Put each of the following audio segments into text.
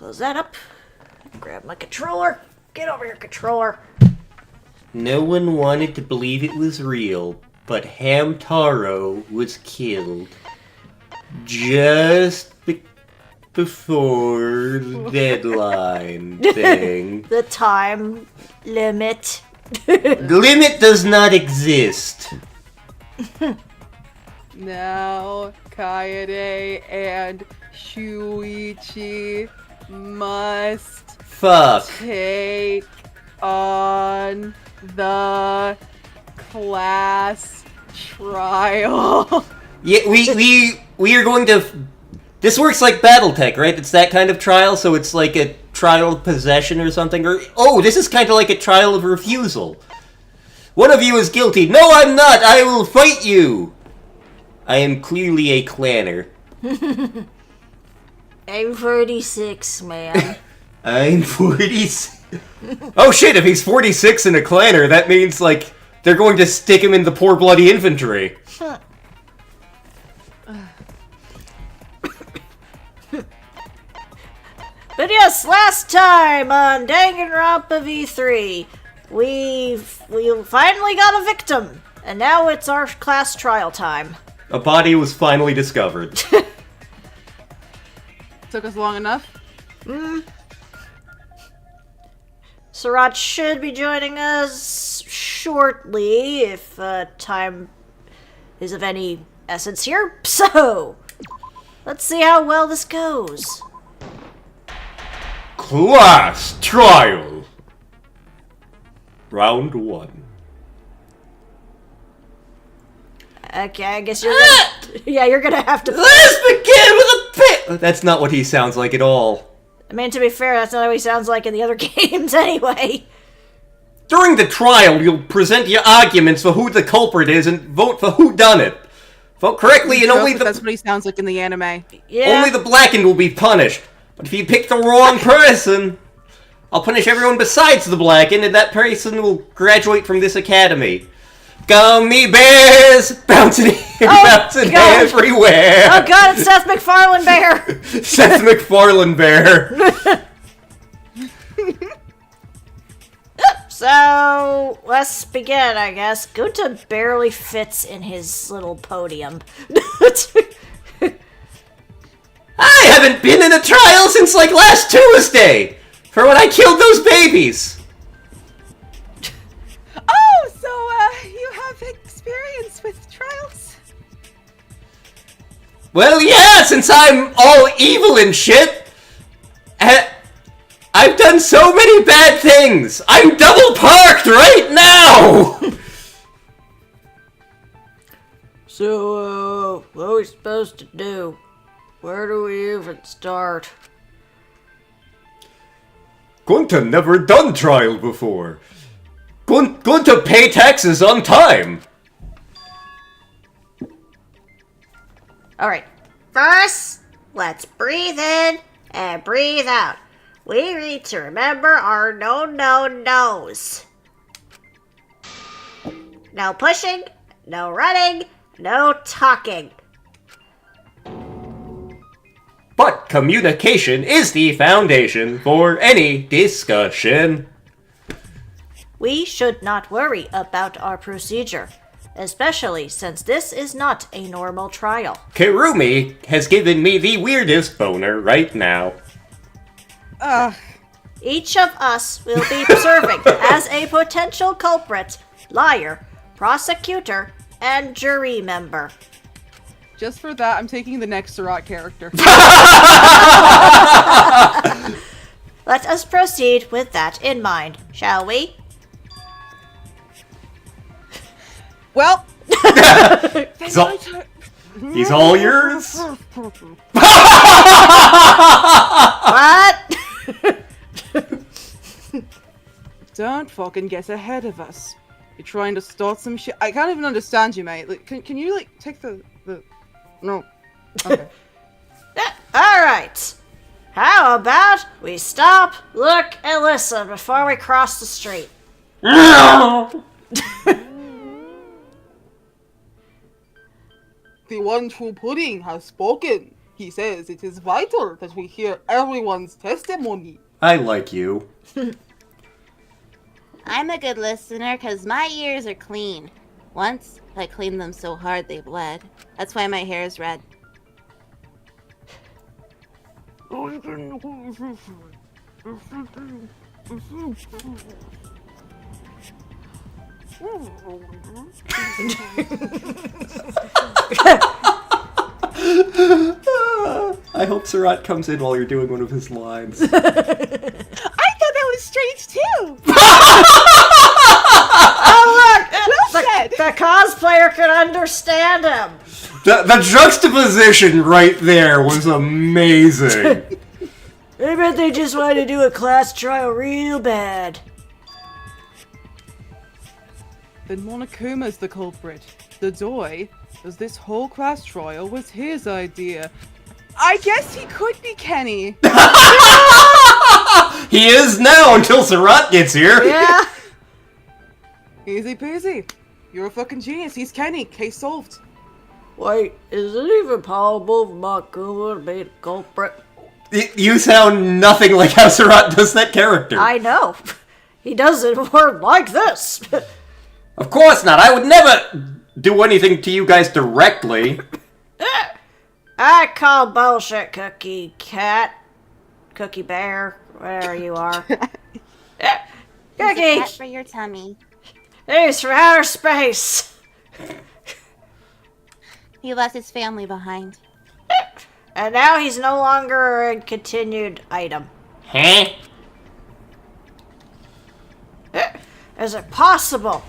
Close that up. Grab my controller. Get over here, controller. No one wanted to believe it was real, but Hamtaro was killed just before the deadline thing. The time limit. The limit does not exist. Now, Kaede and Shuichi must take on the class trial. Yeah, we are going to... This works like Battletech, right? It's that kind of trial, so it's like a trial of possession or something. Or this is kind of like a trial of refusal. One of you is guilty. No, I'm not! I will fight you! I am clearly a clanner. I'm 46, man. I'm 46. Oh shit, if he's 46 and a clanner, that means, like, they're going to stick him in the poor bloody infantry. But yes, last time on Danganronpa V3, we finally got a victim, and now it's our class trial time. A body was finally discovered. Took us long enough? Surat should be joining us shortly, if time is of any essence here. So, let's see how well this goes. Class trial. Round 1. Okay, I guess you're gonna... Yeah, you're gonna have to... Let's begin with a pit! That's not what he sounds like at all. I mean, to be fair, that's not how he sounds like in the other games anyway. During the trial, you'll present your arguments for who the culprit is and vote for who done it. Vote correctly and only the... That's what he sounds like in the anime. Yeah. Only the blackened will be punished. But if you pick the wrong person, I'll punish everyone besides the blackened, and that person will graduate from this academy. Gummy bears bouncing, bouncing everywhere. Oh god, it's Seth MacFarlane Bear. Seth MacFarlane Bear. So, let's begin, I guess. Gunta barely fits in his little podium. I haven't been in a trial since, like, last Tuesday! For when I killed those babies! Oh, so, you have experience with trials? Well, yeah, since I'm all evil and shit! I've done so many bad things! I'm double parked right now! So, what are we supposed to do? Where do we even start? Gunta never done trial before. Gunta pay taxes on time. Alright, first, let's breathe in and breathe out. We need to remember our no-no-nos. No pushing, no running, no talking. But communication is the foundation for any discussion. We should not worry about our procedure, especially since this is not a normal trial. Kirumi has given me the weirdest boner right now. Each of us will be serving as a potential culprit, liar, prosecutor, and jury member. Just for that, I'm taking the next Surat character. Let us proceed with that in mind, shall we? Well, He's all yours? What? Don't fucking get ahead of us. You're trying to start some shit. I can't even understand you, mate. Like, can you, like, take the... No. Okay. Alright. How about we stop, look, and listen before we cross the street? The one true pudding has spoken. he says it is vital that we hear everyone's testimony. I like you. I'm a good listener because my ears are clean. Once, I cleaned them so hard they bled. That's why my hair is red. I hope Surratt comes in while you're doing one of his lines. I thought that was strange too! Oh, look! Well said! The cosplayer could understand him. The juxtaposition right there was amazing. I bet they just wanted to do a class trial real bad. Then Monokuma's the culprit. The Doi, as this whole class trial was his idea. I guess he could be Kenny. He is now until Surratt gets here. Yeah. Easy peasy. You're a fucking genius. He's Kenny. Case solved. Wait, is it even possible for Makuma to be the culprit? You sound nothing like how Surratt does that character. I know. He does it in a word like this. Of course not. I would never do anything to you guys directly. I call bullshit, Cookie Cat. Cookie Bear, whatever you are. It's a Cookie! pet for your tummy. He's from outer space. He left his family behind. And now he's no longer a continued item. Huh? Is it possible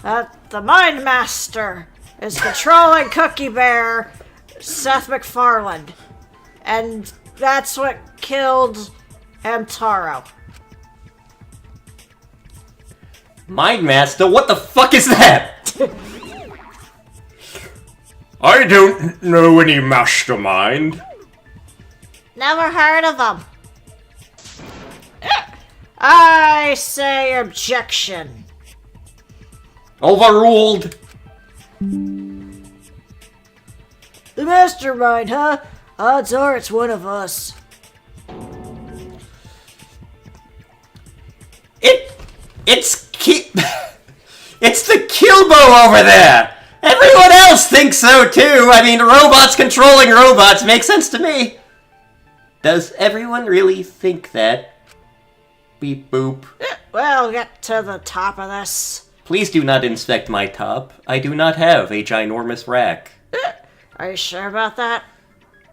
that the Mind Master is controlling Cookie Bear, Seth MacFarlane, and that's what killed Hamtaro? Mind Master? What the fuck is that? I don't know any mastermind. Never heard of them. I say objection. Overruled. The mastermind, huh? Odds are it's one of us. It's the Kilbo over there! Everyone else thinks so too! I mean, robots controlling robots makes sense to me! Does everyone really think that? Beep boop. We'll get to the top of this. Please do not inspect my top. I do not have a ginormous rack. Are you sure about that?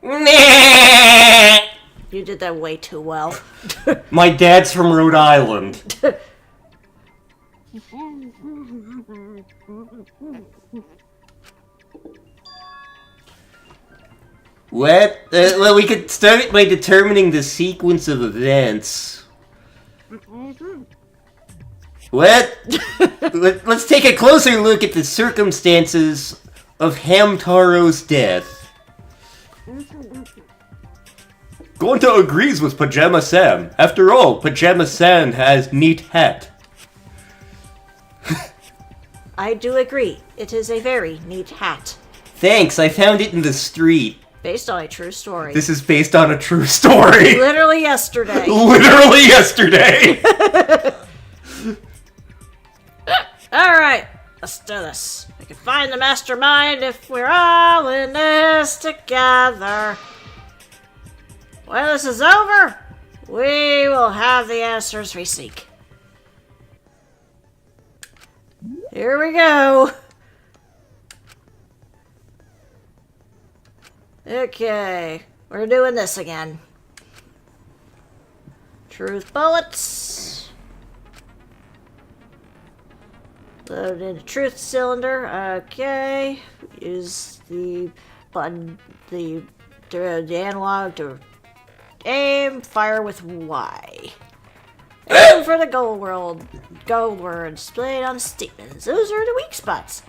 Nah. You did that way too well. My dad's from Rhode Island. What? Well, we could start by determining the sequence of events. What? Let's take a closer look at the circumstances of Hamtaro's death. Gonta agrees with Pajama Sam. After all, Pajama Sam has neat hat. I do agree. It is a very neat hat. Thanks, I found it in the street. Based on a true story. This is based on a true story. Literally yesterday. Literally yesterday. Alright, let's do this. We can find the mastermind if we're all in this together. When this is over, we will have the answers we seek. Here we go. Okay, we're doing this again. Truth bullets. Load in the truth cylinder. Okay. Use the button, the analog to aim. Fire with Y. Aim for the gold words displayed on the statements. Those are the weak spots.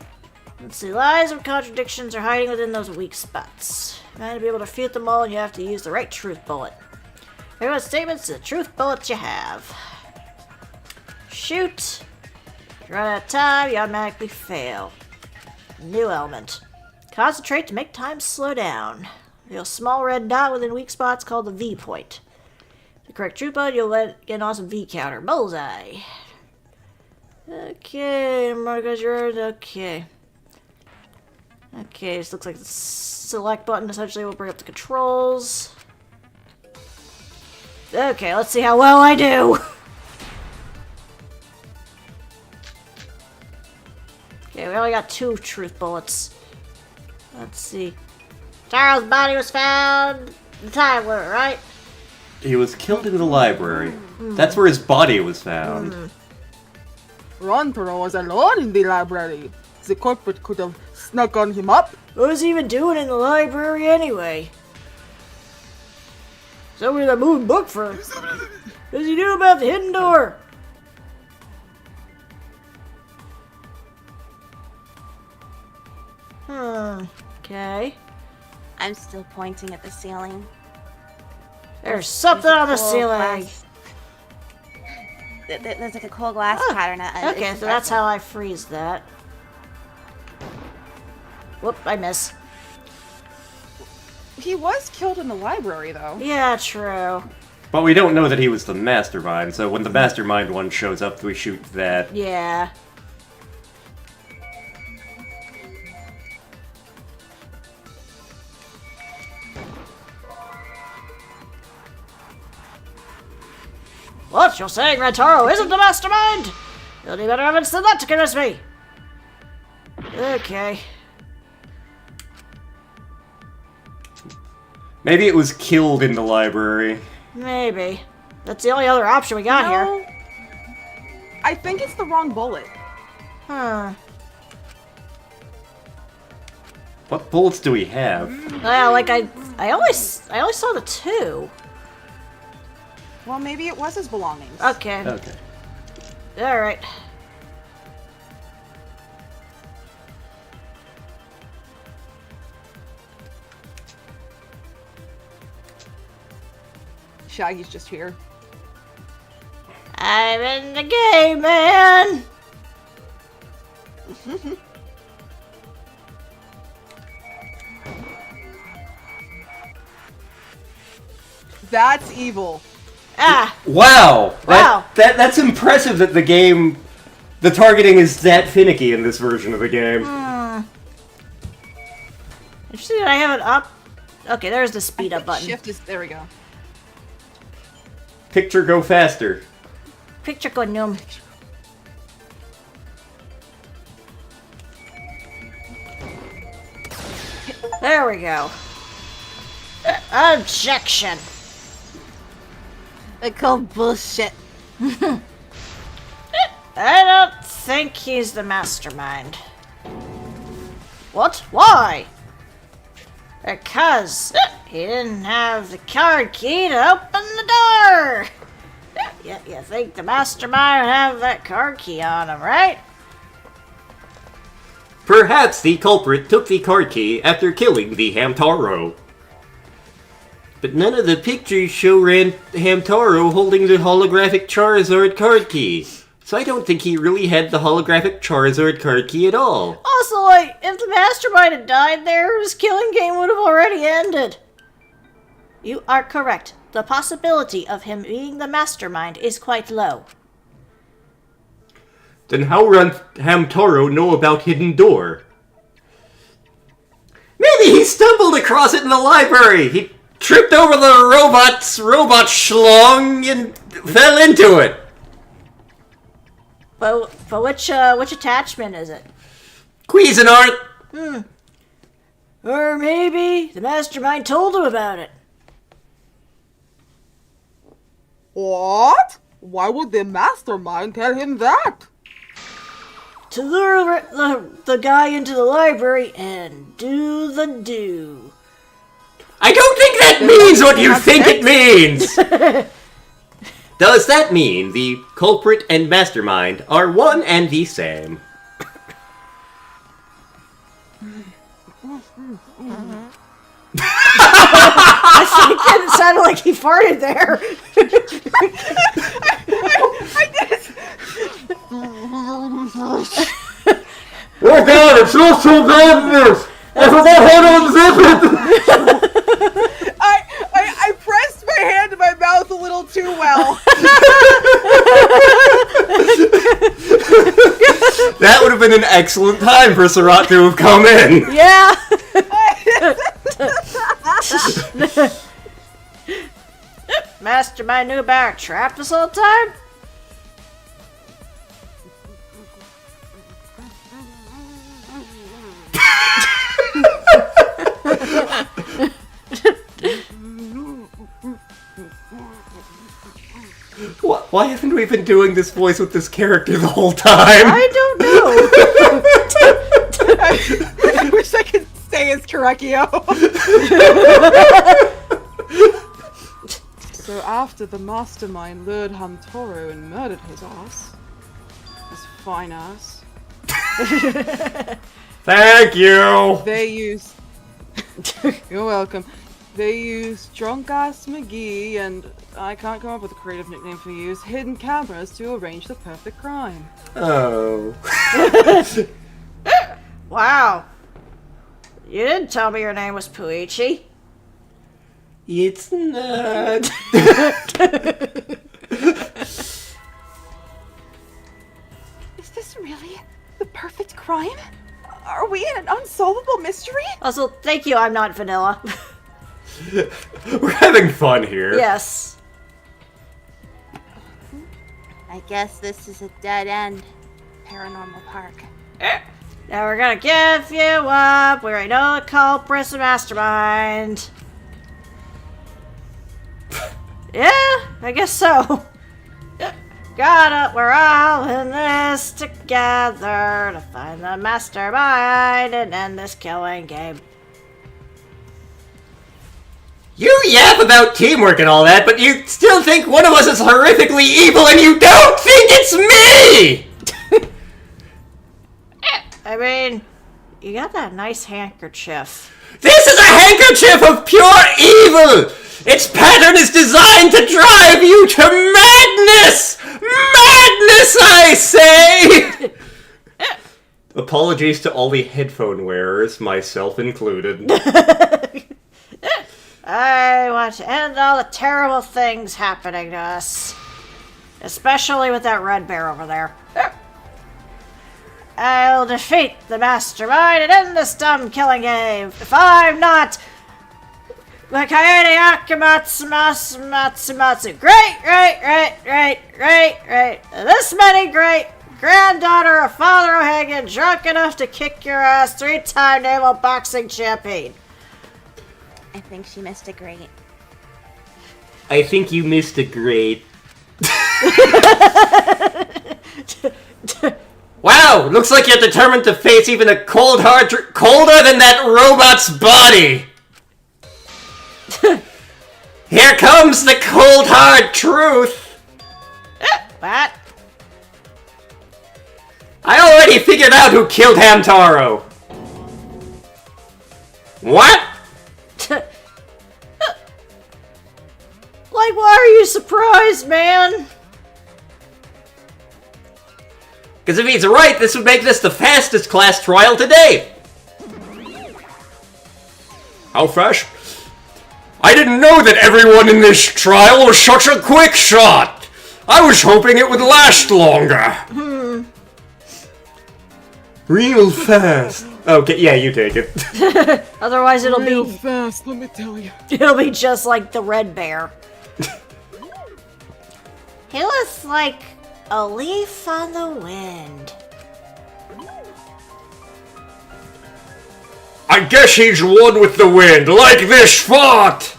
Let's see, lies and contradictions are hiding within those weak spots. You might be able to refute them all, and you have to use the right truth bullet. Everyone's statements are the truth bullets you have. Shoot. If you run out of time, you automatically fail. New element. Concentrate to make time slow down. A small red dot within weak spots called the V point. The correct truth button, you'll get an awesome V counter. Bullseye. Okay, Marcus, yours. Okay. Okay, this looks like the select button essentially will bring up the controls. Okay, let's see how well I do. Okay, we only got 2 truth bullets. Let's see. Charles' body was found in the time limit, right? He was killed in the library. That's where his body was found. Rontaro was alone in the library. The culprit could have snuck on him up. What was he even doing in the library anyway? Somebody that moving book for him. What does he do about the hidden door? Okay. I'm still pointing at the ceiling. There's something on the ceiling. There's like a cold glass pattern. Okay, so that's how I freeze that. Whoop, I miss. He was killed in the library, though. Yeah, true. But we don't know that he was the mastermind, so when the mastermind one shows up, we shoot that. Yeah. What? You're saying Rentaro isn't the mastermind? You'll need better evidence than that to convince me. Okay. Maybe it was killed in the library. Maybe. That's the only other option we got here. I think it's the wrong bullet. Huh. What bullets do we have? Well, like I only saw the 2. Well, maybe it was his belongings. Okay. Okay. All right. Shaggy's just here. I'm in the game, man. That's evil. Ah. Wow! Wow. That's impressive that the targeting is that finicky in this version of the game. Interesting that I have it up. Okay, there's the speed I up think button. Shift is there. We go. Picture go faster. Picture condemn. There we go. Objection. I call bullshit. I don't think he's the mastermind. What? Why? Because he didn't have the card key to open the door. Yeah, you think the mastermind would have that card key on him, right? Perhaps the culprit took the card key after killing the Hamtaro. But none of the pictures show Hamtaro holding the holographic Charizard card key. So I don't think he really had the holographic Charizard card key at all. Also, like, if the mastermind had died there, his killing game would have already ended. You are correct. The possibility of him being the mastermind is quite low. Then how would Hamtaro know about Hidden Door? Maybe he stumbled across it in the library! He tripped over the robot schlong and fell into it! But which attachment is it? Cuisinart! Or maybe the mastermind told him about it. What? Why would the mastermind tell him that? To lure the guy into the library and do the do. I don't think that means what you think it means! Does that mean the culprit and mastermind are one and the same? I think it sounded like he farted there. I did. Oh god, it smells so bad in this! I forgot how to unzip it! all too well. That would have been an excellent time for Surratt to have come in. Yeah. Mastermind knew about our trap this whole time? Why haven't we been doing this voice with this character the whole time? I don't know. I wish I could say it's Correcchio. So after the mastermind lured Hamtaro and murdered his ass, his fine ass, Thank you! they used... You're welcome. They used Drunk Ass McGee and... I can't come up with a creative nickname for you. Hidden cameras to arrange the perfect crime. Oh. Wow. You didn't tell me your name was Puichi. It's not. Is this really the perfect crime? Are we in an unsolvable mystery? Also, thank you, I'm not vanilla. We're having fun here. Yes. I guess this is a dead end. Paranormal Park. Now we're gonna give you up. We already know the culprit's the mastermind. Yeah, I guess so. We're all in this together to find the mastermind and end this killing game. You yap about teamwork and all that, but you still think one of us is horrifically evil and you don't think it's me! I mean, you got that nice handkerchief. This is a handkerchief of pure evil! Its pattern is designed to drive you to madness! Madness, I say! Apologies to all the headphone wearers, myself included. I want to end all the terrible things happening to us. Especially with that red bear over there. I'll defeat the mastermind and end this dumb killing game. If I'm not... the Coyote Akamatsu. Great. This many great granddaughter of Father O'Hagan drunk enough to kick your ass 3-time naval boxing champion. I think she missed a great. I think you missed a great. Wow, looks like you're determined to face even a cold hard colder than that robot's body. Here comes the cold hard truth. What? I already figured out who killed Hamtaro. What? Like, why are you surprised, man? Because if he's right, this would make this the fastest class trial to date. How fast? I didn't know that everyone in this trial was such a quick shot. I was hoping it would last longer. Real fast. Okay, yeah, you take it. Otherwise, it'll Real be fast, let me tell you. it'll be just like the red bear. He was like a leaf on the wind. I guess he's one with the wind, like this fart.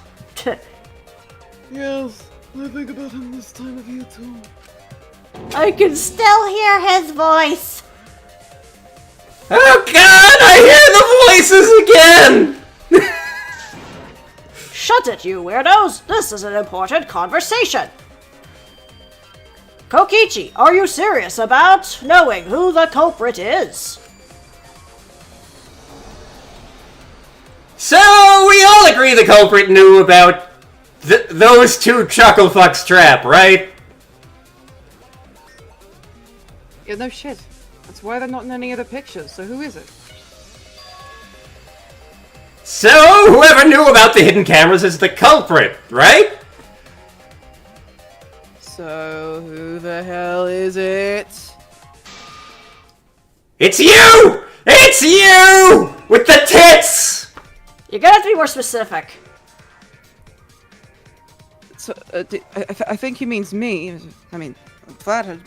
Yes, I think about him this time of year too. I can still hear his voice. Oh God, I hear the voices again. Shut it, you weirdos! This is an important conversation. Kokichi, are you serious about knowing who the culprit is? So, we all agree the culprit knew about those two chucklefucks trap, right? Yeah, no shit. That's why they're not in any of the pictures, so who is it? So, whoever knew about the hidden cameras is the culprit, right? It's you! It's you! With the tits! You're gonna have to be more specific. So, I think he means me. I mean, I'm flathead,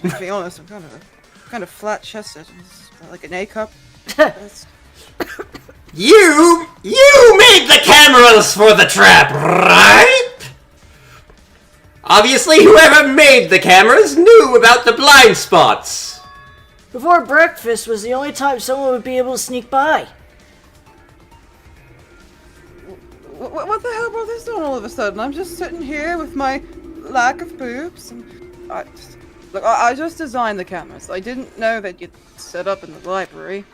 but to be honest, I'm kind of flat-chested, like an A cup. You made the cameras for the trap, right? Obviously, whoever made the cameras knew about the blind spots. Before breakfast was the only time someone would be able to sneak by. What the hell brought this on all of a sudden? I'm just sitting here with my lack of boobs, and I just designed the cameras. I didn't know that you'd set up in the library.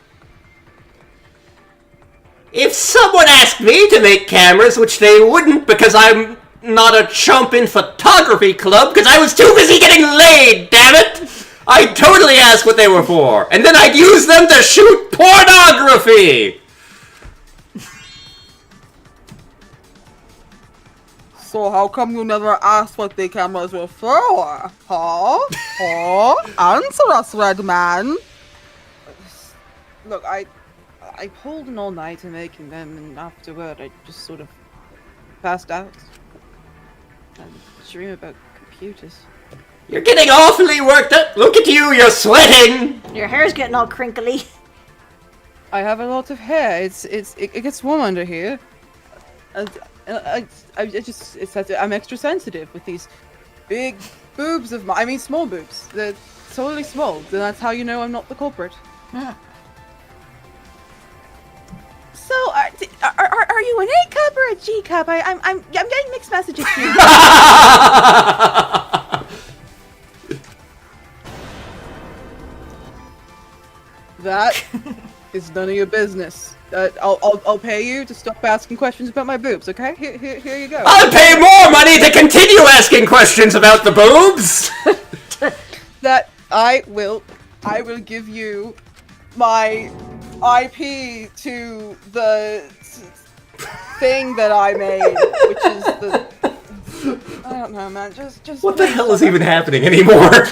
If someone asked me to make cameras, which they wouldn't because I'm not a chump in photography club, because I was too busy getting laid, damn it! I'd totally ask what they were for, and then I'd use them to shoot pornography! So how come you never asked what the cameras were for? Huh? Answer us, red man! Look, I pulled an all nighter making them, and afterward I just sort of passed out. And dream about computers. You're getting awfully worked up! Look at you, you're sweating! Your hair's getting all crinkly. I have a lot of hair. It gets warm under here. And I'm extra sensitive with these big boobs of mine. I mean, small boobs. They're totally small. And that's how you know I'm not the culprit. Yeah. So, are you an A cup or a G cup? I'm getting mixed messages here. That is none of your business. I'll pay you to stop asking questions about my boobs, okay? Here you go. I'll pay more money to continue asking questions about the boobs! That I will give you my IP to the thing that I made, which is the... I don't know, man. Just. What the hell is even happening anymore?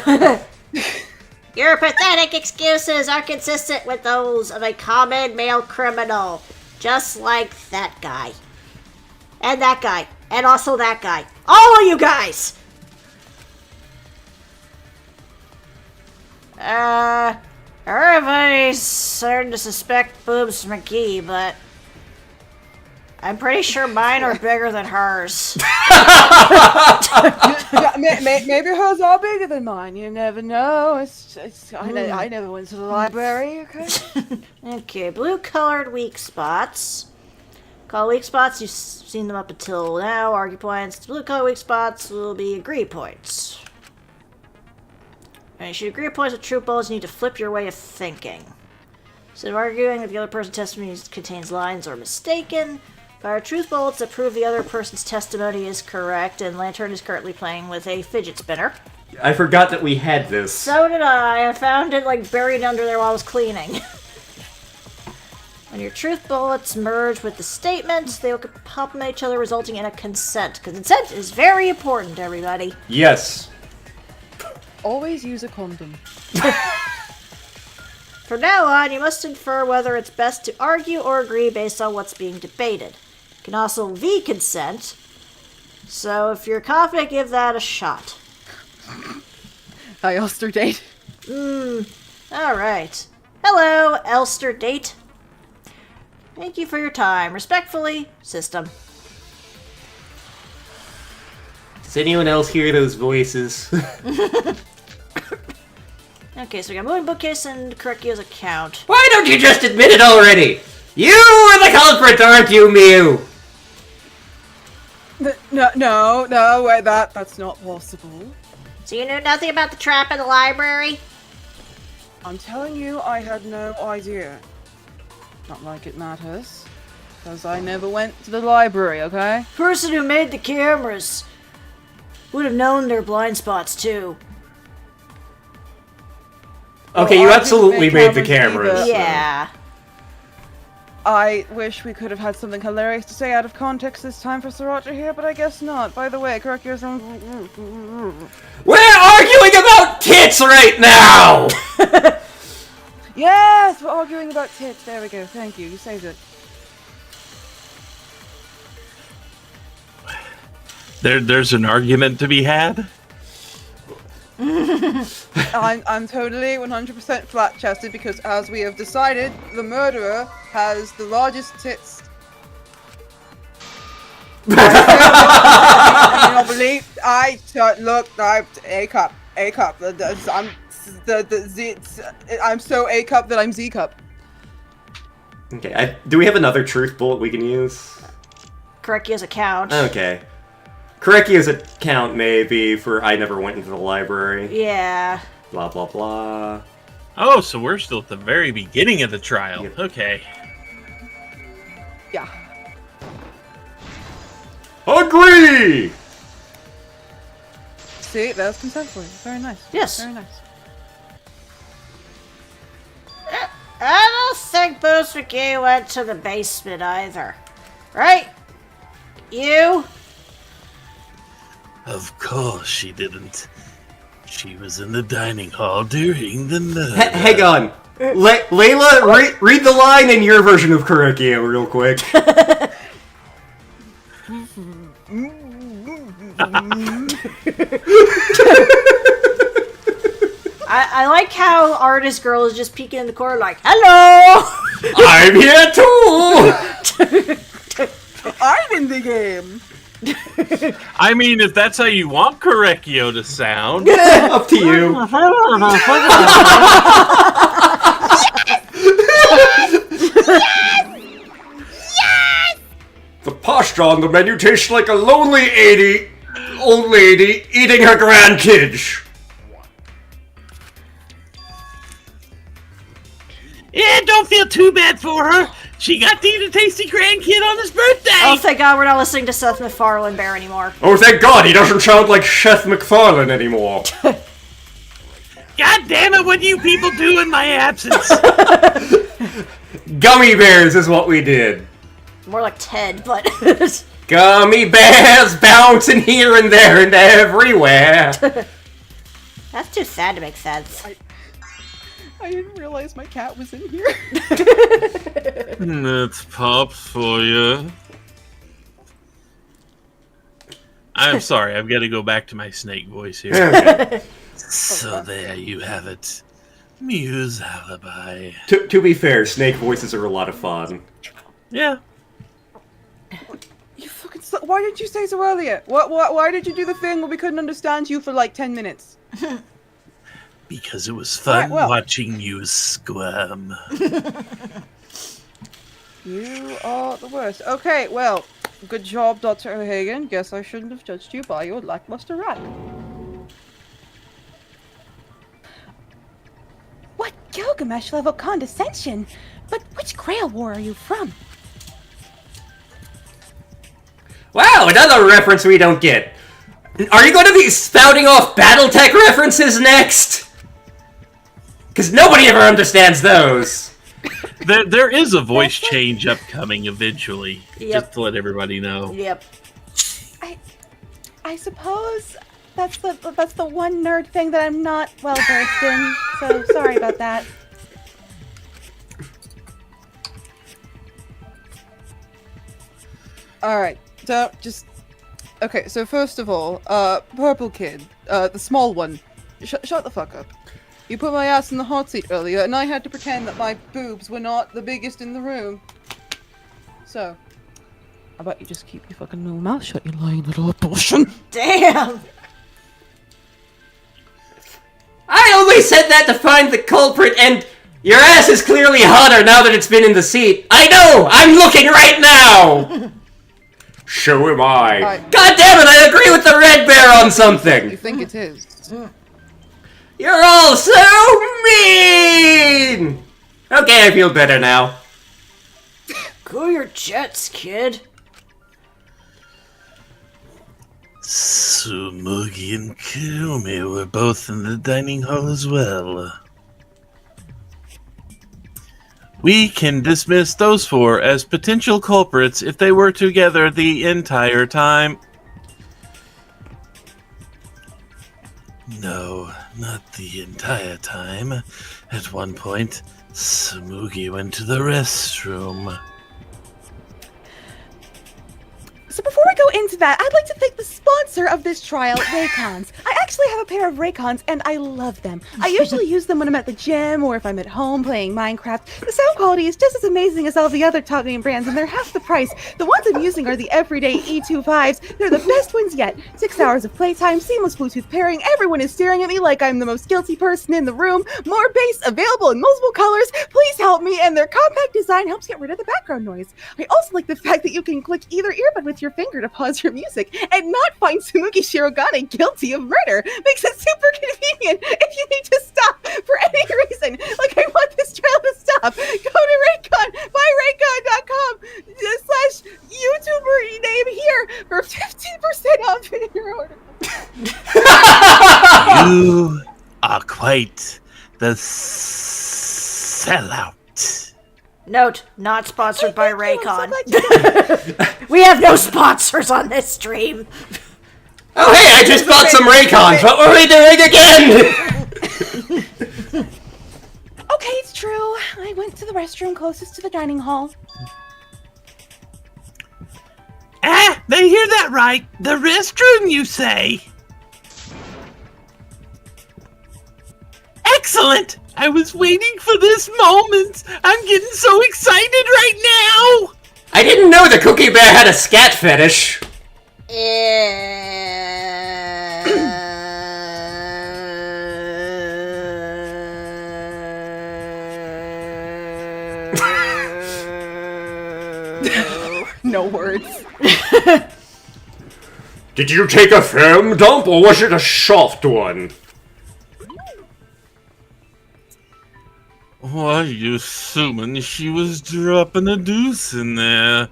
Your pathetic excuses are consistent with those of a common male criminal. Just like that guy. And that guy. And also that guy. All of you guys! Everybody's starting to suspect Boobs McGee, but I'm pretty sure mine are bigger than hers. Maybe hers are bigger than mine. You never know. I never went to the library. Okay. Okay, blue-colored weak spots. Call weak spots. You've seen them up until now. Argue points. Blue-colored weak spots will be agree points. And you should agree points with truth bullets. You need to flip your way of thinking. Instead of arguing that the other person's testimony contains lines or mistaken, fire truth bullets that prove the other person's testimony is correct, and Lantern is currently playing with a fidget spinner. I forgot that we had this. So did I. I found it, like, buried under there while I was cleaning. When your truth bullets merge with the statements, they will complement each other, resulting in a consent. Consent is very important, everybody. Yes. Always use a condom. From now on, you must infer whether it's best to argue or agree based on what's being debated. You can also V-consent, so if you're confident, give that a shot. Hi, Ulster date. Alright. Hello, Elster date. Thank you for your time. Respectfully, System. Does anyone else hear those voices? Okay, so we got moving bookcase and Korekio's account. Why don't you just admit it already? You are the culprit, aren't you, Mew? No, that's not possible. So you knew nothing about the trap in the library? I'm telling you, I had no idea. Not like it matters. Because I never went to the library, okay? Person who made the cameras would have known their blind spots, too. Okay, Well, you I absolutely didn't made make the cameras cameras. either. Yeah. I wish we could have had something hilarious to say out of context this time for Sriracha here, but I guess not. By the way, correct yourself. We're arguing about tits right now! Yes, we're arguing about tits. There we go. Thank you. You saved it. There's an argument to be had. I'm totally 100% flat-chested because, as we have decided, the murderer has the largest tits. You don't believe? Look, I'm A cup. I'm so A cup that I'm Z cup. Okay, do we have another truth bullet we can use? Korekiyo's account. Okay. Korekiyo's account may be for I never went into the library. Yeah. Blah, blah, blah. Oh, so we're still at the very beginning of the trial. Yep. Okay. Yeah. Agree! See, that was consensual. Very nice. Yes. Very nice. I don't think Boots McGee went to the basement either. Right? You? Of course she didn't. She was in the dining hall during the murder. Hang on. Layla, read the line in your version of Korekiyo real quick. I like how Artist Girl is just peeking in the corner like, hello! I'm here too! I'm in the game. I mean, if that's how you want Korekiyo to sound. Up to you. The pasta on the menu tastes like a lonely old lady eating her grandkids. Yeah, don't feel too bad for her. She got to eat a tasty grandkid on his birthday. Oh, thank God we're not listening to Seth MacFarlane Bear anymore. Oh, thank God, he doesn't sound like Seth MacFarlane anymore. God damn it, what do you people do in my absence? Gummy bears is what we did. More like Ted, but... Gummy bears bouncing here and there and everywhere. That's too sad to make sense. I didn't realize my cat was in here. That's Pops for you. I'm sorry, I've got to go back to my snake voice here. Okay. So there you have it. Muse alibi. To be fair, snake voices are a lot of fun. Yeah. You fucking why didn't you say so earlier? Why did you do the thing where we couldn't understand you for like 10 minutes? Because it was fun Alright, well. watching you squirm. You are the worst. Okay, well, good job, Dr. O'Hagan. Guess I shouldn't have judged you by your lackluster rank. What Gilgamesh level condescension? But which Grail War are you from? Wow, another reference we don't get. Are you going to be spouting off Battletech references next? Because nobody ever understands those. There is a voice change upcoming eventually. Yep. Just to let everybody know. Yep. I suppose that's the one nerd thing that I'm not well versed in. So sorry about that. Alright, so just... Okay, so first of all, Purple Kid, the small one, shut the fuck up. You put my ass in the hot seat earlier, and I had to pretend that my boobs were not the biggest in the room. So, how about you just keep your fucking little mouth shut, you lying little abortion? Damn! I only said that to find the culprit, and your ass is clearly hotter now that it's been in the seat. I know! I'm looking right now! So am I. God damn it, I agree with the red bear on You something! think it is? You're all so mean! Okay, I feel better now. Cool your jets, kid. Sumugi and Kirumi were both in the dining hall as well. We can dismiss those four as potential culprits if they were together the entire time. No, not the entire time. At one point, Smoogie went to the restroom. So before we go into that, I'd like to thank the sponsor of this trial, Raycons. I actually have a pair of Raycons, and I love them. I usually use them when I'm at the gym or if I'm at home playing Minecraft. The sound quality is just as amazing as all the other top name brands, and they're half the price. The ones I'm using are the everyday E25s. They're the best ones yet. 6 hours of playtime, seamless Bluetooth pairing. Everyone is staring at me like I'm the most guilty person in the room. More bass available in multiple colors. Please help me, and their compact design helps get rid of the background noise. I also like the fact that you can click either earbud with your finger to pause your music and not find Tsumugi Shirogane guilty of murder. Makes it super convenient if you need to stop for any reason. Like, I want this trial to stop. Go to Raycon, buyraycon.com/YouTuber name here for 15% off in your order. You are quite the sellout. Note, not sponsored by Raycon. I'm so glad you know. We have no sponsors on this stream. Oh, hey, I just bought some Raycons. What were we doing again? Okay, it's true. I went to the restroom closest to the dining hall. Ah, they hear that right. The restroom, you say? Excellent! I was waiting for this moment. I'm getting so excited right now. I didn't know the Cookie Bear had a scat fetish. No words. Did you take a firm dump or was it a soft one? Why are you assuming she was dropping a deuce in there?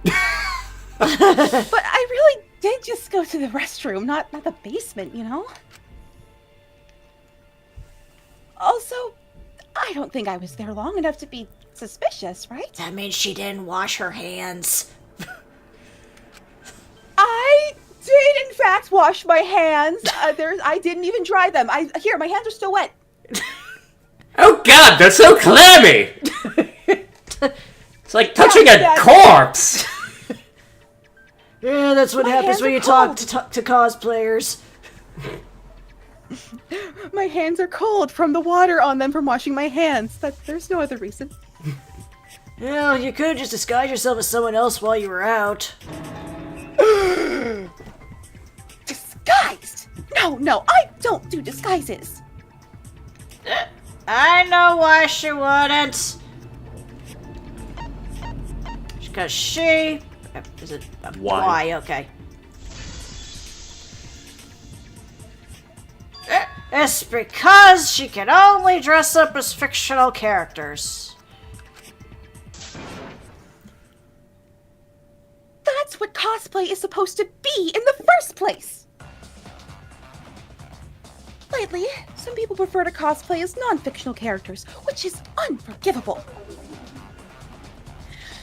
But I really did just go to the restroom, not the basement, you know? Also, I don't think I was there long enough to be suspicious, right? That means she didn't wash her hands. I did, in fact, wash my hands. I didn't even dry them. Here, my hands are still wet. Oh god, they're so clammy! It's like touching a corpse! Yeah, that's what My happens hands when are you cold. talk to cosplayers. My hands are cold from the water on them from washing my hands. There's no other reason. Well, you could have just disguised yourself as someone else while you were out. Disguised? No, I don't do disguises. I know why she wouldn't. Because she... Is it a Why? why? Okay. It's because she can only dress up as fictional characters. That's what cosplay is supposed to be in the first place. Lately, some people prefer to cosplay as non-fictional characters, which is unforgivable.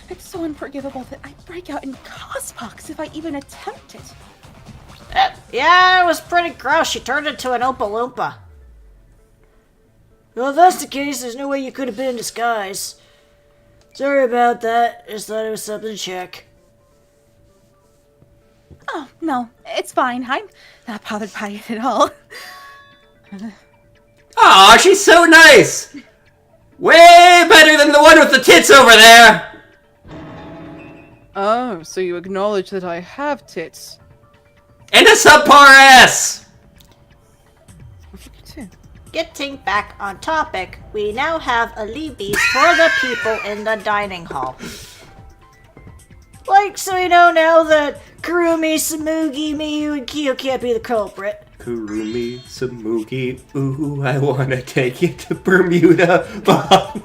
It's so unforgivable that I break out in cospox if I even attempt it. Yeah, it was pretty gross. She turned into an Oompa Loompa. Well, if that's the case, there's no way you could have been in disguise. Sorry about that. Just thought it was something to check. Oh, no, it's fine. I'm not bothered by it at all. Aw, she's so nice! Way better than the one with the tits over there! Oh, so you acknowledge that I have tits. And a subpar ass! Getting back on topic, we now have alibis for the people in the dining hall. Like, so we know now that Kurumi, Tsumugi, Miyu, and Kyo can't be the culprit. Kurumi, Tsumugi, ooh, I wanna take you to Bermuda, Bob.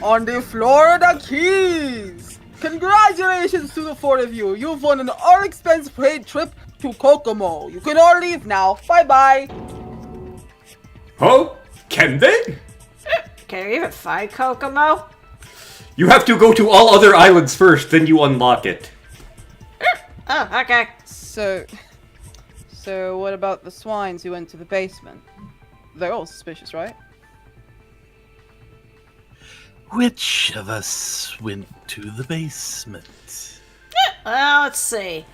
On the Florida Keys! Congratulations to the four of you! You've won an all-expense paid trip to Kokomo. You can all leave now. Bye-bye! Oh, can they? Can you even find Kokomo? You have to go to all other islands first, then you unlock it. Oh, okay. So So what about the swines who went to the basement? They're all suspicious, right? Which of us went to the basement? Well, let's see.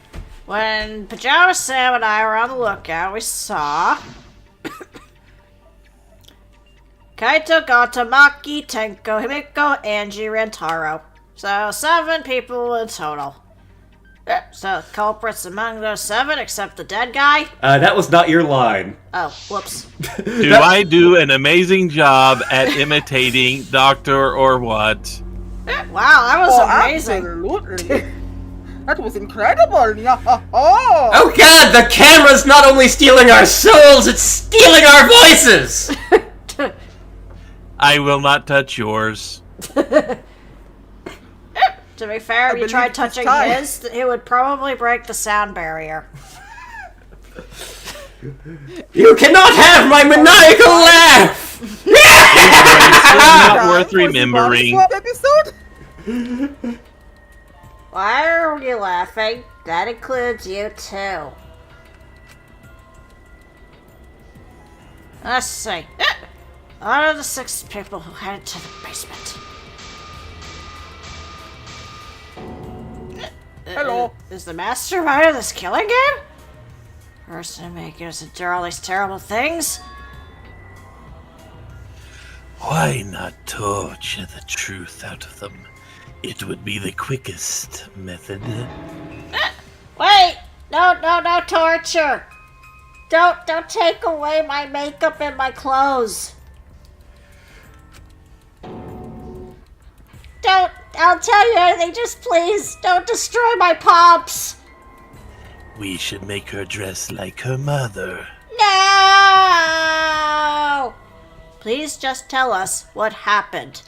When Pajama Sam and I were on the lookout, we saw Kaito, Gata, Maki, Tenko, Himiko, Angie, Rentaro. So 7 people in total. So culprits among those 7 except the dead guy? That was not your line. Oh, whoops. Do I do an amazing job at imitating Doctor or what? Wow, that was amazing. Absolutely. That was incredible. Yeah. Oh god, the camera's not only stealing our souls, it's stealing our voices! I will not touch yours. To be fair, if you believe tried it's touching time. his, it would probably break the sound barrier. You cannot have my maniacal laugh! It's not worth Was the body remembering. swap episode? Why are you laughing? That includes you too. Let's see. One of the 6 people who headed to the basement. Hello. Is the mastermind of this killing game? Person making us endure all these terrible things? Why not torture the truth out of them? It would be the quickest method. Wait! No torture! Don't take away my makeup and my clothes. I'll tell you anything, just please don't destroy my pops! We should make her dress like her mother. No! Please just tell us what happened.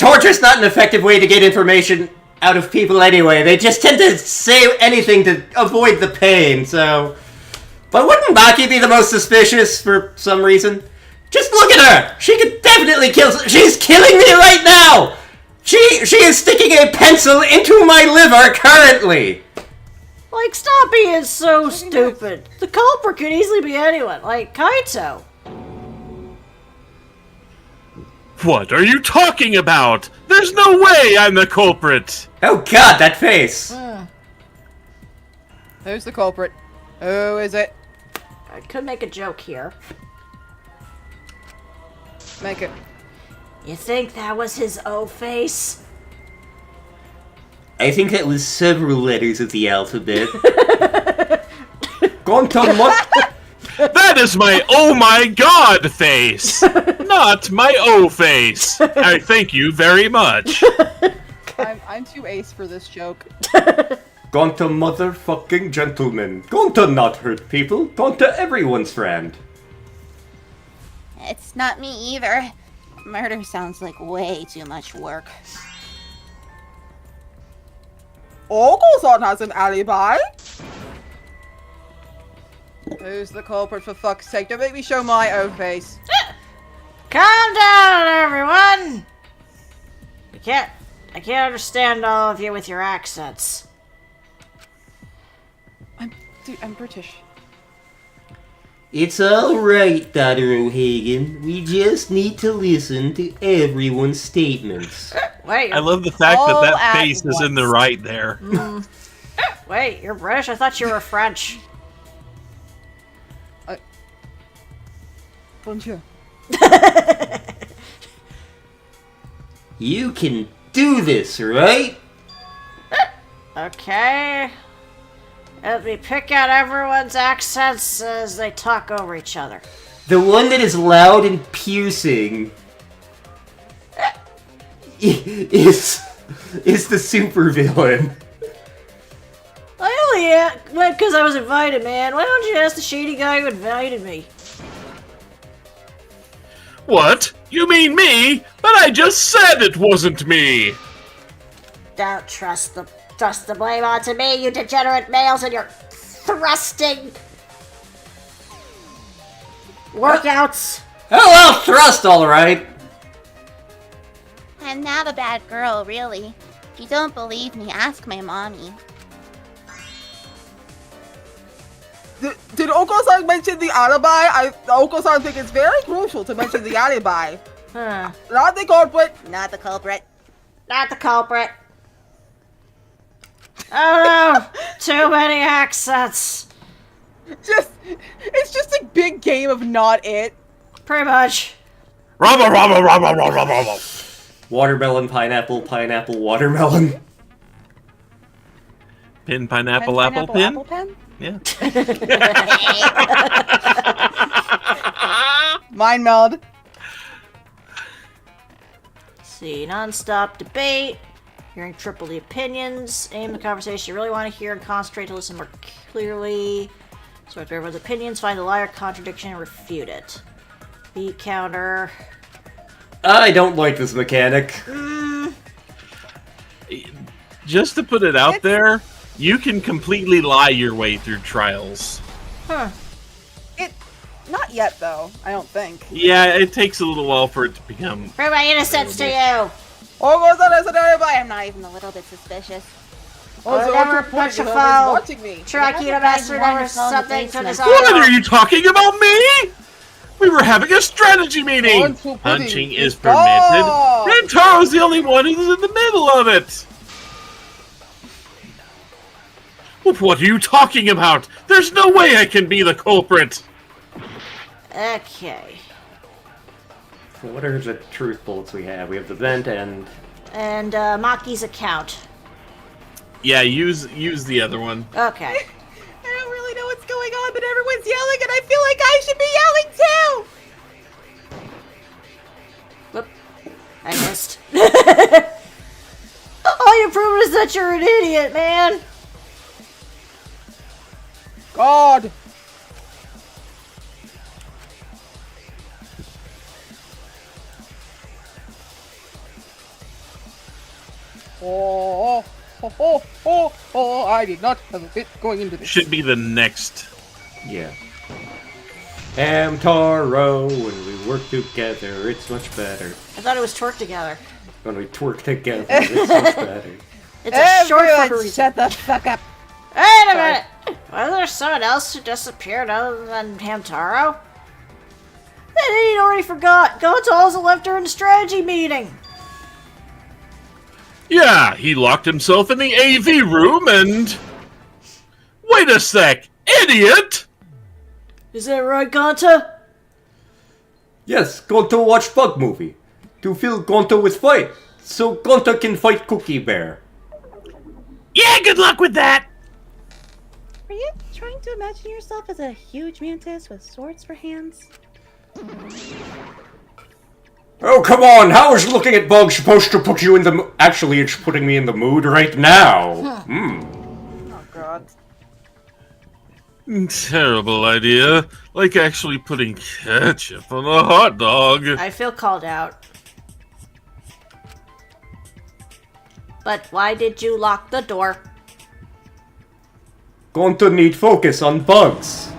Torture's not an effective way to get information out of people anyway. They just tend to say anything to avoid the pain, so... But wouldn't Maki be the most suspicious for some reason? Just look at her! She could definitely kill... She's killing me right now! She is sticking a pencil into my liver currently! Like, stop being so stupid. The culprit could easily be anyone, like Kaito. What are you talking about? There's no way I'm the culprit! Oh god, that face! Who's the culprit? Who is it? I could make a joke here. Make it. You think that was his O face? I think that was several letters of the alphabet. That is my oh my god face! Not my O face! I thank you very much. I'm too ace for this joke. Gone to motherfucking gentleman. Gone to not hurt people. Gone to everyone's friend. It's not me either. Murder sounds like way too much work. Ogleson has an alibi. Who's the culprit, for fuck's sake? Don't make me show my O face. Calm down, everyone! I can't understand all of you with your accents. I'm British. It's alright, Dr. O'Hagan. We just need to listen to everyone's statements. Wait, I love the fact All that at face is in the once. right there. wait, you're British? I thought you were French. Bonjour. You can do this, right? Okay. Let me pick out everyone's accents as they talk over each other. The one that is loud and piercing is the supervillain. I only went because I was invited, man. Why don't you ask the shady guy who invited me? What? You mean me? But I just said it wasn't me! Don't trust the blame onto me, you degenerate males, and your thrusting workouts. Oh, well, thrust, alright. I'm not a bad girl, really. If you don't believe me, ask my mommy. Did Oko-san mention the alibi? Oko-san think it's very crucial to mention the alibi. Huh. Not the culprit. Not the culprit. Not the culprit. Oh no! Too many accents. It's just a big game of not it. Pretty much. Watermelon, pineapple, pineapple, watermelon. Pin, pineapple, apple, pin? apple pen? Yeah. Mind meld. See, non-stop debate. Hearing triple the opinions. Aim the conversation you really want to hear and concentrate to listen more clearly. Sort through everyone's opinions, find the liar, contradiction, and refute it. Beat counter. I don't like this mechanic. Just to put it out there, you can completely lie your way through trials. Huh. Not yet, though. I don't think. Yeah, it takes a little while for it to become... Prove my innocence to you! Oko-san has an alibi. I'm not even a little bit suspicious. Also, never Oko-san punch a is foul. watching me. Trakita Master never something to this What are you talking about me? We were having a strategy meeting! Punching is permitted, and Taro's the only one who's in the middle of it! What are you talking about? There's no way I can be the culprit! Okay. So what are the truth bullets we have? We have the vent and... And, Maki's account. Yeah, use the other one. Okay. I don't really know what's going on, but everyone's yelling, and I feel like I should be yelling too! Whoop. I missed. All you proved is that you're an idiot, man! God. Oh, I did not have a bit going into this. Should be the next. Yeah. Taro, when we work together, it's much better. I thought it was twerk together. When we twerk together, it's much better. It's a short for a Everyone reason. shut the fuck up. Wait a minute! Was there someone else who disappeared other than Hamtaro? That idiot already forgot. Goto also left her in the strategy meeting. Yeah, he locked himself in the AV room and... Wait a sec! Idiot! Is that right, Gonta? Yes, Gonto watched Bug Movie. To fill Gonto with fight, so Gonto can fight Cookie Bear. Yeah, good luck with that! Are you trying to imagine yourself as a huge mantis with swords for hands? Oh, come on! How is looking at bugs supposed to put you in the Actually, it's putting me in the mood right now. Oh, God. Terrible idea. Like actually putting ketchup on a hot dog. I feel called out. But why did you lock the door? Gonto need focus on bugs.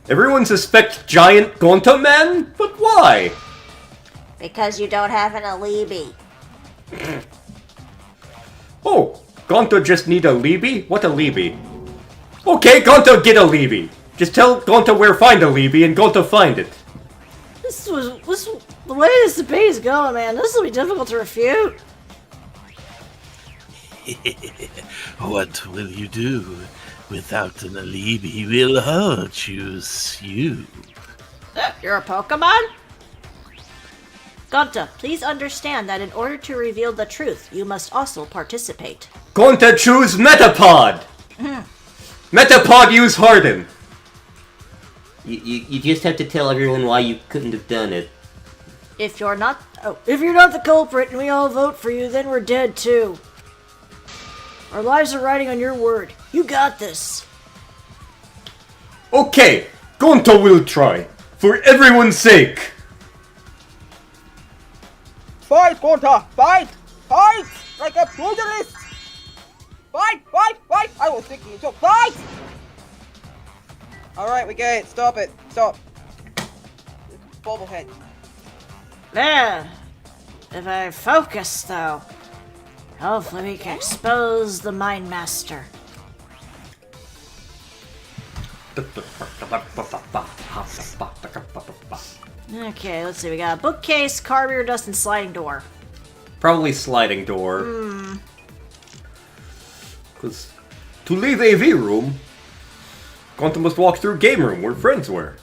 Everyone suspects giant Gonto man? But why? Because you don't have an alibi. Oh, Gonto just need a Libby? What a Libby? Okay, Gonto get a Libby. Just tell Gonto where find a Libby and Gonto find it. This the way this debate is going, man. This will be difficult to refute. What will you do? Without an alibi, we'll choose you. You're a Pokemon? Gonta, please understand that in order to reveal the truth, you must also participate. Gonto choose Metapod! Metapod use Harden! You just have to tell everyone why you couldn't have done it. If you're not the culprit and we all vote for you, then we're dead too. Our lives are riding on your word. You got this. Okay, Gonto will try. For everyone's sake. Fight, Gonta! Fight! Fight! Like a pugilist! Fight! Fight! Fight! I was thinking a joke. Fight! Alright, we get it. Stop it. Stop. Bobblehead. There. If I focus, though, hopefully we can expose the Mind Master. Okay, let's see. We got a bookcase, car rear dust, and sliding door. Probably sliding door. Because to leave AV room, Gonta must walk through game room where friends were.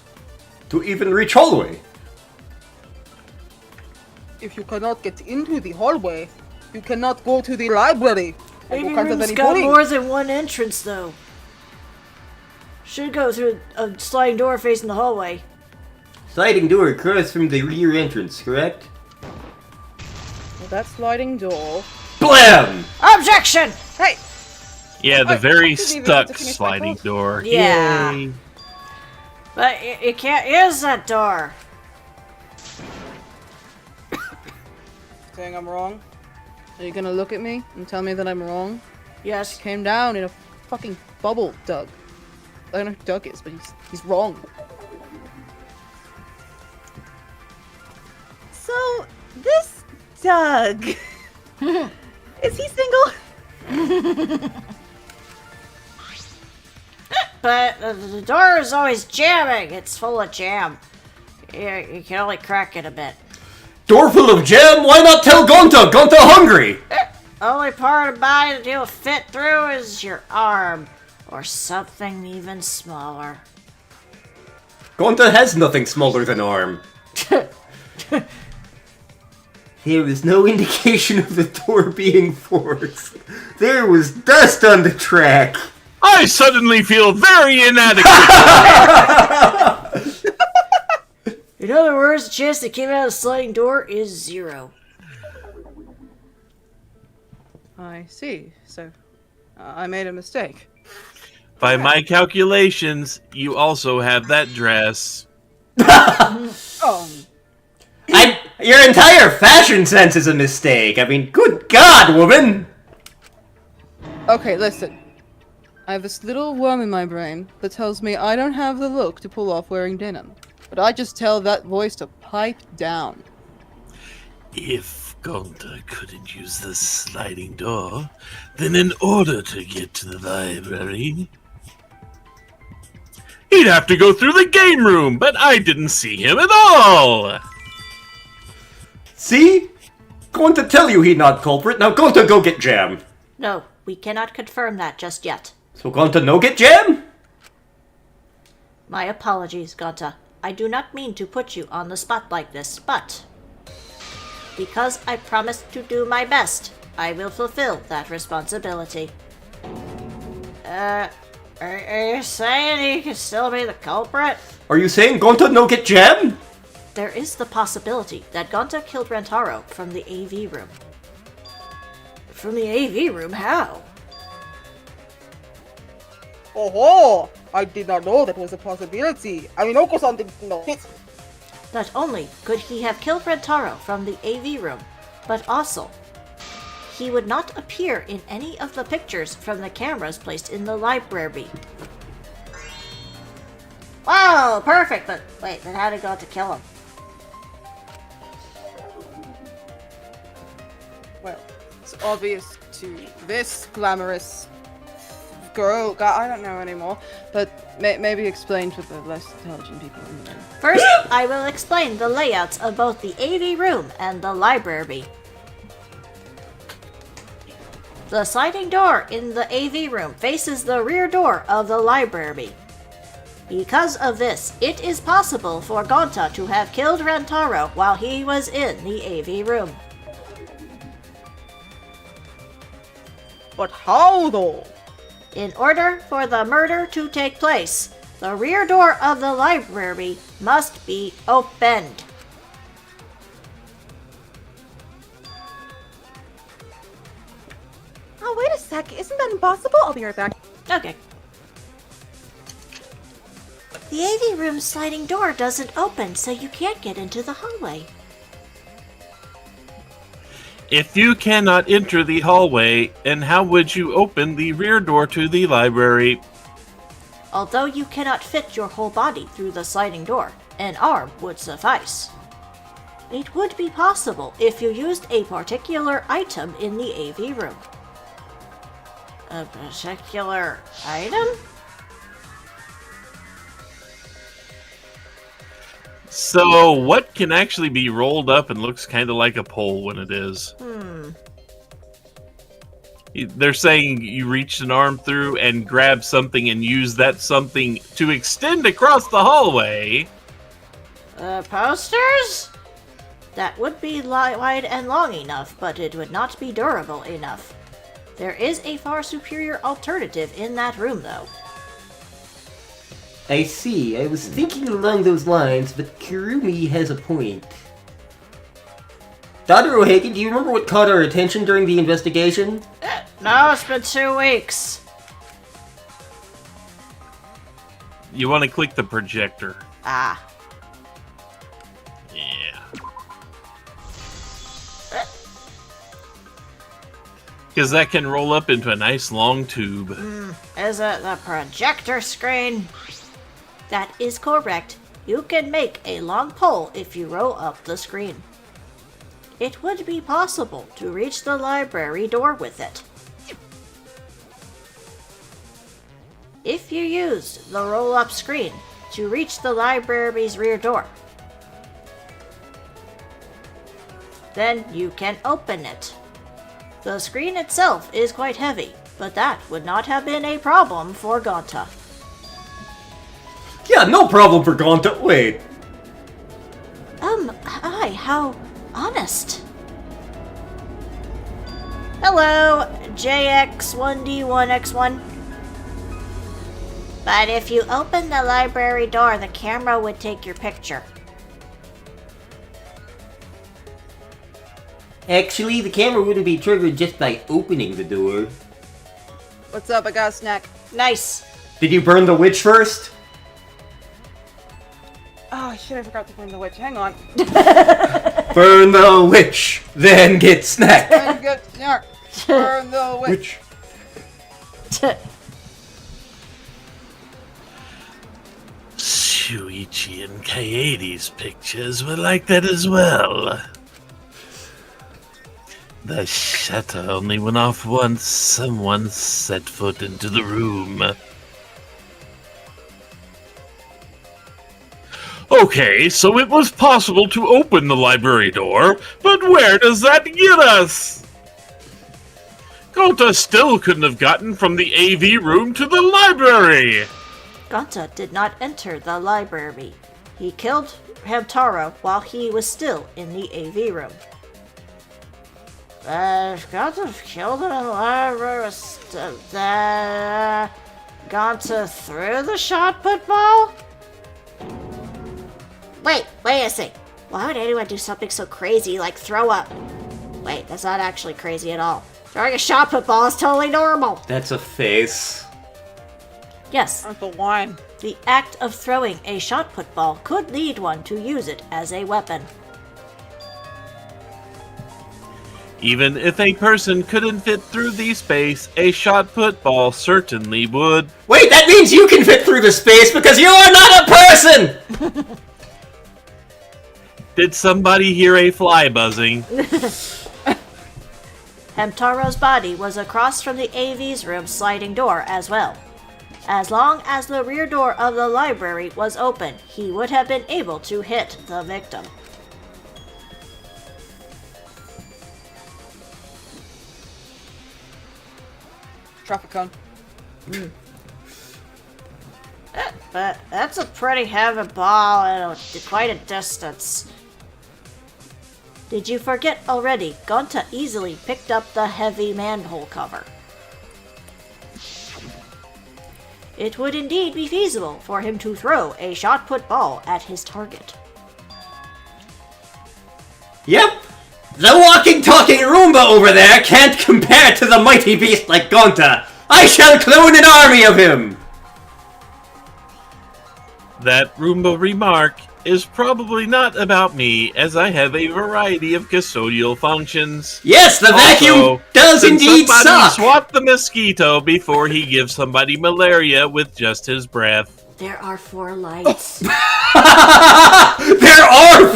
To even reach hallway. If you cannot get into the hallway, you cannot go to the library. AV You can't have room's any got bullying. more than one entrance, though. Should go through a sliding door facing the hallway. Sliding door across from the rear entrance, correct? Well, that sliding door. BLAM! Objection! Hey! Yeah, the I very didn't even stuck get to finish my sliding thought. door. Yeah. Yay. But you can't use that door. Saying I'm wrong? Are you gonna look at me and tell me that I'm wrong? Yes. Came down in a fucking bubble, Doug. I don't know who Doug is, but he's wrong. So, this Doug. Is he single? But the door is always jamming. It's full of jam. You can only crack it a bit. Door full of jam? Why not tell Gonta? Gonta hungry! Only part of the body that you'll fit through is your arm. Or something even smaller. Gonta has nothing smaller than arm. There was no indication of the door being forced. There was dust on the track. I suddenly feel very inadequate. In other words, the chance that came out of the sliding door is 0. I see. So, I made a mistake. By my calculations, you also have that dress. Your entire fashion sense is a mistake. I mean, good God, woman! Okay, listen. I have this little worm in my brain that tells me I don't have the look to pull off wearing denim. But I just tell that voice to pipe down. If Gonta couldn't use the sliding door, then in order to get to the library, he'd have to go through the game room, but I didn't see him at all. See? Gonta tell you he not culprit. Now Gonta go get jam. No, we cannot confirm that just yet. So Gonta no get jam? My apologies, Gonta. I do not mean to put you on the spot like this, but because I promised to do my best, I will fulfill that responsibility. Are you saying he could still be the culprit? Are you saying Gonta no get jam? There is the possibility that Gonta killed Rentaro from the AV room. From the AV room? How? Oh, I did not know that was a possibility. I mean, Oko-san didn't know it. Not only could he have killed Rentaro from the AV room, but also, he would not appear in any of the pictures from the cameras placed in the library. Wow, perfect, but wait, then how did Gonta kill him? Well, it's obvious to this glamorous girl, guy, I don't know anymore, but maybe explain to the less intelligent people in the room. First, I will explain the layouts of both the AV room and the library. The sliding door in the AV room faces the rear door of the library. Because of this, it is possible for Gonta to have killed Rentaro while he was in the AV room. But how, though? In order for the murder to take place, the rear door of the library must be opened. Oh, wait a sec. Isn't that impossible? I'll be right back. Okay. The AV room's sliding door doesn't open, so you can't get into the hallway. If you cannot enter the hallway, then how would you open the rear door to the library? Although you cannot fit your whole body through the sliding door, an arm would suffice. It would be possible if you used a particular item in the AV room. A particular item? So, what can actually be rolled up and looks kind of like a pole when it is? They're saying you reach an arm through and grab something and use that something to extend across the hallway. Posters? That would be wide and long enough, but it would not be durable enough. There is a far superior alternative in that room, though. I see. I was thinking along those lines, but Kirumi has a point. Dr. O'Hagan, do you remember what caught our attention during the investigation? No, it's been 2 weeks. You want to click the projector. Ah. Yeah. Because that can roll up into a nice long tube. Is it the projector screen? That is correct. You can make a long pole if you roll up the screen. It would be possible to reach the library door with it. If you used the roll-up screen to reach the library's rear door, then you can open it. The screen itself is quite heavy, but that would not have been a problem for Gonta. Yeah, no problem for Gonta. Wait. Hi, how honest. Hello, JX1D1X1. But if you open the library door, the camera would take your picture. Actually, the camera wouldn't be triggered just by opening the door. What's up? I got a snack. Nice. Did you burn the witch first? Oh shit! I forgot to burn the witch. Hang on. Burn the witch, then get snack. Burn the snack. Burn the witch. Shuichi and Kaede's pictures were like that as well. The shutter only went off once someone set foot into the room. Okay, so it was possible to open the library door, but where does that get us? Gonta still couldn't have gotten from the AV room to the library. Gonta did not enter the library. He killed Hamtaro while he was still in the AV room. Gonta killed him in the library. Gonta threw the shot put ball? Wait a sec. Why would anyone do something so crazy like throw up? Wait, that's not actually crazy at all. Throwing a shot put ball is totally normal. That's a face. Yes, That's the wine. the act of throwing a shot put ball could lead one to use it as a weapon. Even if a person couldn't fit through the space, a shot put ball certainly would. Wait, that means you can fit through the space because you are not a person! Did somebody hear a fly buzzing? Hamtaro's body was across from the AV's room sliding door as well. As long as the rear door of the library was open, he would have been able to hit the victim. Traffic cone. But that's a pretty heavy ball and quite a distance. Did you forget already? Gonta easily picked up the heavy manhole cover. It would indeed be feasible for him to throw a shot put ball at his target. Yep. The walking, talking Roomba over there can't compare to the mighty beast like Gonta. I shall clone an army of him! That Roomba remark is probably not about me, as I have a variety of custodial functions. Yes, the vacuum does indeed somebody suck! swap the mosquito before he gives somebody malaria with just his breath. There are 4 lights. There are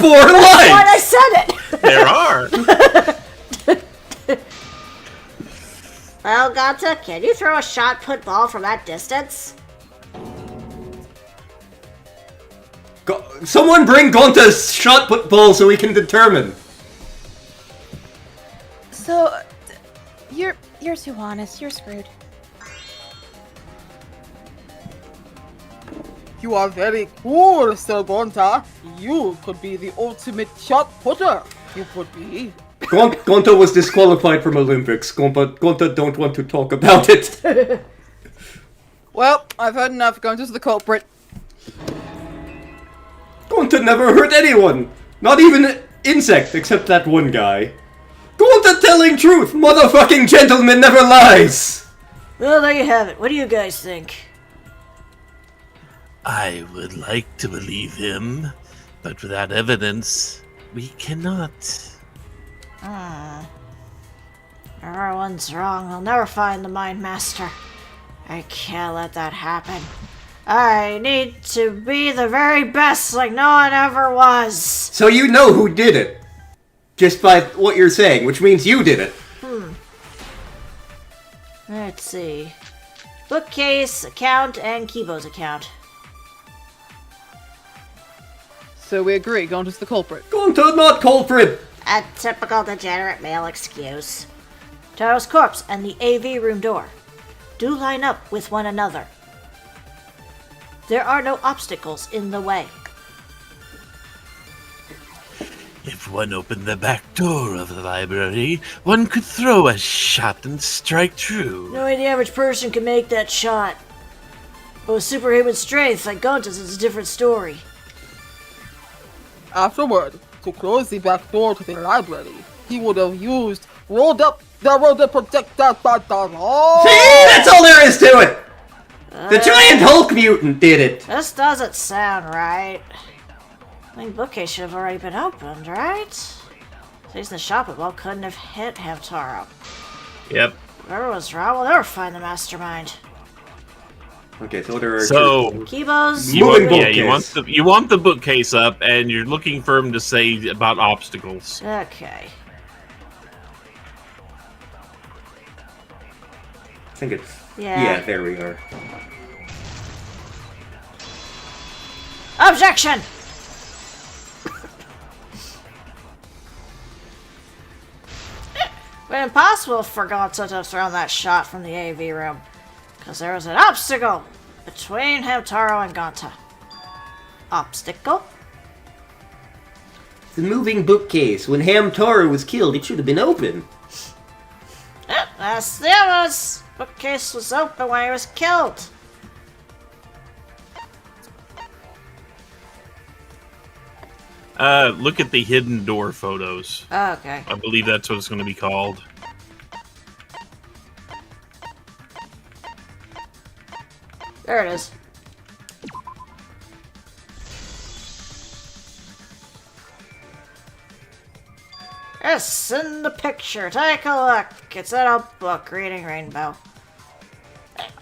4 lights! What I said it! There are. Well, Gonta, can you throw a shot put ball from that distance? Someone bring Gonta's shot put bowl so we can determine. So, you're too honest. You're screwed. You are very cool, Sir Gonta. You could be the ultimate shot putter. You could be. Gonta was disqualified from Olympics. Gonta don't want to talk about it. Well, I've heard enough. Gonta's the culprit. Gonta never hurt anyone. Not even an insect, except that one guy. Gonta telling truth. Motherfucking gentleman never lies. Well, there you have it. What do you guys think? I would like to believe him, but without evidence, we cannot. Everyone's wrong. They'll never find the Mind Master. I can't let that happen. I need to be the very best like no one ever was. So you know who did it. Just by what you're saying, which means you did it. Let's see. Bookcase, account, and Kibo's account. So we agree, Gonta's the culprit. Gonta not culprit. A typical degenerate male excuse. Taro's corpse and the AV room door do line up with one another. There are no obstacles in the way. If one opened the back door of the library, one could throw a shot and strike true. No way the average person can make that shot. But with superhuman strength like Gonta's, it's a different story. Afterward, to close the back door to the library, he would have used rolled up the projectile. See, that's all there is to it. The giant Hulk mutant did it. This doesn't sound right. I think bookcase should have already been opened, right? Using the shop at well couldn't have hit Hamtaro. Yep. Whoever was wrong will never find the mastermind. Okay, so there are Kibo's You Moving want, bookcase. you want the bookcase up, and you're looking for him to say about obstacles. Okay. I think it's... Yeah. Yeah, there we are. Objection! But impossible for Gonta to have thrown that shot from the AV room. Because there was an obstacle between Hamtaro and Gonta. Obstacle? The moving bookcase. When Hamtaro was killed, it should have been open. That's the evidence! Bookcase was open when he was killed. Look at the hidden door photos. Okay. I believe that's what it's going to be called. There it is. Yes, in the picture. Take a look. It's in a book. Reading Rainbow.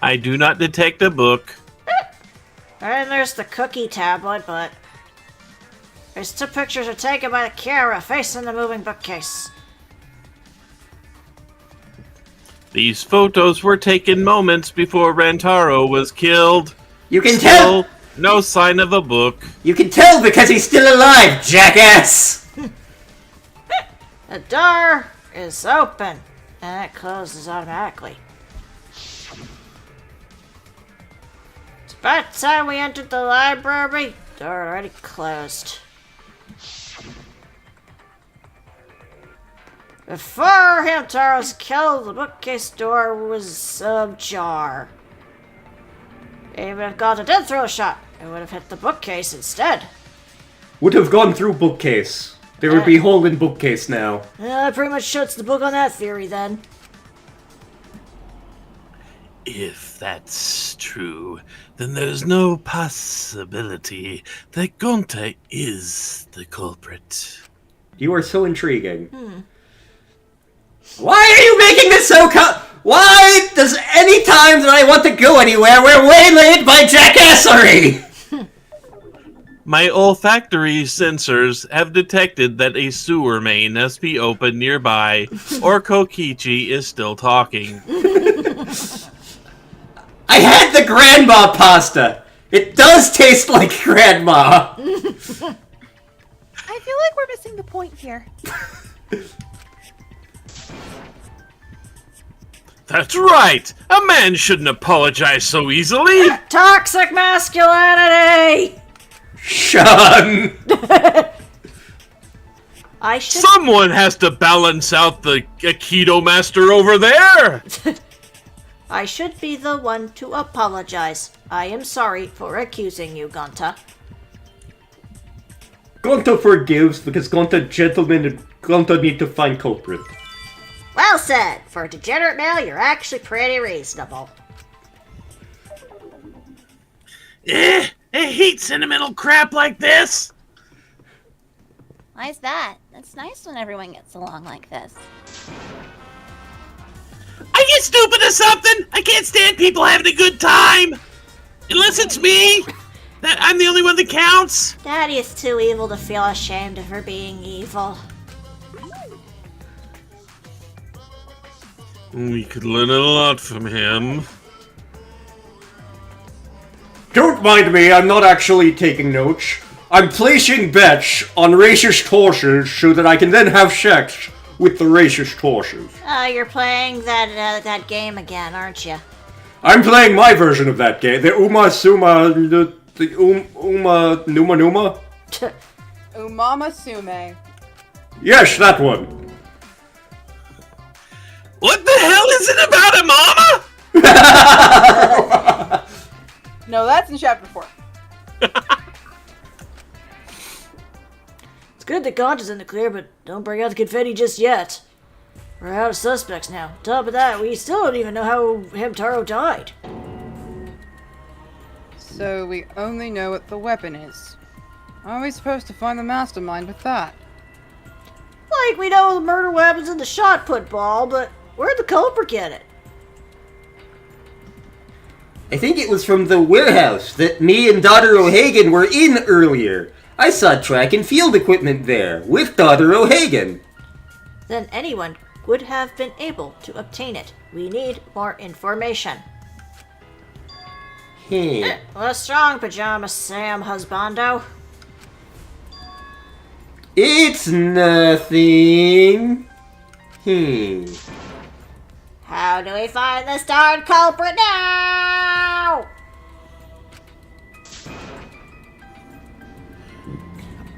I do not detect a book. And there's the cookie tablet, but... There's two pictures are taken by the camera facing the moving bookcase. These photos were taken moments before Rantaro was killed. You can Still, tell! no sign of a book. You can tell because he's still alive, jackass! The door is open, and it closes automatically. It's about time we entered the library. Door already closed. Before Hamtaro was killed, the bookcase door was ajar. Even if Gonta did throw a shot, it would have hit the bookcase instead. Would have gone through bookcase. There would be hole in bookcase now. That pretty much shuts the book on that theory then. If that's true, then there's no possibility that Gonta is the culprit. You are so intriguing. Why are you making this so Why does any time that I want to go anywhere, we're waylaid by jackassery? My olfactory sensors have detected that a sewer main must be open nearby, or Kokichi is still talking. I had the grandma pasta. It does taste like grandma! I feel like we're missing the point here. That's right! A man shouldn't apologize so easily! Toxic masculinity! Sean! I should. Someone has to balance out the Aikido master over there! I should be the one to apologize. I am sorry for accusing you, Gonta. Gonta forgives because Gonta gentleman and Gonta need to find culprit. Well said. For a degenerate male, you're actually pretty reasonable. I hate sentimental crap like this! Why's that? It's nice when everyone gets along like this. I get stupid or something! I can't stand people having a good time! Unless it's me! That I'm the only one that counts! Daddy is too evil to feel ashamed of her being evil. We could learn a lot from him. Don't mind me, I'm not actually taking notes. I'm placing bets on racist horses so that I can then have sex with the racist horses. You're playing that game again, aren't you? I'm playing my version of that game, the Uma Suma, the Uma Numa Numa? Umama Sume. Yes, that one. What the hell is it about a mama? No, that's in chapter 4. It's good that Gonta's in the clear, but don't bring out the confetti just yet. We're out of suspects now. On top of that, we still don't even know how Hamtaro died. So we only know what the weapon is. How are we supposed to find the mastermind with that? Like, we know the murder weapon's in the shot put ball, but where'd the culprit get it? I think it was from the warehouse that me and Daughter O'Hagan were in earlier. I saw track and field equipment there, with Daughter O'Hagan. Then anyone would have been able to obtain it. We need more information. What's wrong, Pajama Sam Husbando? It's nothing. How do we find this darn culprit now?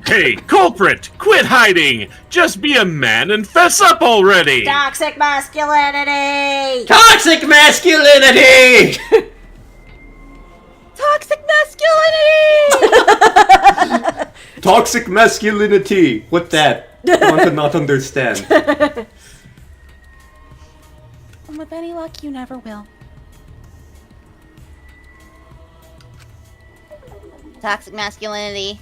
Hey, culprit! Quit hiding! Just be a man and fess up already! Toxic masculinity! Toxic masculinity! Toxic masculinity! Toxic masculinity. What that? I want to not understand. And with any luck, you never will. Toxic masculinity.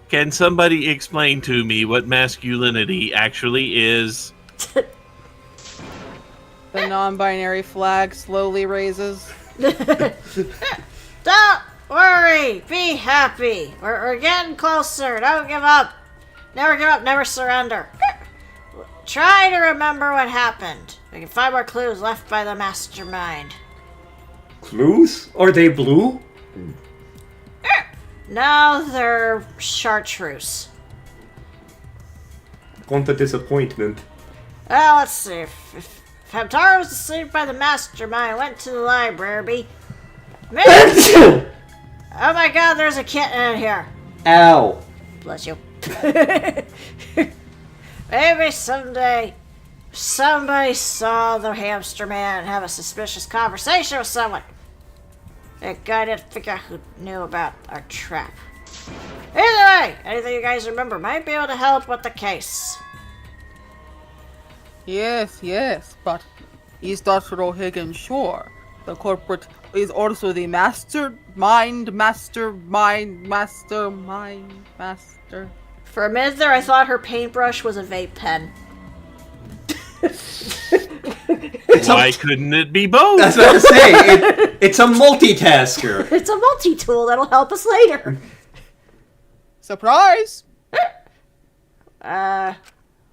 Can somebody explain to me what masculinity actually is? The non-binary flag slowly raises. Don't worry, be happy. We're getting closer. Don't give up. Never give up, never surrender. Try to remember what happened. We can find more clues left by the mastermind. Clues? Are they blue? No, they're chartreuse. Want the disappointment. Well, let's see. If Hamtaro was deceived by the mastermind, went to the library. Maybe. Oh my god, there's a kitten in here. Ow. Bless you. Maybe someday somebody saw the hamster man have a suspicious conversation with someone. That guy didn't figure out who knew about our trap. Either way, anything you guys remember might be able to help with the case. Yes, but is Dr. O'Hagan sure the culprit is also the master? For a minute there, I thought her paintbrush was a vape pen. Why couldn't it be both? That's what I was to say. It's a multitasker. It's a multi-tool that'll help us later. Surprise!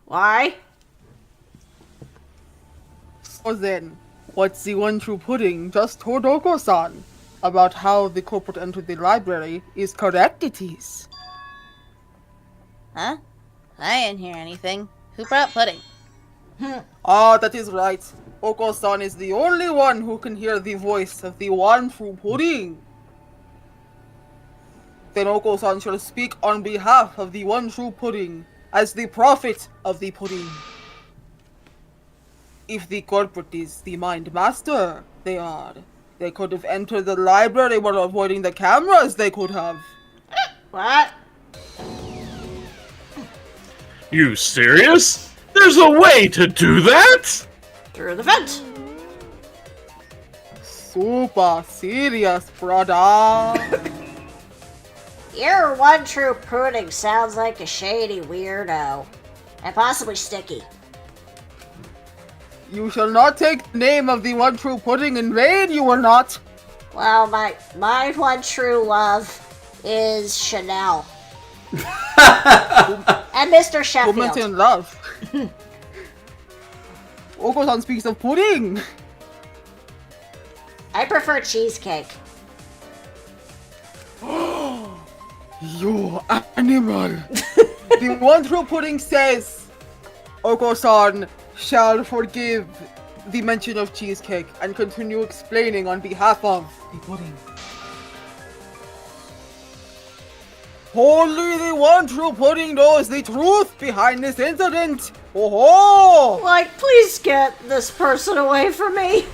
Why? So then, what the one true pudding just told Oko-san about how the culprit entered the library is correct, it is. Huh? I didn't hear anything. Who brought pudding? Ah, that is right. Oko-san is the only one who can hear the voice of the one true pudding. Then Oko-san shall speak on behalf of the one true pudding as the prophet of the pudding. If the culprit is the mind master, they could have entered the library while avoiding the cameras, they could have. What? You serious? There's a way to do that? Through the vent. Super serious, brother. Your one true pudding sounds like a shady weirdo. And possibly sticky. You shall not take the name of the one true pudding in vain, you will not. Well, my one true love is Chanel. And Mr. Sheffield. Woman in love. Oko-san speaks of pudding. I prefer cheesecake. You animal. The one true pudding says Oko-san shall forgive the mention of cheesecake and continue explaining on behalf of the pudding. Only the one true pudding knows the truth behind this incident. Oh ho! Like, please get this person away from me.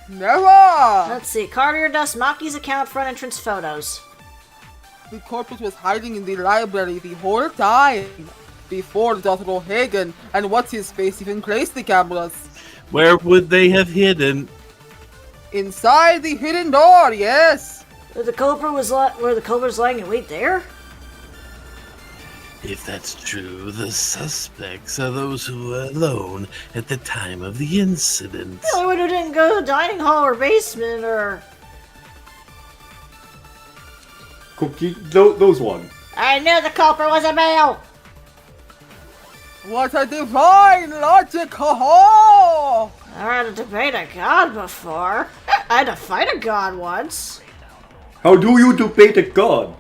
Never! Let's see. Cartier Dust Maki's account front entrance photos. The corpse was hiding in the library the whole time. Before Dr. O'Hagan and what's-his-face even placed the cameras. Where would they have hidden? Inside the hidden door, yes! Where the culprit was lying in wait there? If that's true, the suspects are those who were alone at the time of the incident. The only one who didn't go to the dining hall or basement or... Cookie, those one. I knew the culprit was a male! What a divine logic, ho-ho! I had to debate a god before. I had to fight a god once. How do you debate a god?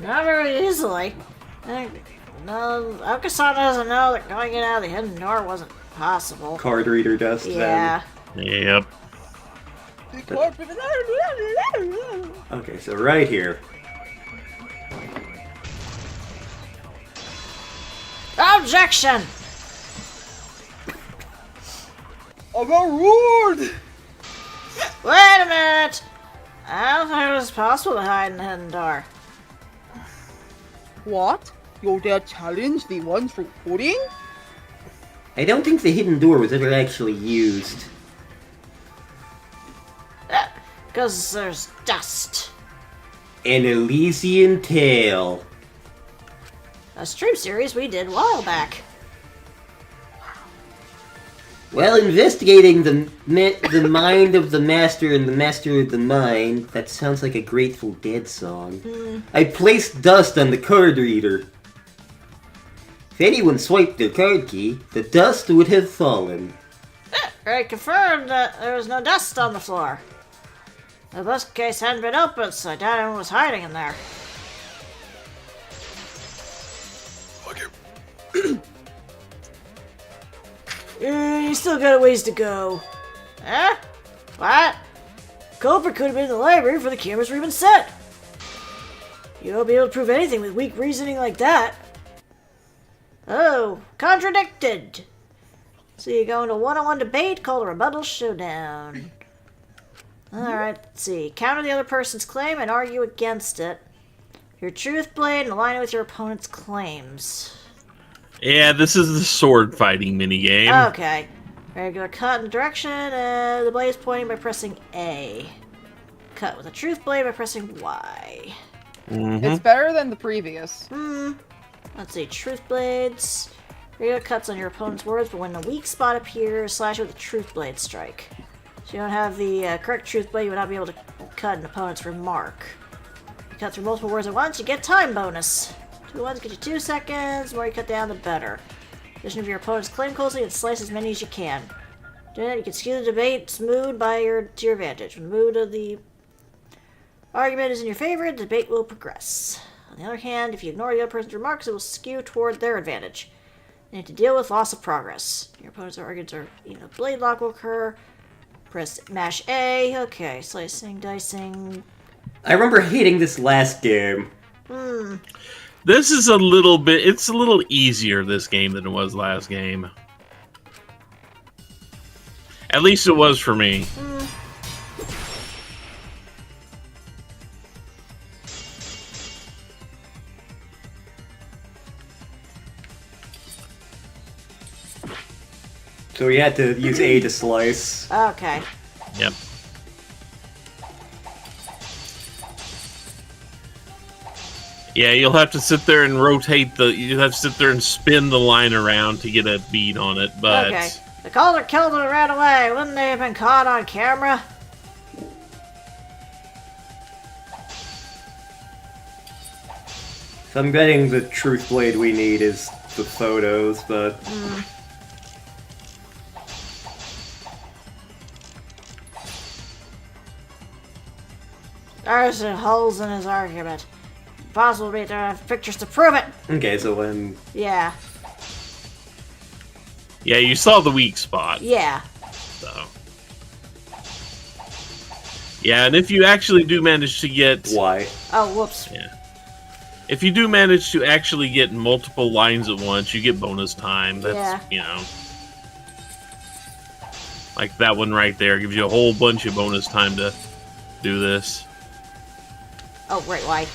Not very easily. No, Okasan doesn't know that going in out of the hidden door wasn't possible. Card reader dust, Yeah. Yep. The corpse... Okay, so right here. Objection! Overruled! Wait a minute! I don't think it was possible to hide in the hidden door. What? You dare challenge the one true pudding? I don't think the hidden door was ever actually used. Because there's dust. An Elysian Tale. A stream series we did a while back. Well, investigating the mind of the master and the master of the mind, that sounds like a Grateful Dead song. I placed dust on the card reader. If anyone swiped their card key, the dust would have fallen. I confirmed that there was no dust on the floor. The bookcase hadn't been opened, so I doubt anyone was hiding in there. You still got a ways to go. Huh? What? Culprit could have been in the library before the cameras were even set. You won't be able to prove anything with weak reasoning like that. Oh, contradicted. So you go into a one-on-one debate called a rebuttal showdown. Alright, let's see. Counter the other person's claim and argue against it. Your truth blade and align it with your opponent's claims. Yeah, this is the sword fighting minigame. Okay. Regular cut in direction, the blade is pointing by pressing A. Cut with a truth blade by pressing Y. It's better than the previous. Let's see, truth blades. Regular cuts on your opponent's words, but when the weak spot appears, slash with a truth blade strike. So you don't have the correct truth blade, you would not be able to cut an opponent's remark. You cut through multiple words at once, you get time bonus. 2 ones get you 2 seconds, the more you cut down, the better. In addition, if your opponent's claim closely, and slice as many as you can. You can skew the debate's mood to your advantage. When the mood of the argument is in your favor, the debate will progress. On the other hand, if you ignore the other person's remarks, it will skew toward their advantage. You need to deal with loss of progress. Your opponent's arguments are even a blade lock will occur. Mash A. Okay, slicing, dicing. I remember hating this last game. This is a little bit... It's a little easier, this game, than it was last game. At least it was for me. So we had to use A to slice. Okay. Yep. Yeah, you'll have to sit there and rotate you'll have to sit there and spin the line around to get a bead on it, but... Okay. The caller killed it and ran away. Wouldn't they have been caught on camera? So I'm betting the truth blade we need is the photos, but... There's holes in his argument. Impossible to have pictures to prove it. Okay, so when... Yeah. Yeah, you saw the weak spot. Yeah. So. Yeah, and if you actually do manage to get... Why? Oh, whoops. Yeah. If you do manage to actually get multiple lines at once, you get bonus time. That's, Yeah. you know... Like that one right there gives you a whole bunch of bonus time to do this. Oh, right, why?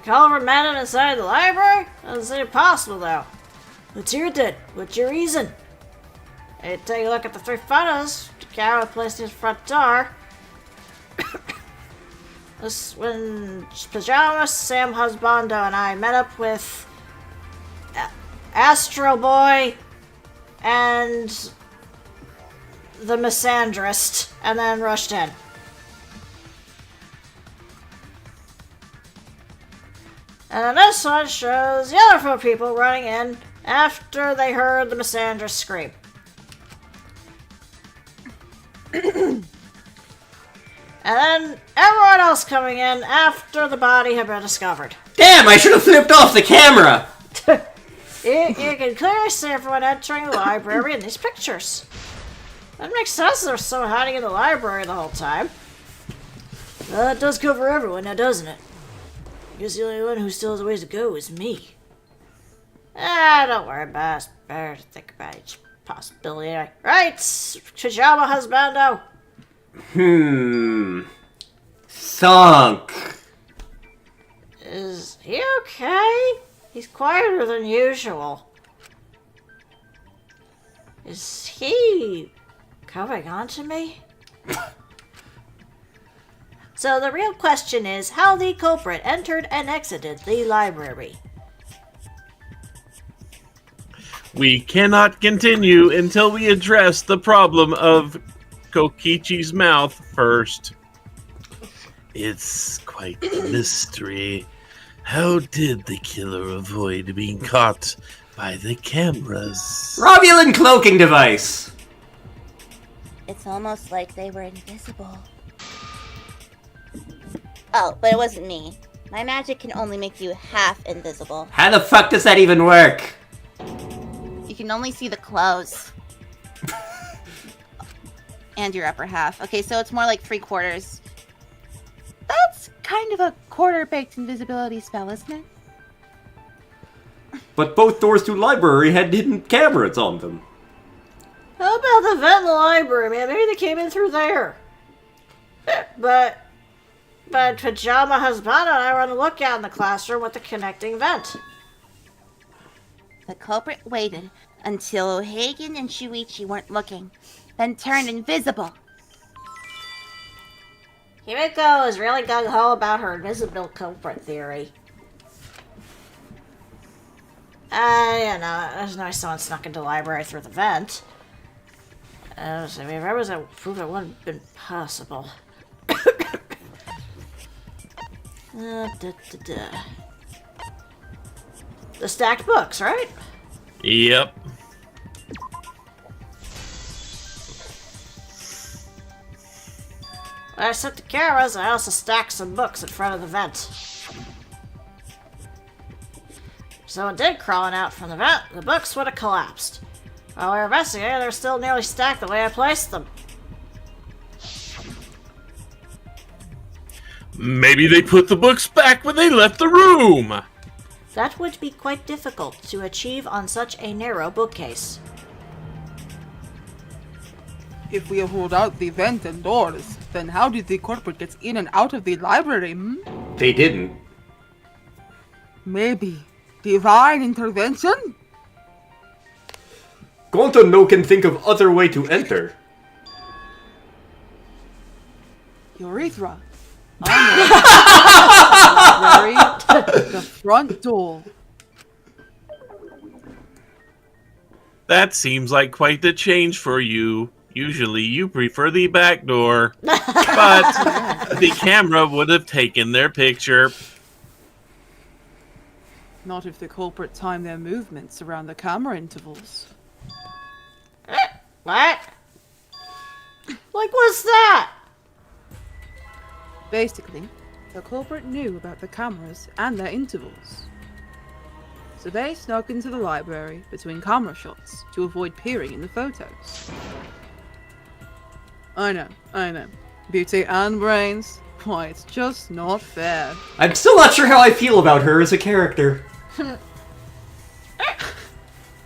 Culvert met him inside the library? Doesn't seem possible, though. What's your did? What's your reason? Hey, take a look at the 3 photos. The guy placed in his front door. This when Pajamas, Sam Husbando, and I met up with Astro Boy and the misandrist, and then rushed in. And then this one shows the other 4 people running in after they heard the misandrist scream. And then everyone else coming in after the body had been discovered. Damn, I should have flipped off the camera! You can clearly see everyone entering the library in these pictures. That makes sense, there's someone hiding in the library the whole time. Well, that does cover everyone now, doesn't it? I guess the only one who still has a ways to go is me. Don't worry about it. It's better to think about each possibility anyway. Right, Chijama Husbando. Sunk. Is he okay? He's quieter than usual. Is he coming on to me? So the real question is how the culprit entered and exited the library. We cannot continue until we address the problem of Kokichi's mouth first. It's quite a mystery. How did the killer avoid being caught by the cameras? Romulan cloaking device! It's almost like they were invisible. Oh, but it wasn't me. My magic can only make you half invisible. How the fuck does that even work? You can only see the clothes. And your upper half. Okay, so it's more like 3/4. That's kind of a quarter-baked invisibility spell, isn't it? But both doors to library had hidden cameras on them. How about the vent in the library, man? Maybe they came in through there. But Pajama Husband and I were on the lookout in the classroom with the connecting vent. The culprit waited until O'Hagan and Shuichi weren't looking, then turned invisible. Himiko is really gung-ho about her invisible culprit theory. You know, it was nice someone snuck into the library through the vent. I mean, if I was a proof, it wouldn't have been possible. The stacked books, right? Yep. When I set the cameras, I also stacked some books in front of the vent. If someone did crawling out from the vent, the books would have collapsed. While we were investigating, they're still nearly stacked the way I placed them. Maybe they put the books back when they left the room. That would be quite difficult to achieve on such a narrow bookcase. If we hold out the vent and doors, then how did the corporate get in and out of the library, They didn't. Maybe divine intervention? Gonta no can think of other way to enter. Urethra. I know. Library, the front door. That seems like quite the change for you. Usually you prefer the back door. But the camera would have taken their picture. Not if the culprit timed their movements around the camera intervals. What? Like, what's that? Basically, the culprit knew about the cameras and their intervals. So they snuck into the library between camera shots to avoid peering in the photos. I know. Beauty and brains. Why, it's just not fair. I'm still not sure how I feel about her as a character.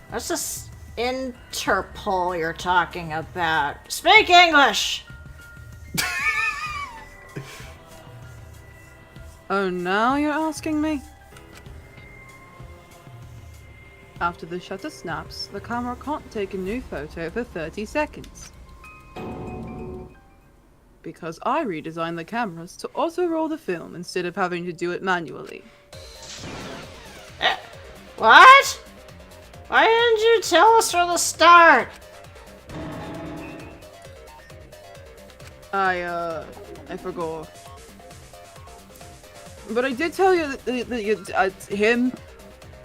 What's this Interpol you're talking about? Speak English! Oh, now you're asking me? After the shutter snaps, the camera can't take a new photo for 30 seconds. Because I redesigned the cameras to auto-roll the film instead of having to do it manually. What? Why didn't you tell us from the start? I forgot. But I did tell you that him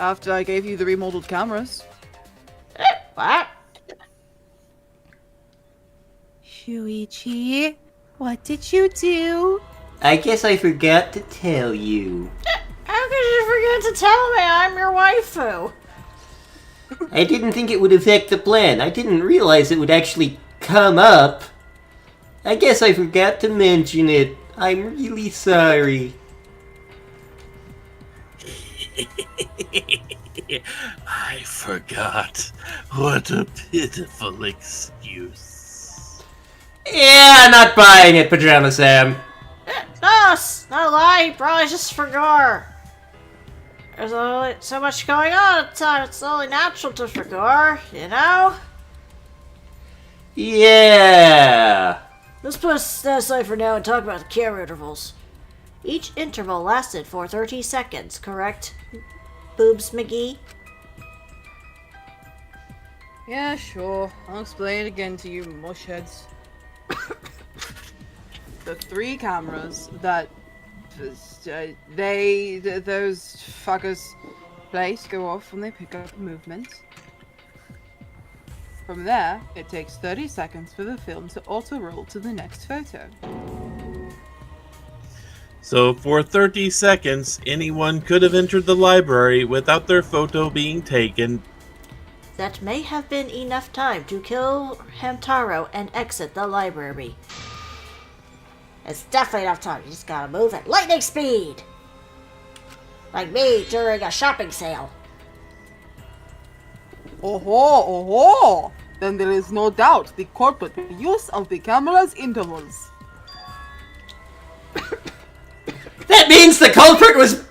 after I gave you the remodeled cameras. What? Shuichi, what did you do? I guess I forgot to tell you. How could you forget to tell me I'm your waifu? I didn't think it would affect the plan. I didn't realize it would actually come up. I guess I forgot to mention it. I'm really sorry. I forgot. What a pitiful excuse. Yeah, not buying it, Pajama Sam. No, no lie, he probably just forgot. There's only so much going on at the time, it's only natural to forget, you know? Yeah. Let's put that aside for now and talk about the camera intervals. Each interval lasted for 30 seconds, correct? Boobs McGee? Yeah, sure. I'll explain it again to you, mushheads. The 3 cameras that those fuckers place go off when they pick up movement. From there, it takes 30 seconds for the film to auto-roll to the next photo. So for 30 seconds, anyone could have entered the library without their photo being taken. That may have been enough time to kill Hamtaro and exit the library. It's definitely enough time, you just gotta move at lightning speed! Like me during a shopping sale. Oh! Then there is no doubt the corporate use of the camera's intervals. That means the culprit was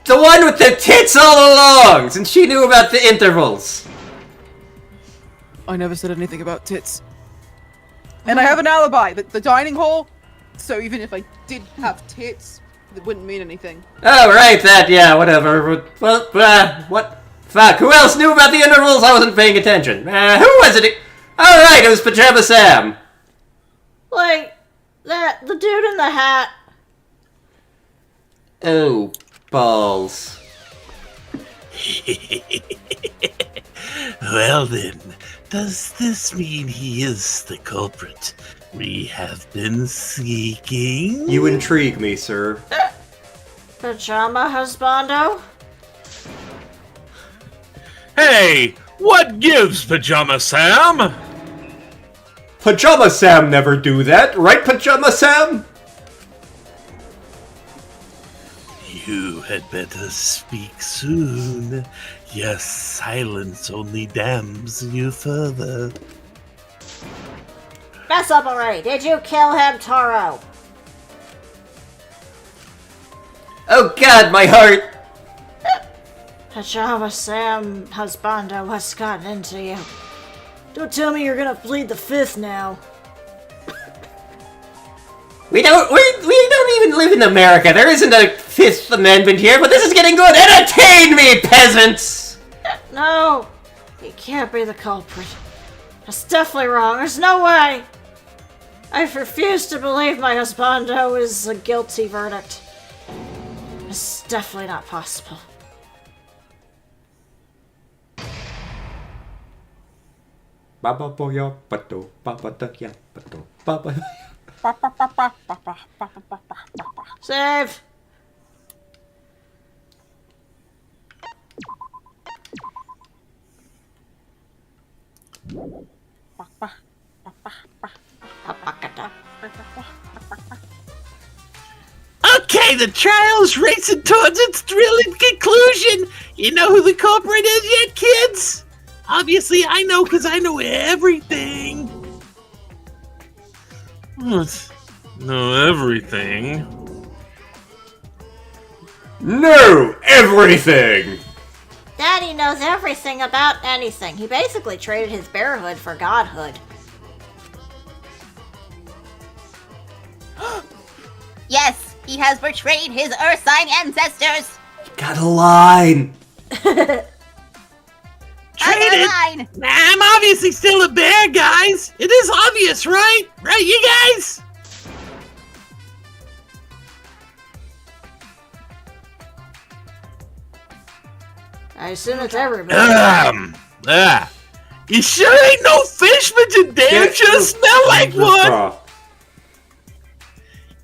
the one with the tits all along, since she knew about the intervals. I never said anything about tits. And I have an alibi, the dining hall, so even if I did have tits, it wouldn't mean anything. Oh, right, that, yeah, whatever. Well, what? Fuck, who else knew about the intervals? I wasn't paying attention. Who was it? Oh, right, it was Pajama Sam. Like, the dude in the hat. Oh, balls. Well then, does this mean he is the culprit we have been seeking? You intrigue me, sir. Pajama husbando? Hey, what gives, Pajama Sam? Pajama Sam never do that, right, Pajama Sam? You had better speak soon. Your silence only damns you further. Mess up already. Did you kill him, Taro? Oh god, my heart! Pajama Sam husbando, what's gotten into you? Don't tell me you're gonna plead the fifth now. We don't even live in America. There isn't a Fifth Amendment here, but this is getting good. Entertain me, peasants! No, he can't be the culprit. That's definitely wrong. There's no way. I refuse to believe my husbando is a guilty verdict. It's definitely not possible. Baba boya pato, baba da ya pato, baba. Save! Okay, the trial's racing towards its thrilling conclusion. You know who the culprit is yet, kids? Obviously, I know because I know everything. What? Know everything? No, everything! Daddy knows everything about anything. He basically traded his bearhood for godhood. Yes, he has betrayed his Earth sign ancestors. Got a line. Other Traded? line. I'm obviously still a bear, guys. It is obvious, right? Right, you guys? I assume it's everybody. You sure ain't no fish, but you damn sure smell like one.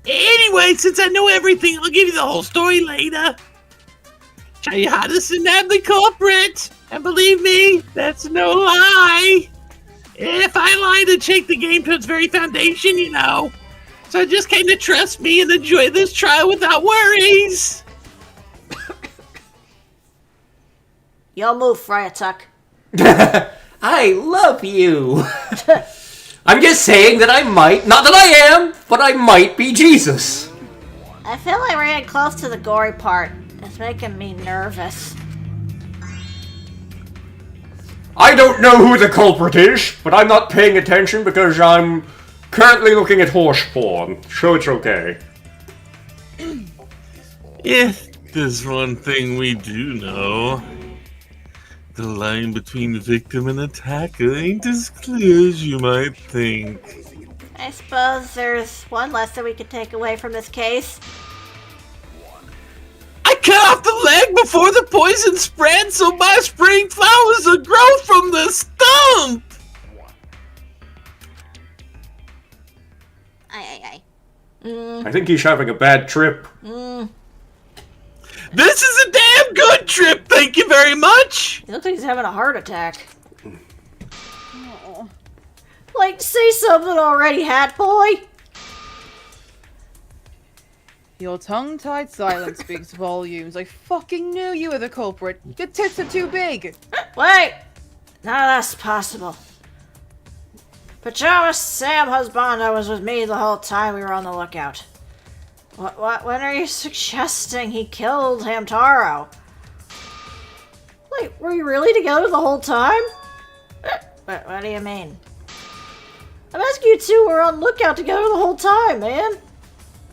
Anyway, since I know everything, I'll give you the whole story later. Show you how to snap the culprit. And believe me, that's no lie. If I lie to shake the game to its very foundation, you know. So just kind of trust me and enjoy this trial without worries. You'll move, Friatuck. I love you. I'm just saying that I might, not that I am, but I might be Jesus. I feel like we're getting close to the gory part. It's making me nervous. I don't know who the culprit is, but I'm not paying attention because I'm currently looking at horse porn, so it's okay. If there's one thing we do know, the line between victim and attacker ain't as clear as you might think. I suppose there's one lesson we could take away from this case. I cut off the leg before the poison spread so my spring flowers will grow from the stump! Aye. I think he's having a bad trip. This is a damn good trip, thank you very much! He looks like he's having a heart attack. Like, say something already, hat boy! Your tongue-tied silence speaks volumes. I fucking knew you were the culprit. Your tits are too big. Wait! None of that's possible. Pajama Sam Husbando was with me the whole time we were on the lookout. When are you suggesting he killed Hamtaro? Wait, were you really together the whole time? What do you mean? I'm asking you two were on lookout together the whole time, man.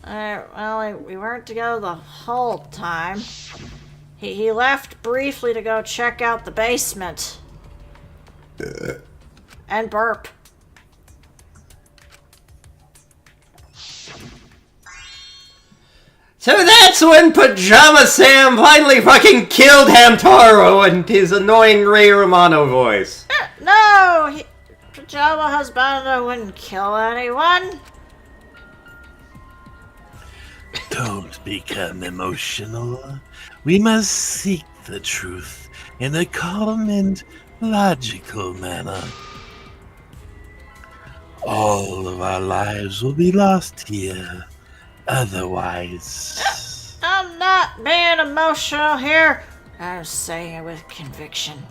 Well, we weren't together the whole time. He left briefly to go check out the basement. And burp. So that's when Pajama Sam finally fucking killed Hamtaro and his annoying Ray Romano voice. No! Pajama Husband wouldn't kill anyone. Don't become emotional. We must seek the truth in a calm and logical manner. All of our lives will be lost here. Otherwise... I'm not being emotional here. I'm saying it with conviction.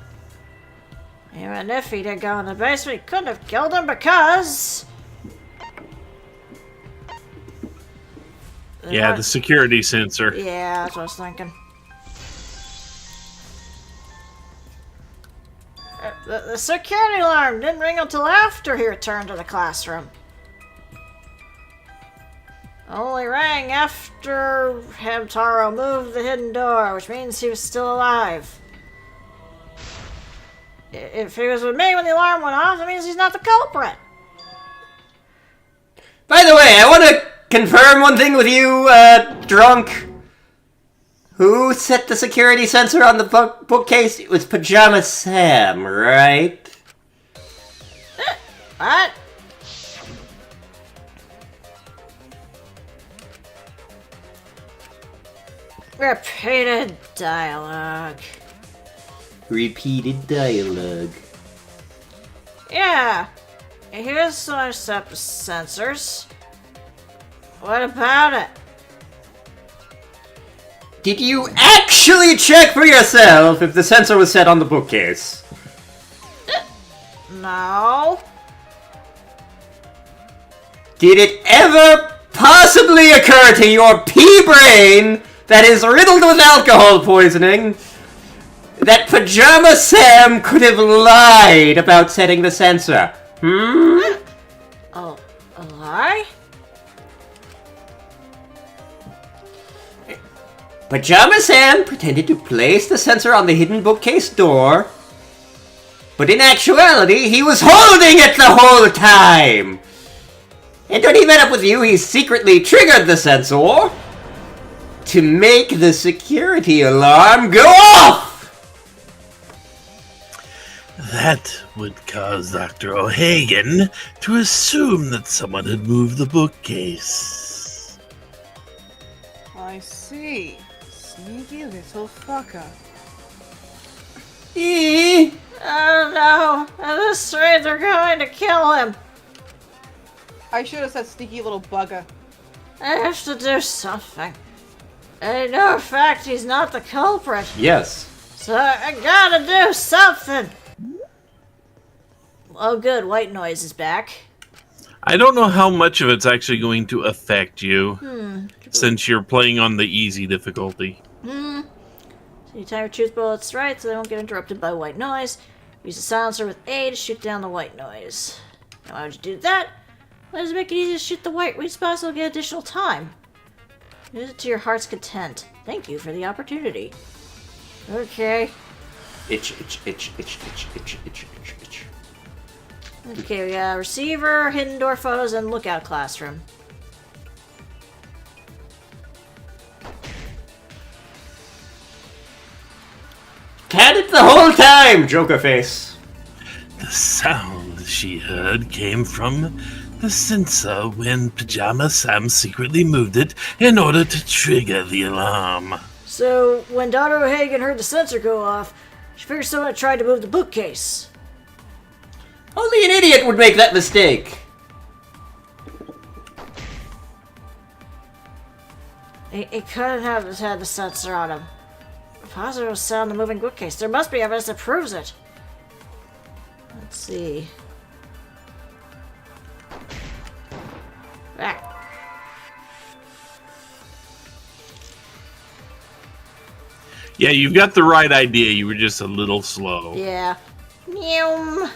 Even if he did go in the basement, he couldn't have killed him because... Yeah, the security sensor. Yeah, that's what I was thinking. The security alarm didn't ring until after he returned to the classroom. Only rang after Hamtaro moved the hidden door, which means he was still alive. If he was with me when the alarm went off, that means he's not the culprit. By the way, I want to confirm one thing with you, drunk. Who set the security sensor on the bookcase? It was Pajama Sam, right? What? Repeated dialogue. Repeated dialogue. Yeah. Here's some set of sensors. What about it? Did you actually check for yourself if the sensor was set on the bookcase? No. Did it ever possibly occur to your pea brain that is riddled with alcohol poisoning that Pajama Sam could have lied about setting the sensor? Oh, a lie? Pajama Sam pretended to place the sensor on the hidden bookcase door, but in actuality, he was holding it the whole time! And when he met up with you, he secretly triggered the sensor to make the security alarm go off! That would cause Dr. O'Hagan to assume that someone had moved the bookcase. I see. Sneaky little fucker. Oh no! At this rate, they're going to kill him. I should have said sneaky little bugger. I have to do something. I know for a fact he's not the culprit, Yes. so I gotta do something. Oh good, white noise is back. I don't know how much of it's actually going to affect you, since you're playing on the easy difficulty. So you time your truth bullets right so they won't get interrupted by white noise. Use the silencer with A to shoot down the white noise. Now why would you do that? Why does it make it easy to shoot the white response and get additional time? Use it to your heart's content. Thank you for the opportunity. Okay. Itch, itch, itch, itch, itch, itch, itch, itch, itch. Okay, we got receiver, hidden door photos, and lookout classroom. Had it the whole time, Joker face. The sound she heard came from the sensor when Pajama Sam secretly moved it in order to trigger the alarm. So, when Dr. O'Hagan heard the sensor go off, she figured someone had tried to move the bookcase. Only an idiot would make that mistake. He couldn't have had the sensor on him. Positive sound the moving bookcase. There must be evidence that proves it. Let's see. Ah. Yeah, you've got the right idea. You were just a little slow. Yeah. Meow.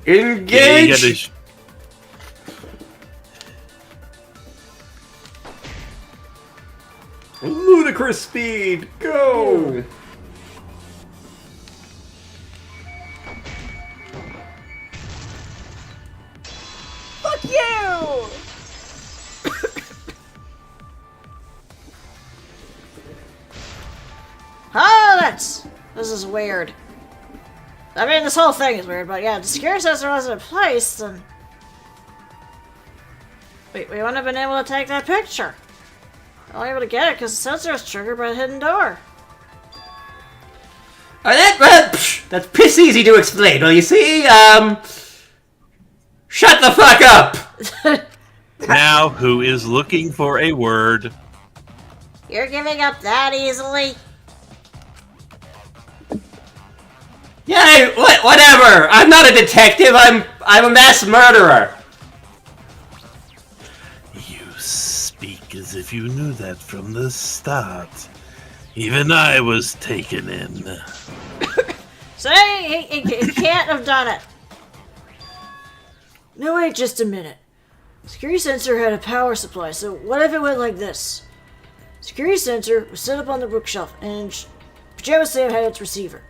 Yeah, you Engage! gotta Ludicrous speed, go! Fuck you! This is weird. I mean, this whole thing is weird, but yeah, the security sensor wasn't in place, then... we wouldn't have been able to take that picture. We're only able to get it because the sensor was triggered by the hidden door. That's piss easy to explain. Well, you see, shut the fuck up! Now, who is looking for a word? You're giving up that easily? Yeah, whatever. I'm not a detective. I'm a mass murderer. You speak as if you knew that from the start. Even I was taken in. Say, he can't have done it. No, wait just a minute. Security sensor had a power supply, so what if it went like this? Security sensor was set up on the bookshelf, and Pajama Sam had its receiver.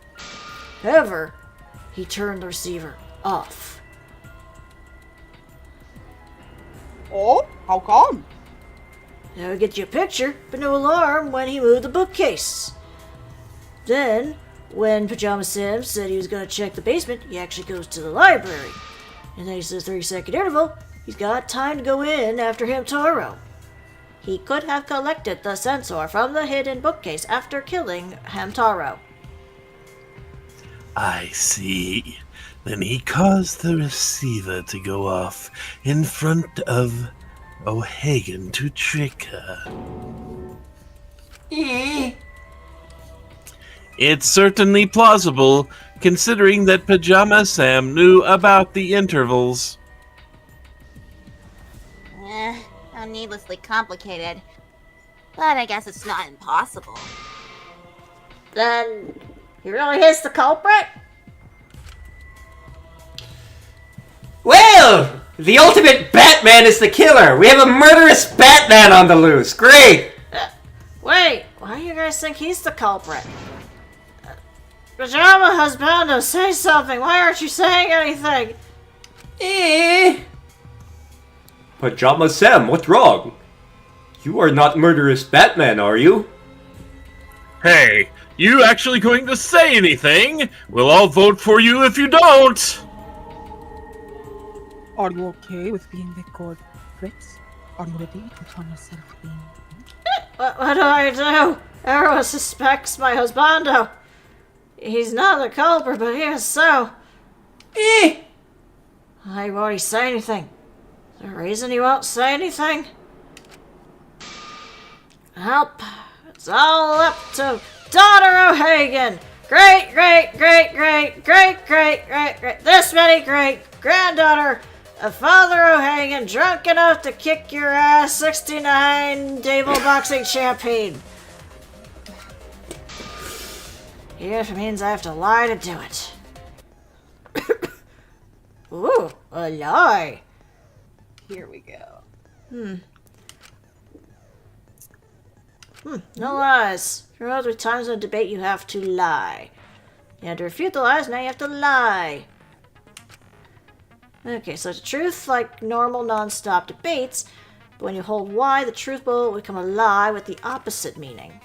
However, he turned the receiver off. Oh, how come? That would get you a picture, but no alarm when he moved the bookcase. Then, when Pajama Sam said he was going to check the basement, he actually goes to the library. And then he says 30-second interval, he's got time to go in after Hamtaro. He could have collected the sensor from the hidden bookcase after killing Hamtaro. I see. Then he caused the receiver to go off in front of O'Hagan to trick her. It's certainly plausible, considering that Pajama Sam knew about the intervals. How needlessly complicated. But I guess it's not impossible. Then, he really is the culprit? Well, the ultimate Batman is the killer. We have a murderous Batman on the loose. Great. Wait, why do you guys think he's the culprit? Pajama Husbando, say something. Why aren't you saying anything? Pajama Sam, what's wrong? You are not murderous Batman, are you? Hey, you actually going to say anything? We'll all vote for you if you don't! Are you okay with being the culprit? Are you ready to turn yourself in? What do I do? Everyone suspects my husbando. He's not the culprit, but he is so. I won't say anything. Is there a reason he won't say anything? Help. It's all up to Daughter O'Hagan. Great, this many great-granddaughter of Father O'Hagan, drunk enough to kick your ass 69 table boxing champion. Even if it means I have to lie to do it. Ooh, a lie. Here we go. No lies. There are other times in a debate you have to lie. You had to refute the lies, now you have to lie. Okay, so the truth, like normal non-stop debates, but when you hold Y, the truth bullet will become a lie with the opposite meaning.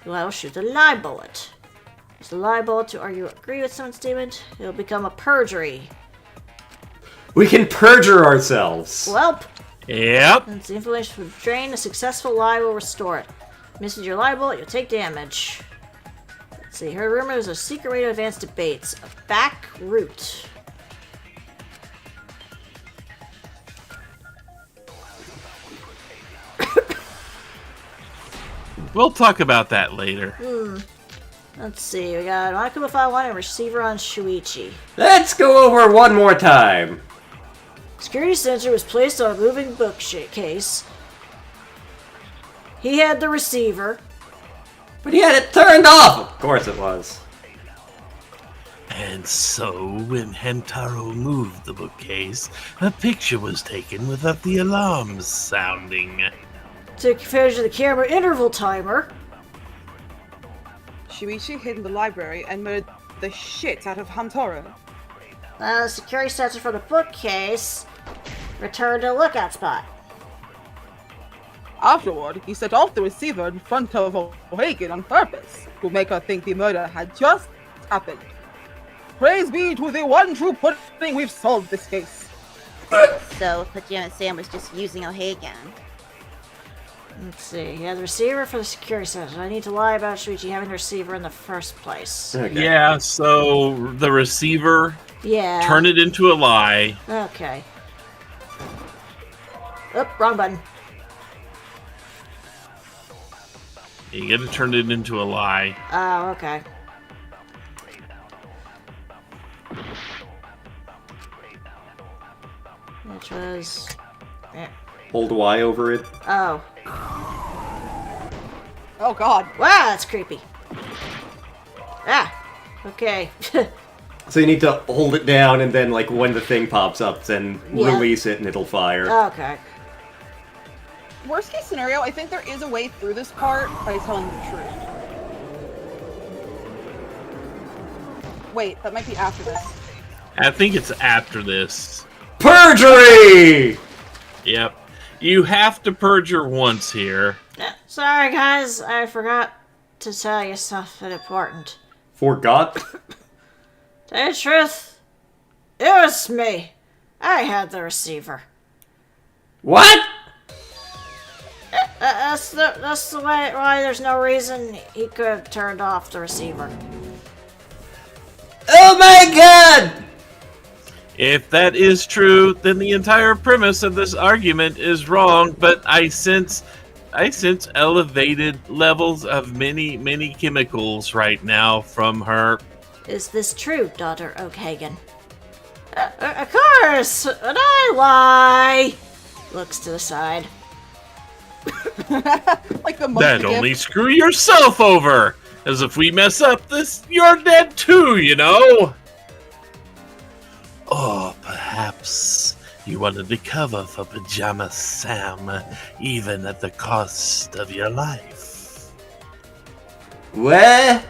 You will shoot the lie bullet. Use the lie bullet to argue or agree with someone's statement. It will become a perjury. We can perjure ourselves. Welp. Yep. Once the information will drain, a successful lie will restore it. Misses your lie bullet, you'll take damage. Let's see, her rumor is a secret way to advance debates. A back route. We'll talk about that later. Let's see, we got Akuma 5-1 and receiver on Shuichi. Let's go over one more time. Security sensor was placed on a moving bookcase. He had the receiver. But he had it turned off. Of course it was. And so, when Hamtaro moved the bookcase, a picture was taken without the alarms sounding. Took advantage of the camera interval timer. Shuichi hid in the library and murdered the shit out of Hamtaro. The security sensor from the bookcase returned to the lookout spot. Afterward, he set off the receiver in front of O'Hagan on purpose to make her think the murder had just happened. Praise be to the one true pudding, we've solved this case. So Pajama Sam was just using O'Hagan. Let's see. He had the receiver for the security system. I need to lie about Shuichi having the receiver in the first place. Okay. Yeah, so the receiver, Yeah. turn it into a lie. Okay. Oop, wrong button. You gotta turn it into a lie. Oh, okay. Which was... Hold Y over it. Oh. Oh god. Wow, that's creepy. Ah. Okay. So you need to hold it down, and then, like, when the thing pops up, then Yeah. release it, and it'll fire. Okay. Worst case scenario, I think there is a way through this part by telling the truth. Wait, that might be after this. I think it's after this. Perjury! Yep. You have to perjure once here. Sorry, guys. I forgot to tell you something important. Forgot? Tell you the truth, it was me. I had the receiver. What? That's the way why there's no reason he could have turned off the receiver. Oh my god! If that is true, then the entire premise of this argument is wrong, but I sense elevated levels of many chemicals right now from her. Is this true, Dr. O'Hagan? Of course! And I lie! Looks to the side. Like the monkey That gift. only screw yourself over! As if we mess up this, you're dead too, you know? Or perhaps you wanted to cover for Pajama Sam, even at the cost of your life. What?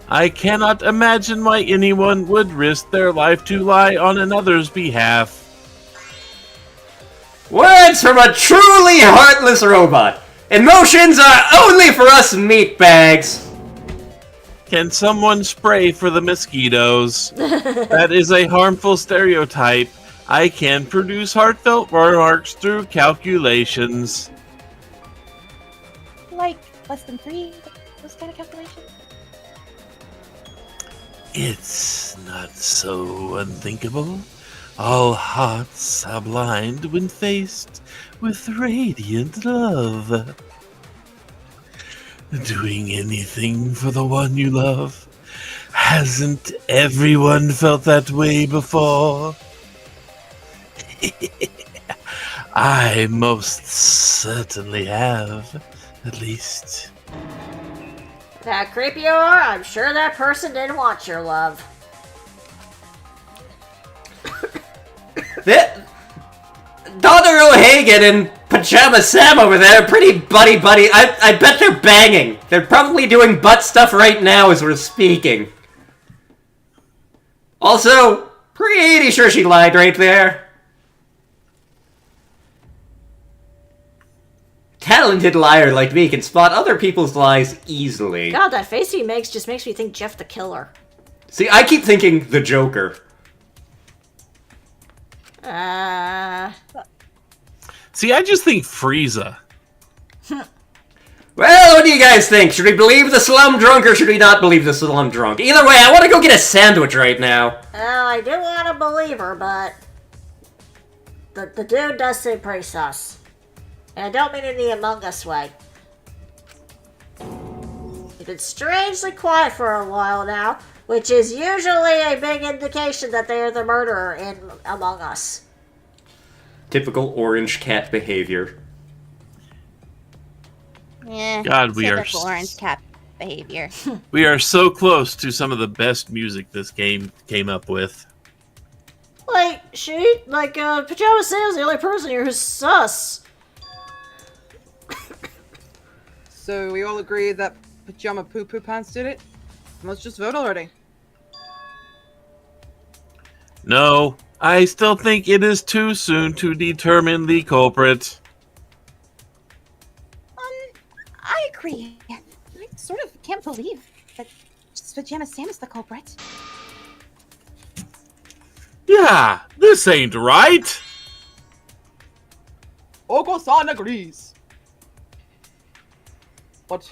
I cannot imagine why anyone would risk their life to lie on another's behalf. Words from a truly heartless robot. Emotions are only for us meatbags. Can someone spray for the mosquitoes? That is a harmful stereotype. I can produce heartfelt remarks through calculations. Like less than 3, those kind of calculations. It's not so unthinkable. All hearts are blind when faced with radiant love. Doing anything for the one you love. Hasn't everyone felt that way before? I most certainly have, at least. That creepy you are, I'm sure that person didn't want your love. Dr. O'Hagan and Pajama Sam over there are pretty buddy-buddy. I bet they're banging. They're probably doing butt stuff right now as we're speaking. Also, pretty sure she lied right there. Talented liar like me can spot other people's lies easily. God, that face he makes just makes me think Jeff the Killer. See, I keep thinking the Joker. See, I just think Frieza. Well, what do you guys think? Should we believe the slum drunk or should we not believe the slum drunk? Either way, I want to go get a sandwich right now. Well, I do want to believe her, but the dude does seem pretty sus. And I don't mean in the Among Us way. He's been strangely quiet for a while now, which is usually a big indication that they are the murderer in Among Us. Typical orange cat behavior. Yeah. God, we are typical orange cat behavior. We are so close to some of the best music this game came up with. Pajama Sam's the only person here who's sus. So we all agree that Pajama Poo Poo Pants did it? Let's just vote already. No, I still think it is too soon to determine the culprit. agree. I sort of can't believe that Pajama Sam is the culprit. Yeah, this ain't right. Oko-san agrees. But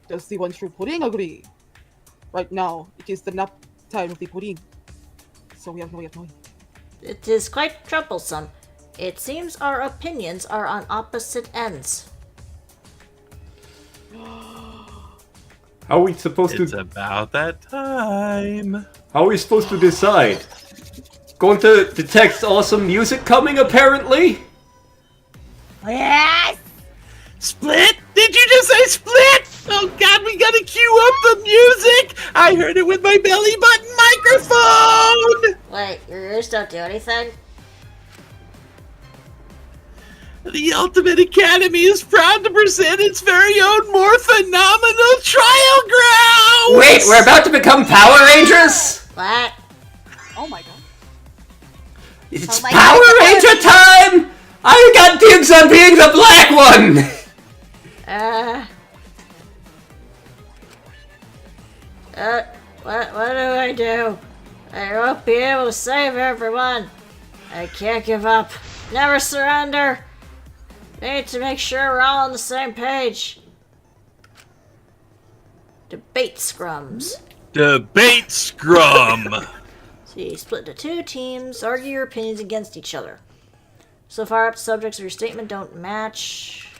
does the one true pudding agree? Right now, it is the nap time of the pudding. So we have no way of knowing. It is quite troublesome. It seems our opinions are on opposite ends. How are we supposed It's to? about that time. How are we supposed to decide? Going to detect awesome music coming, apparently. Yes! Split? Did you just say split? Oh god, we gotta cue up the music! I heard it with my belly button microphone! Wait, your ears don't do anything? The Ultimate Academy is proud to present its very own more phenomenal trial grounds! Wait, we're about to become Power Rangers. What? Oh my god. It's Oh my Power God. Ranger time! I got dibs on being the black one! What do I do? I won't be able to save everyone. I can't give up. Never surrender. Need to make sure we're all on the same page. Debate scrums. Debate scrum! So you split into two teams, argue your opinions against each other. So far up, subjects of your statement don't match.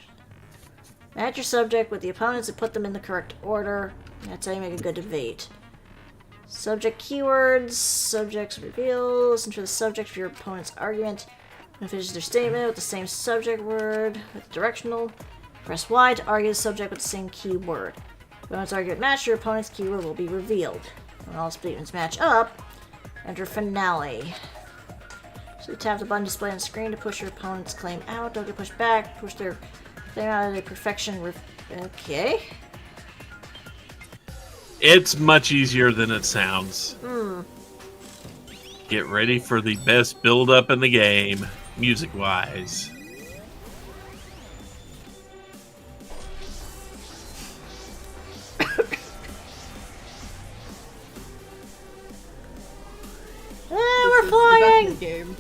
Match your subject with the opponents and put them in the correct order. That's how you make a good debate. Subject keywords, subjects reveal, listen to the subject of your opponent's argument. And finish their statement with the same subject word with directional. Press Y to argue the subject with the same keyword. If opponent's argument match, your opponent's keyword will be revealed. When all statements match up, enter finale. So you tap the button displayed on the screen to push your opponent's claim out. Don't get pushed back. Push their claim out of the perfection. Okay. It's much easier than it sounds. Get ready for the best build-up in the game, music-wise. We're This is the best flying! game.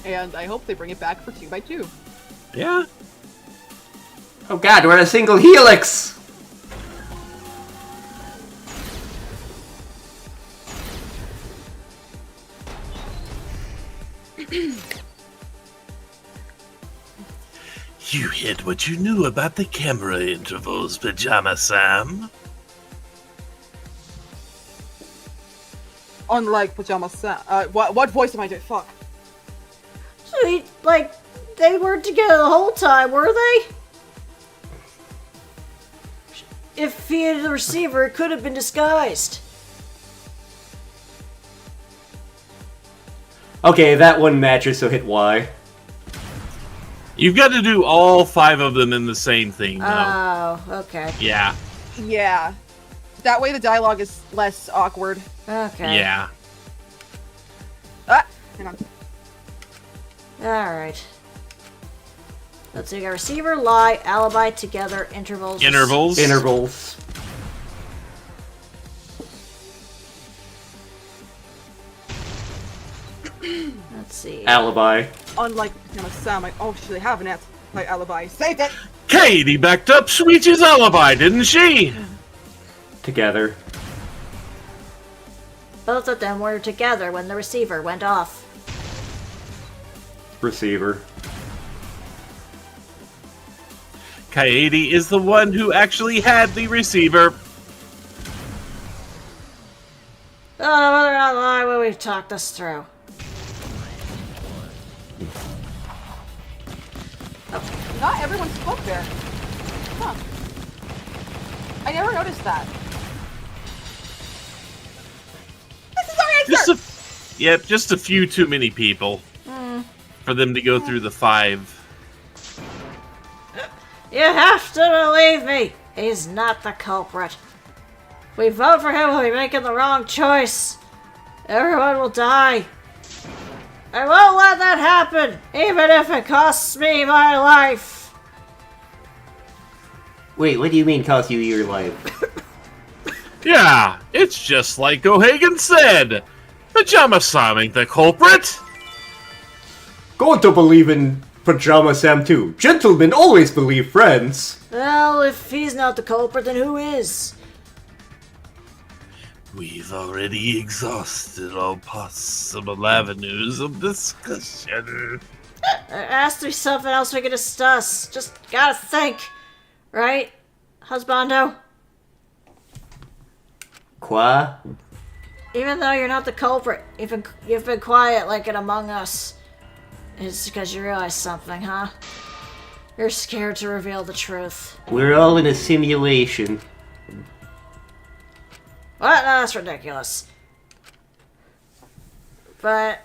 And I hope they bring it back for 2x2. Yeah. Oh god, we're a single helix! You hid what you knew about the camera intervals, Pajama Sam. Unlike Pajama Sam. What voice am I doing? Fuck. So they weren't together the whole time, were they? If he had the receiver, it could have been disguised. Okay, that one matches, so hit Y. You've got to do all 5 of them in the same thing, though. Oh, okay. Yeah. Yeah. That way the dialogue is less awkward. Okay. Yeah. Ah! Hang on. Alright. Let's see, we got receiver, lie, alibi, together, intervals. Intervals. Intervals. Let's see. Alibi. Unlike Pajama Sam, I actually have an alibi. Saved it! Katie backed up Sweet's alibi, didn't she? Together. Both of them were together when the receiver went off. Receiver. Kaede is the one who actually had the receiver. Oh, whether or not lie when we've talked this through. Not everyone spoke there. Huh. I never noticed that. This is our answer! Yep, just a few too many people for them to go through the 5. You have to believe me! He's not the culprit. If we vote for him, we'll be making the wrong choice. Everyone will die. I won't let that happen, even if it costs me my life. Wait, what do you mean cost you your life? Yeah, it's just like O'Hagan said. Pajama Sam ain't the culprit. Going to believe in Pajama Sam too. Gentlemen always believe friends. Well, if he's not the culprit, then who is? We've already exhausted all possible avenues of discussion. There has to be something else we can discuss. Just gotta think. Right, husbando? Qua? Even though you're not the culprit, you've been quiet like it among us. It's because you realize something, huh? You're scared to reveal the truth. We're all in a simulation. What? No, that's ridiculous. But...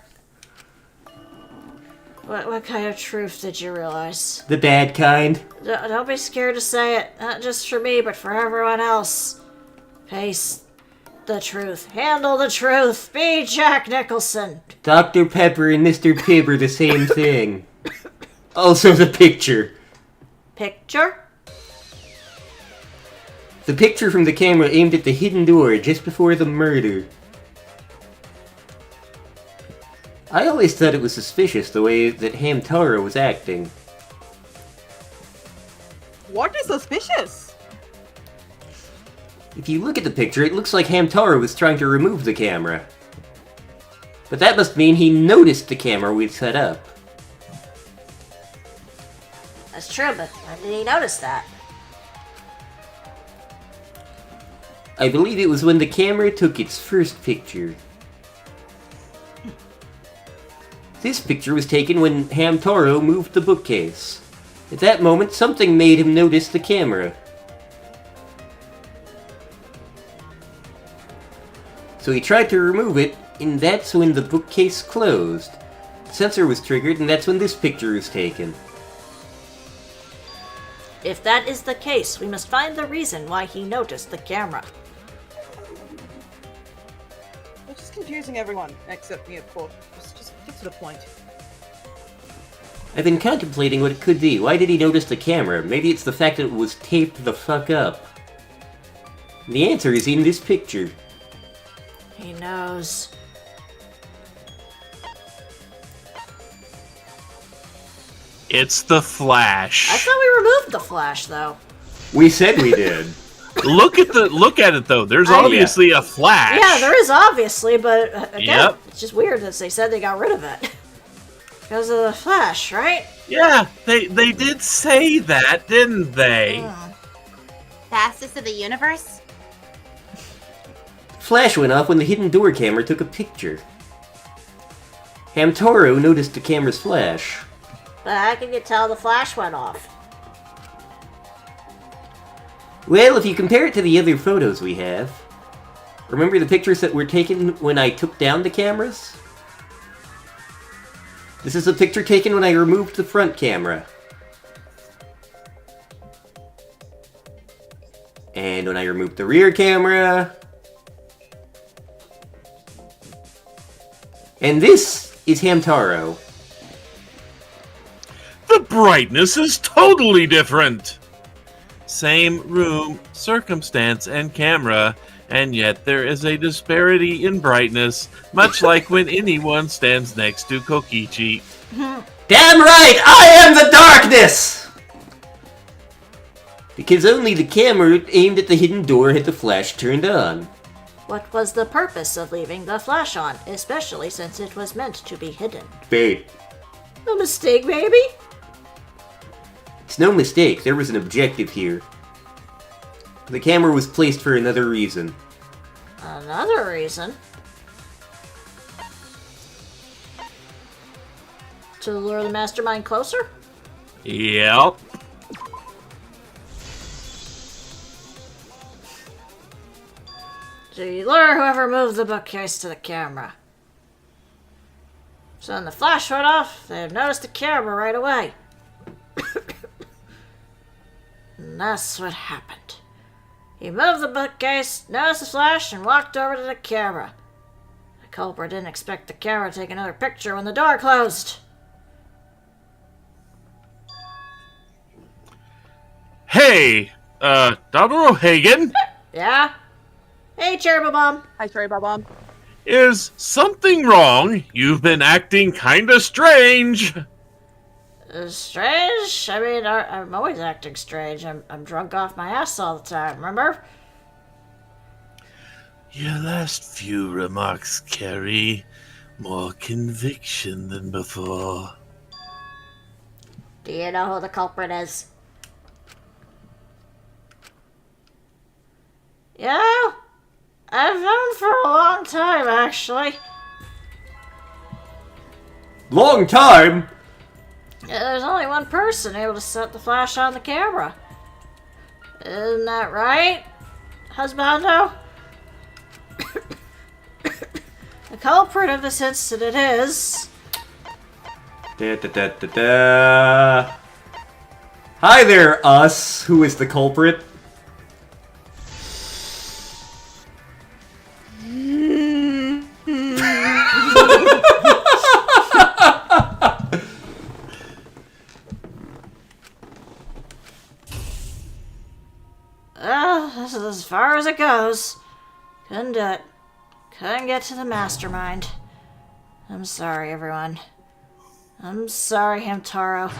What kind of truth did you realize? The bad kind. Don't be scared to say it. Not just for me, but for everyone else. Face the truth. Handle the truth. Be Jack Nicholson. Dr. Pepper and Mr. Pibb are the same thing. Also the picture. Picture? The picture from the camera aimed at the hidden door just before the murder. I always thought it was suspicious the way that Hamtaro was acting. What is suspicious? If you look at the picture, it looks like Hamtaro was trying to remove the camera. But that must mean he noticed the camera we'd set up. That's true, but when did he notice that? I believe it was when the camera took its first picture. This picture was taken when Hamtaro moved the bookcase. At that moment, something made him notice the camera. So he tried to remove it, and that's when the bookcase closed. The sensor was triggered, and that's when this picture was taken. If that is the case, we must find the reason why he noticed the camera. It's just confusing everyone, except me, of course. Just get to the point. I've been contemplating what it could be. Why did he notice the camera? Maybe it's the fact that it was taped the fuck up. And the answer is in this picture. He knows. It's the Flash. I thought we removed the flash, though. We said we did. Look at it though. There's Oh, obviously a Flash. Yeah, there is obviously, but again, Yep. it's just weird that they said they got rid of it. Because of the flash, right? Yeah, they did say that, didn't they? Fastest of the universe? Flash went off when the hidden door camera took a picture. Hamtaro noticed the camera's flash. But how can you tell the flash went off? Well, if you compare it to the other photos we have... Remember the pictures that were taken when I took down the cameras? This is a picture taken when I removed the front camera. And when I removed the rear camera... And this is Hamtaro. The brightness is totally different. Same room, circumstance, and camera, and yet there is a disparity in brightness, much like when anyone stands next to Kokichi. Damn right! I am the darkness! Because only the camera aimed at the hidden door had the flash turned on. What was the purpose of leaving the flash on, especially since it was meant to be hidden? Bait. A mistake, maybe? It's no mistake, there was an objective here. The camera was placed for another reason. Another reason? To lure the mastermind closer? Yep. To lure whoever moved the bookcase to the camera. So when the flash went off, they noticed the camera right away. And that's what happened. He moved the bookcase, noticed the flash, and walked over to the camera. The culprit didn't expect the camera to take another picture when the door closed. Hey, Dr. O'Hagan, Yeah? Hey, Cherry Bomb. Hi, Cherry Bob. is something wrong? You've been acting kinda strange. Strange? I mean, I'm always acting strange. I'm drunk off my ass all the time, remember? Your last few remarks carry more conviction than before. Do you know who the culprit is? You know, I've known for a long time, actually. Long time? There's only one person able to set the flash on the camera. Isn't that right, husbando? The culprit of this incident is... Da. Hi there, us. Who is the culprit? Well, this is as far as it goes. Couldn't do it. Couldn't get to the mastermind. I'm sorry, everyone. I'm sorry, Hamtaro.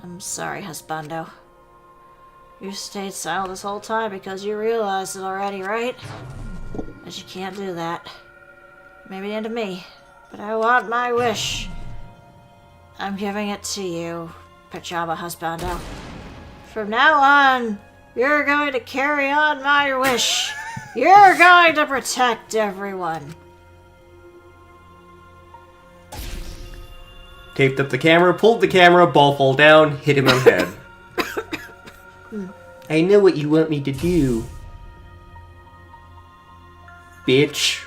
I'm sorry, husbando. You stayed silent this whole time because you realized it already, right? But you can't do that. Maybe into me. But I want my wish. I'm giving it to you, Pajama Husbando. From now on, you're going to carry on my wish. You're going to protect everyone. Taped up the camera, pulled the camera, ball fall down, hit him on the head. I know what you want me to do. Bitch.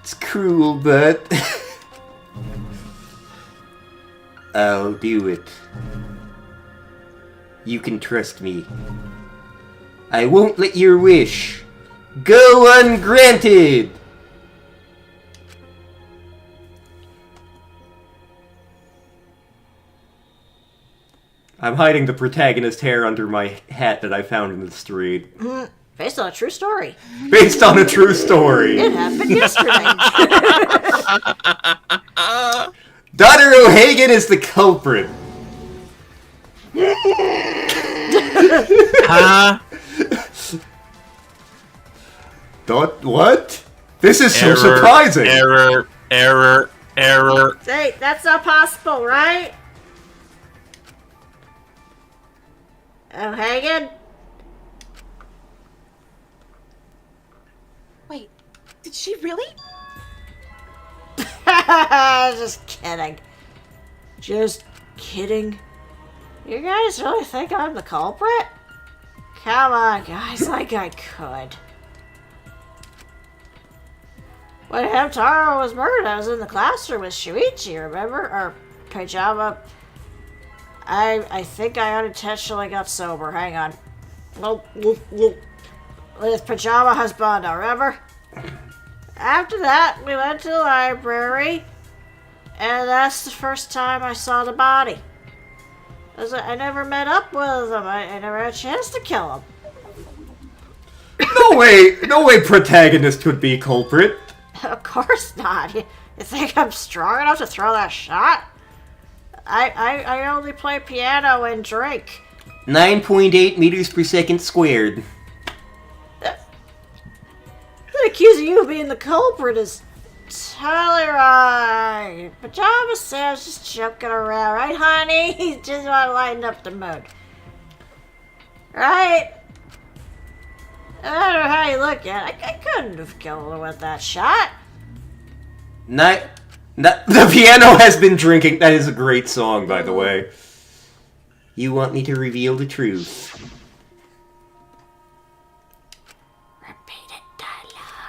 It's cruel, but... I'll do it. You can trust me. I won't let your wish go ungranted! I'm hiding the protagonist hair under my hat that I found in the street. Based on a true story. Based on a true story. It happened yesterday. Dr. O'Hagan is the culprit. Huh? What? This is so surprising. Error. Say, that's not possible, right? O'Hagan? Wait, did she really? Just kidding. Just kidding. You guys really think I'm the culprit? Come on, guys, like I could. When Hamtaro was murdered, I was in the classroom with Shuichi, remember? Or Pajama. I think I unintentionally got sober. Hang on. With Pajama Husbando, remember? After that, we went to the library, and that's the first time I saw the body. I never met up with him. I never had a chance to kill him. No way protagonist would be culprit. Of course not. You think I'm strong enough to throw that shot? I only play piano and drink. 9.8 meters per second squared. Accusing you of being the culprit is totally wrong. Pajama Sam's just joking around, right, honey? He just want to lighten up the mood. Right? No matter how you look at it, I couldn't have killed her with that shot. The piano has been drinking. That is a great song, by the way. You want me to reveal the truth.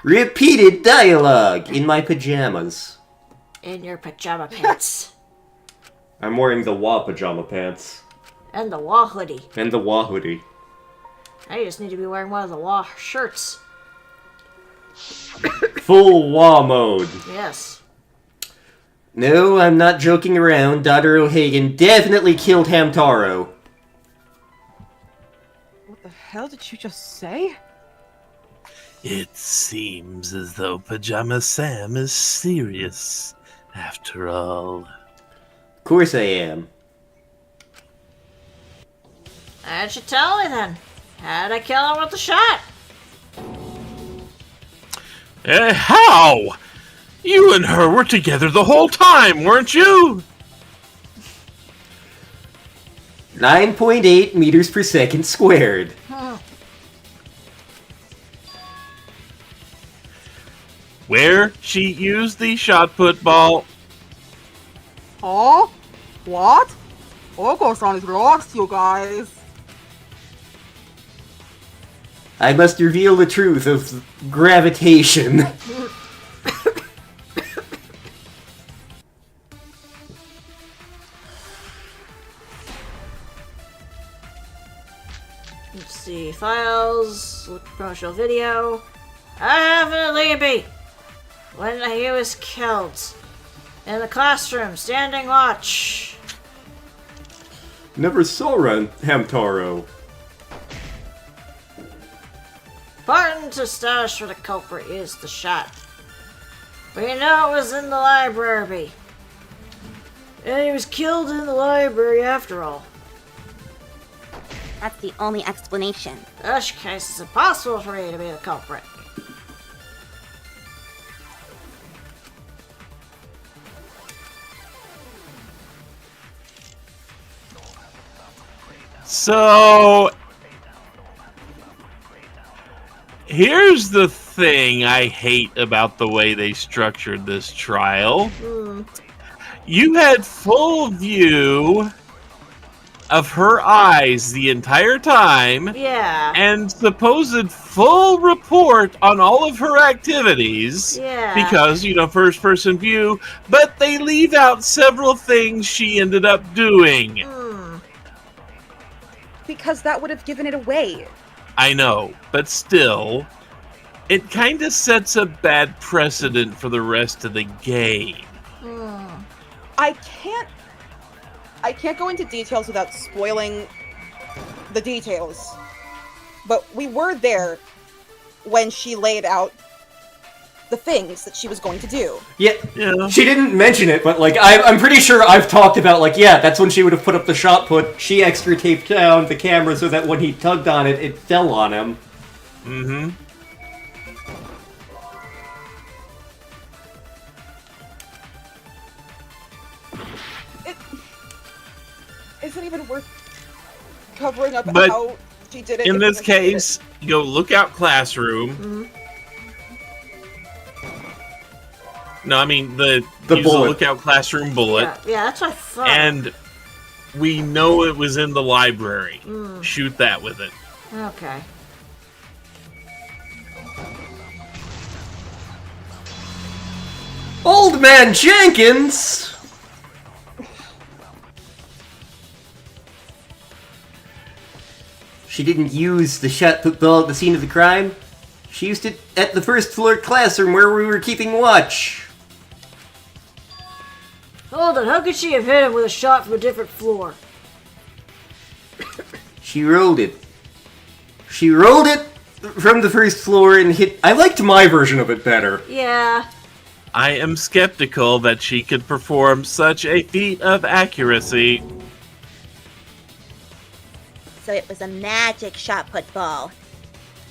Repeated dialogue in my pajamas. In your pajama pants. I'm wearing the Wa pajama pants. And the Wa hoodie. And the Wa hoodie. I just need to be wearing one of the Wa shirts. Full Wa mode. Yes. No, I'm not joking around. Dr. O'Hagan definitely killed Hamtaro. What the hell did you just say? It seems as though Pajama Sam is serious, after all. Of course I am. Why don't you tell me then? How'd I kill him with the shot? How? You and her were together the whole time, weren't you? 9.8 meters per second squared. Where she used the shot put ball. Huh? What? Oko-san is lost, you guys. I must reveal the truth of gravitation. Let's see, files, look promotional video. I have an alibi. When he was killed. In the classroom, standing watch. Never saw Hamtaro. Important to establish where the culprit is the shot. We know it was in the library. And he was killed in the library after all. That's the only explanation. In this case, it's impossible for me to be the culprit. So, here's the thing I hate about the way they structured this trial. You had full view of her eyes the entire time. Yeah. And supposed full report on all of her activities. Yeah. Because, first person view, but they leave out several things she ended up doing. Because that would have given it away. I know, but still, it kind of sets a bad precedent for the rest of the game. I can't go into details without spoiling the details. But we were there when she laid out the things that she was going to do. Yeah, Yeah. she didn't mention it, but I'm pretty sure I've talked about that's when she would have put up the shot put. She extra taped down the camera so that when he tugged on it, it fell on him. Mm-hmm. It isn't even worth covering up But how she did it. In if this she did it. case, you go lookout classroom. No, I mean the use bullet. lookout classroom bullet. Yeah, that's what I thought. And we know it was in the library. Shoot that with it. Okay. Old Man Jenkins! She didn't use the shot put ball at the scene of the crime. She used it at the first floor classroom where we were keeping watch. Hold on, how could she have hit him with a shot from a different floor? She rolled it. She rolled it from the first floor and hit... I liked my version of it better. Yeah. I am skeptical that she could perform such a feat of accuracy. So it was a magic shot put ball.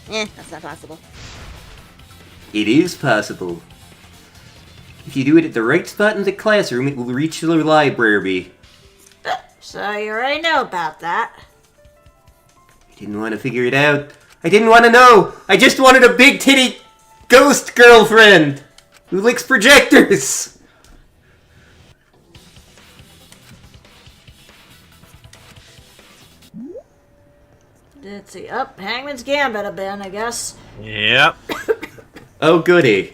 That's not possible. It is possible. If you do it at the right spot in the classroom, it will reach the library. So you already know about that. I didn't want to figure it out. I didn't want to know. I just wanted a big titty ghost girlfriend who licks projectors. Let's see. Up, Hangman's Gambit a bit, I guess. Yep. Oh, goody.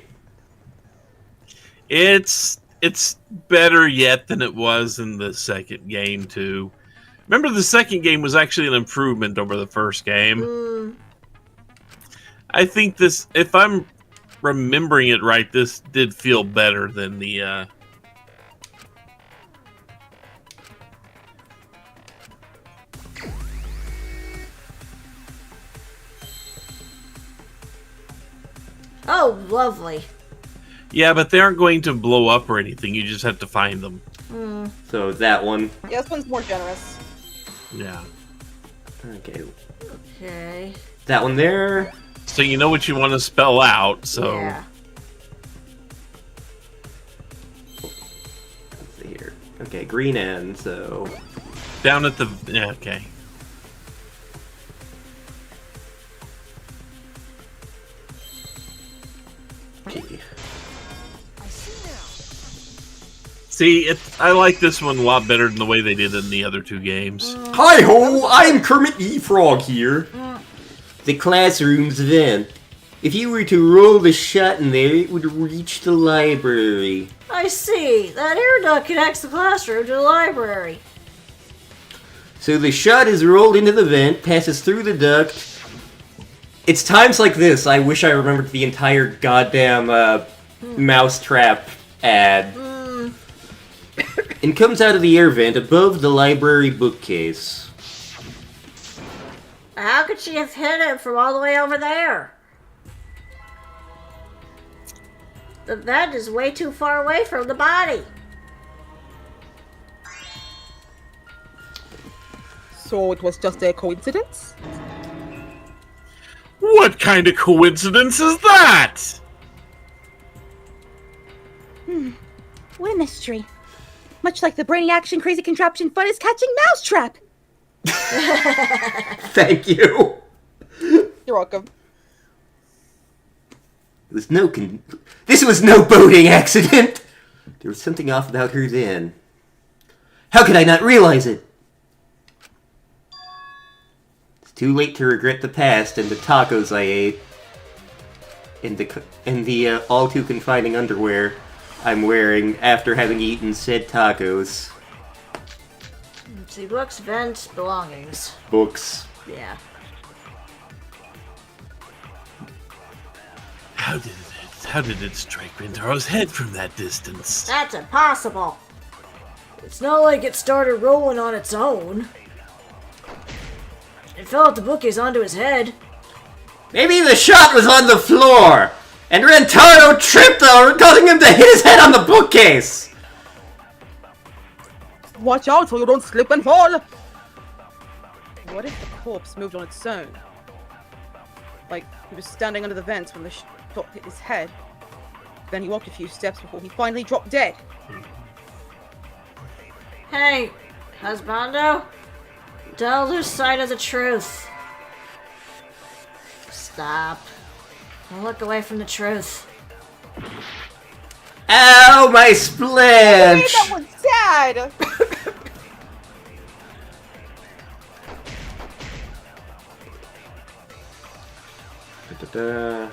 It's better yet than it was in the second game, too. Remember, the second game was actually an improvement over the first game. I think this, if I'm remembering it right, this did feel better than the Oh, lovely. Yeah, but they aren't going to blow up or anything. You just have to find them. So that one. Yeah, this one's more generous. Yeah. Okay. Okay. That one there. So you know what you want to spell out, so... Yeah. Let's see here. Okay, green end, so... Down at the... Yeah, okay. Gee. See, I like this one a lot better than the way they did in the other two games. Hi-ho! I'm Kermit the Frog here. The classroom's vent. If you were to roll the shot in there, it would reach the library. I see. That air duct connects the classroom to the library. So the shot is rolled into the vent, passes through the duct. It's times like this I wish I remembered the entire goddamn mousetrap ad. And comes out of the air vent above the library bookcase. How could she have hit it from all the way over there? The vent is way too far away from the body. So it was just a coincidence? What kind of coincidence is that? What a mystery. Much like the brainy action crazy contraption fun is catching mousetrap. Thank you. You're welcome. This was no boating accident. There was something off about her then. How could I not realize it? It's too late to regret the past and the tacos I ate, and the all too confining underwear I'm wearing after having eaten said tacos. Let's see, books, vent, belongings. Books. Yeah. How did it strike Rintaro's head from that distance? That's impossible. It's not like it started rolling on its own. It fell out the bookcase onto his head. Maybe the shot was on the floor, and Rentaro tripped over, causing him to hit his head on the bookcase. Watch out so you don't slip and fall! What if the corpse moved on its own? Like, he was standing under the vents when the shot hit his head. Then he walked a few steps before he finally dropped dead. Hey, husbando. Tell their side of the truth. Stop. Don't look away from the truth. Ow, my Hey, splinch! that was sad! Da-da-da.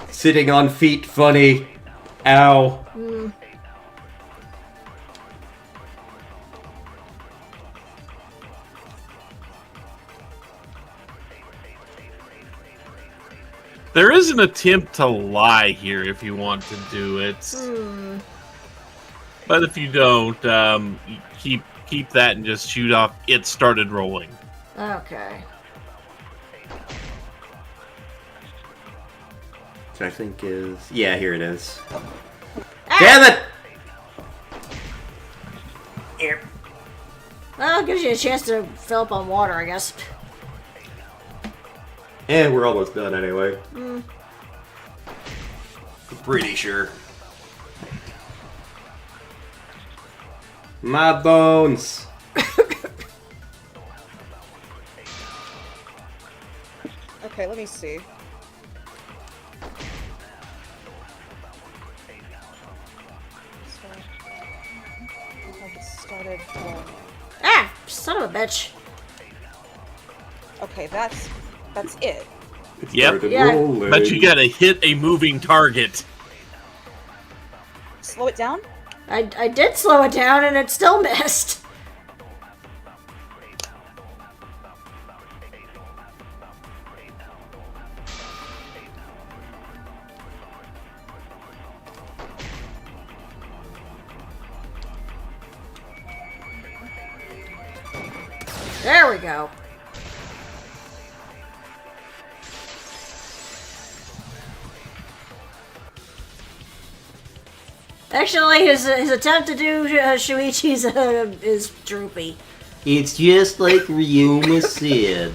Sitting on feet, funny. Ow. There is an attempt to lie here if you want to do it. But if you don't, keep that and just shoot off. It started rolling. Okay. Which I think is... Yeah, here it is. Damn it! Here. Well, it gives you a chance to fill up on water, I guess. And we're almost done anyway. Pretty sure. My bones. Okay, let me see. Started. Ah, son of a bitch. Okay, that's it. It Yep. started Yeah. rolling. But you gotta hit a moving target. Slow it down. I did slow it down and it still missed. There we go. Actually, his attempt to do Shuichi's is droopy. It's just like Ryuma said.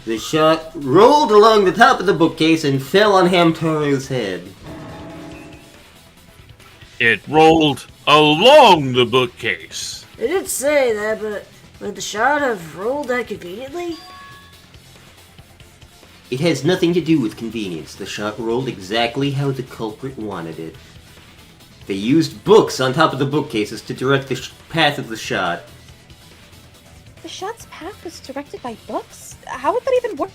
The shot rolled along the top of the bookcase and fell on Hamtaro's head. It rolled along the bookcase. It did say that, but would the shot have rolled that conveniently? It has nothing to do with convenience. The shot rolled exactly how the culprit wanted it. They used books on top of the bookcases to direct the path of the shot. The shot's path was directed by books? How would that even work?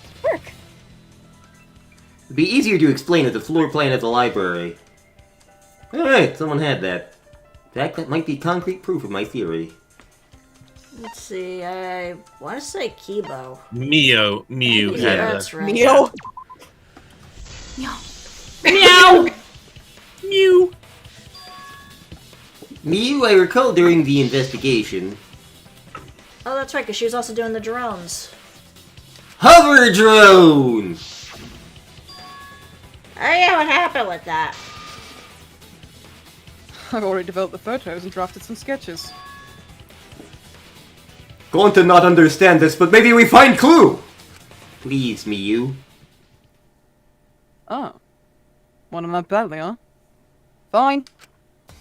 It'd be easier to explain at the floor plan of the library. Alright, someone had that. In fact, that might be concrete proof of my theory. Let's see, I want to say Kibo. Miu Yeah, had that's that. right. Meow. Meow! Mew! Miu, I recall during the investigation. Oh, that's right, because she was also doing the drones. Hover drone! Oh yeah, what happened with that? I've already developed the photos and drafted some sketches. Going to not understand this, but maybe we find clue! Please, Miu. Oh. Want 'em that badly, huh? Fine.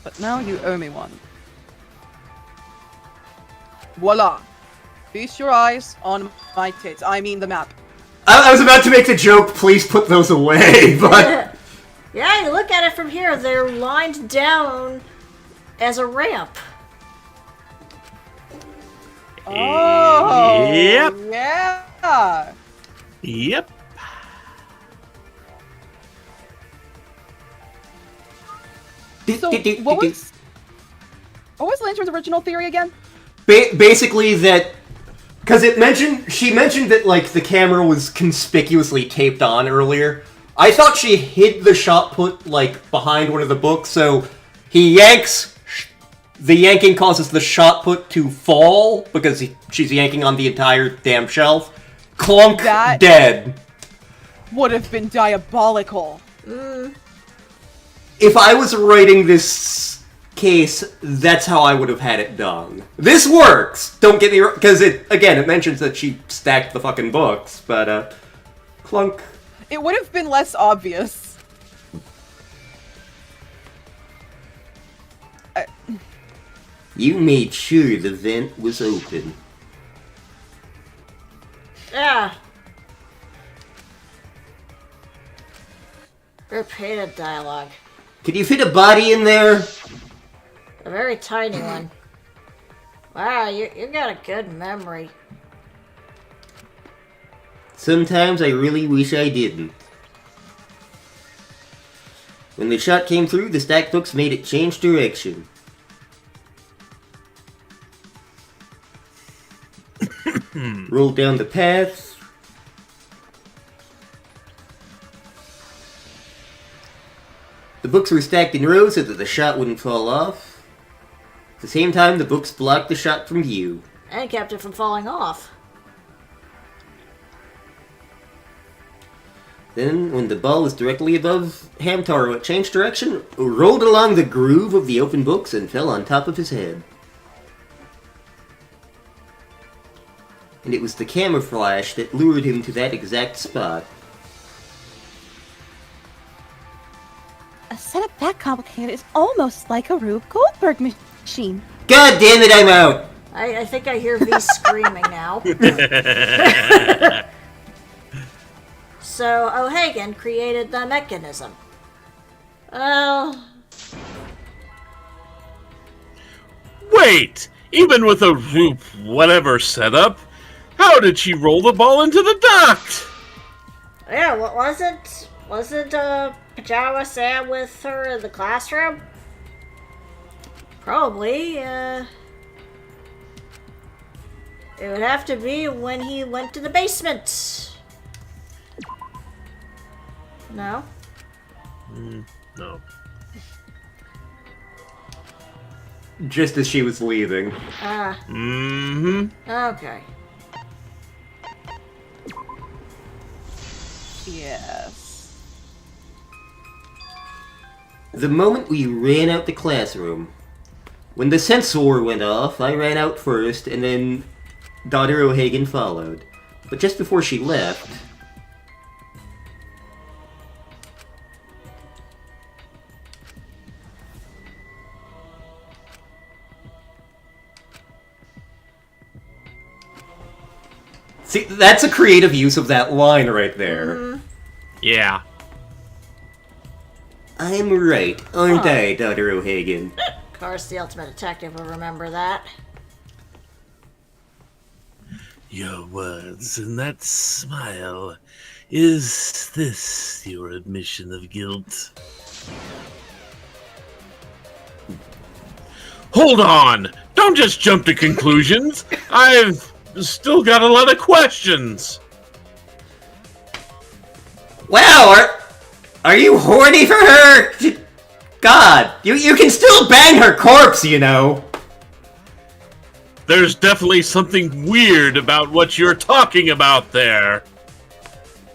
But now you owe me one. Voila! Feast your eyes on my tits. I mean the map. I was about to make the joke, please put those away, but... Yeah, you look at it from here, they're lined down as a ramp. Oh! Yep. Yeah! Yep. So, what was Lantern's original theory again? Basically that... Because she mentioned that, like, the camera was conspicuously taped on earlier. I thought she hid the shot put, like, behind one of the books, so he yanks... The yanking causes the shot put to fall, because she's yanking on the entire damn shelf. Clunk, That- dead. Would have been diabolical. If I was writing this case, that's how I would have had it done. This works! Don't get me wrong, because it mentions that she stacked the fucking books, but, clunk. It would have been less obvious. You made sure the vent was open. Yeah. Repeated dialogue. Could you fit a body in there? A very tiny one. Wow, you got a good memory. Sometimes I really wish I didn't. When the shot came through, the stacked books made it change direction. Rolled down the path. The books were stacked in rows so that the shot wouldn't fall off. At the same time, the books blocked the shot from view. And kept it from falling off. Then, when the ball was directly above Hamtaro, it changed direction, rolled along the groove of the open books, and fell on top of his head. And it was the camera flash that lured him to that exact spot. A setup that complicated is almost like a Rube Goldberg machine. God damn it, I'm out! I think I hear V screaming now. So, O'Hagan created the mechanism. Well... Wait! Even with a Roop whatever setup, how did she roll the ball into the duct? Yeah, wasn't Pajama Sam with her in the classroom? Probably, it would have to be when he went to the basement. No? No. Just as she was leaving. Ah, Mm-hmm. okay. Yes. The moment we ran out the classroom. When the sensor went off, I ran out first, and then Dr. O'Hagan followed. But just before she left... See, that's a creative use of that line right there. Yeah. I'm right, aren't I, Dr. O'Hagan? Of course, the ultimate detective will remember that. Your words and that smile. Is this your admission of guilt? Hold on! Don't just jump to conclusions! I've still got a lot of questions! Wow, are you horny for her? God, you can still bang her corpse, you know. There's definitely something weird about what you're talking about there.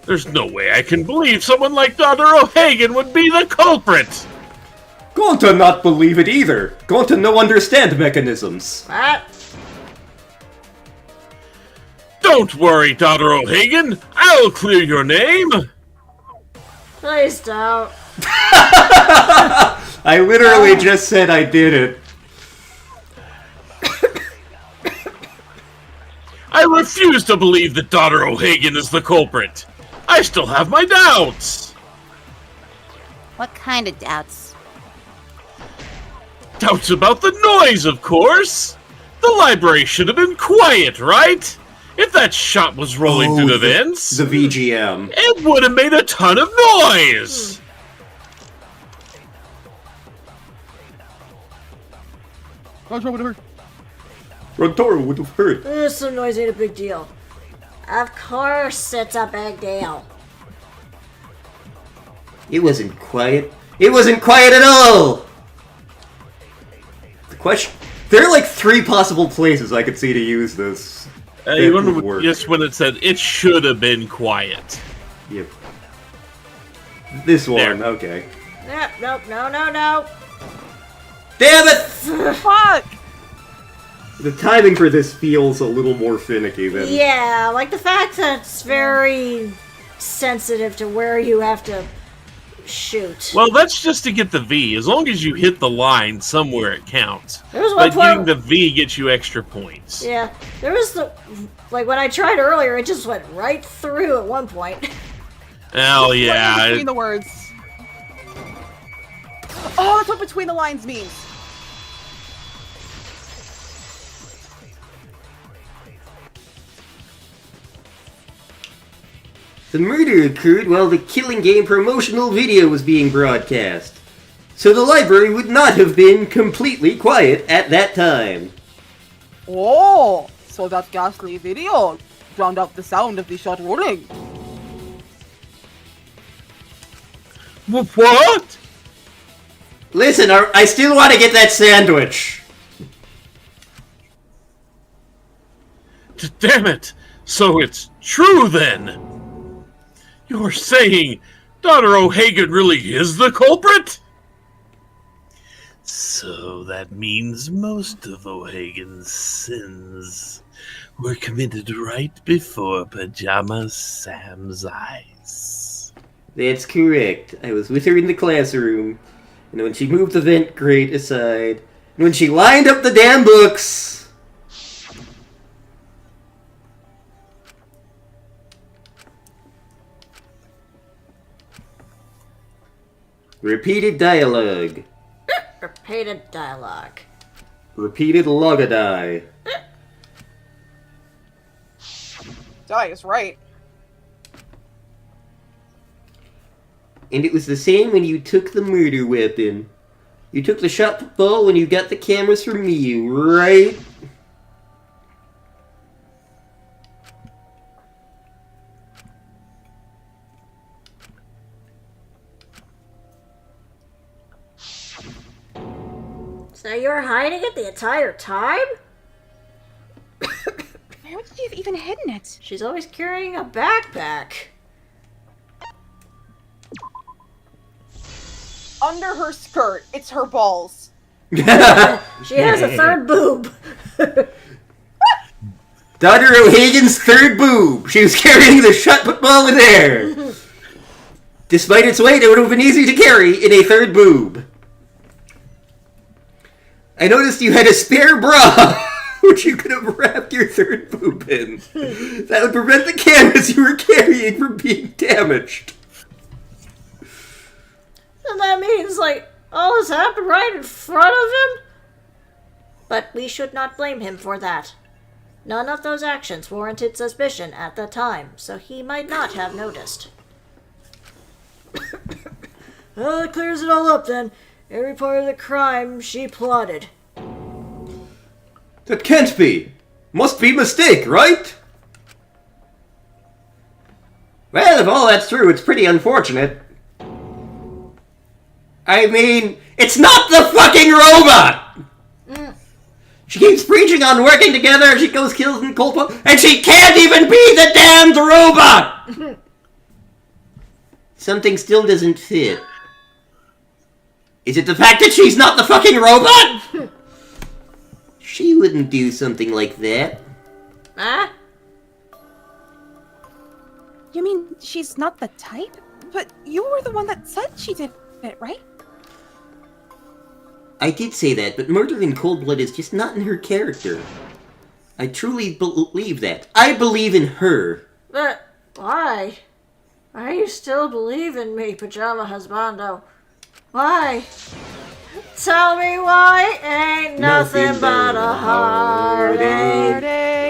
There's no way I can believe someone like Dr. O'Hagan would be the culprit! Going to not believe it either. Going to no understand mechanisms. What? Don't worry, Dr. O'Hagan. I'll clear your name. Please don't. I literally just said I did it. I refuse to believe that Dr. O'Hagan is the culprit. I still have my doubts. What kind of doubts? Doubts about the noise, of course. The library should have been quiet, right? If that shot was rolling through the vents, The VGM. it would have made a ton of noise. Rontoro would have heard. Some noise ain't a big deal. Of course it's a big deal. It wasn't quiet. It wasn't quiet at all! The question... There are like 3 possible places I could see to use this. That would work. Just when it said it should have been quiet. Yep. This one, There. okay. Nope, no. Damn it! Fuck! The timing for this feels a little more finicky than... Yeah, like the fact that it's very sensitive to where you have to shoot. Well, that's just to get the V. As long as you hit the line somewhere, it counts. There was one But point- getting the V gets you extra points. Yeah, there was the... Like, when I tried earlier, it just went right through at one point. Hell What yeah. between the words. Oh, that's what between the lines means. The murder occurred while the Killing Game promotional video was being broadcast. So the library would not have been completely quiet at that time. Oh, so that ghastly video drowned out the sound of the shot rolling. What? Listen, I still want to get that sandwich. Damn it! So it's true then! You're saying Dr. O'Hagan really is the culprit? So that means most of O'Hagan's sins were committed right before Pajama Sam's eyes. That's correct. I was with her in the classroom, and when she moved the vent grate aside, and when she lined up the damn books... Repeated dialogue. Repeated dialogue. Repeated logadie. Die is right. And it was the same when you took the murder weapon. You took the shot ball when you got the cameras from me, right? So you were hiding it the entire time? Where would you have even hidden it? She's always carrying a backpack. under her skirt, it's her balls. She has a third boob. Dr. O'Hagan's third boob. She was carrying the shot put ball in air. Despite its weight, it would have been easy to carry in a third boob. I noticed you had a spare bra, which you could have wrapped your third boob in. That would prevent the canvas you were carrying from being damaged. And that means, like, all this happened right in front of him? But we should not blame him for that. None of those actions warranted suspicion at the time, so he might not have noticed. Well, that clears it all up then. Every part of the crime she plotted. That can't be. Must be mistake, right? Well, if all that's true, it's pretty unfortunate. I mean, it's not the fucking robot! She keeps preaching on working together, she goes kills in cold blood, and she can't even be the damned robot! Something still doesn't fit. Is it the fact that she's not the fucking robot? She wouldn't do something like that. Huh? You mean she's not the type? But you were the one that said she did it, right? I did say that, but murder in cold blood is just not in her character. I truly believe that. I believe in her. But why? Why you still believe in me, Pajama Husbando? Why? Tell me why ain't nothing but a heartache.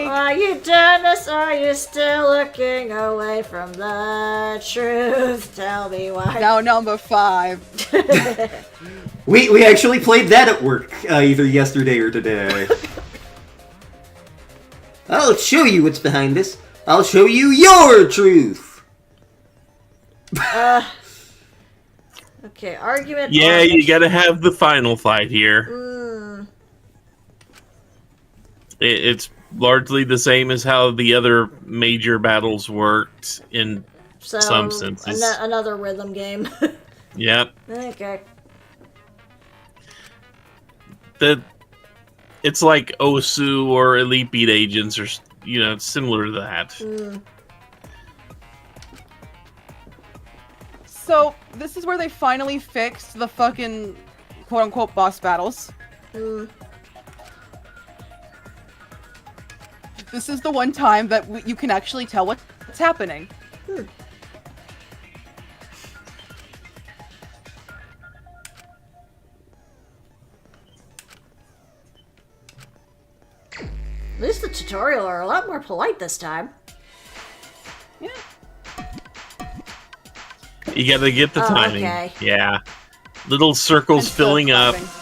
Why you done this? Are you still looking away from the truth? Tell me why. Now number 5. We actually played that at work, either yesterday or today. I'll show you what's behind this. I'll show you your truth. Okay, argument. Yeah, you gotta have the final fight here. It's largely the same as how the other major battles worked in So, some senses. another rhythm game. Yep. Okay. It's like Osu or Elite Beat Agents, or similar to that. So, this is where they finally fixed the fucking quote-unquote boss battles. This is the one time that you can actually tell what's happening. At least the tutorial are a lot more polite this time. Yeah. You gotta get the timing. Okay. Yeah. Little circles And still filling up. clapping.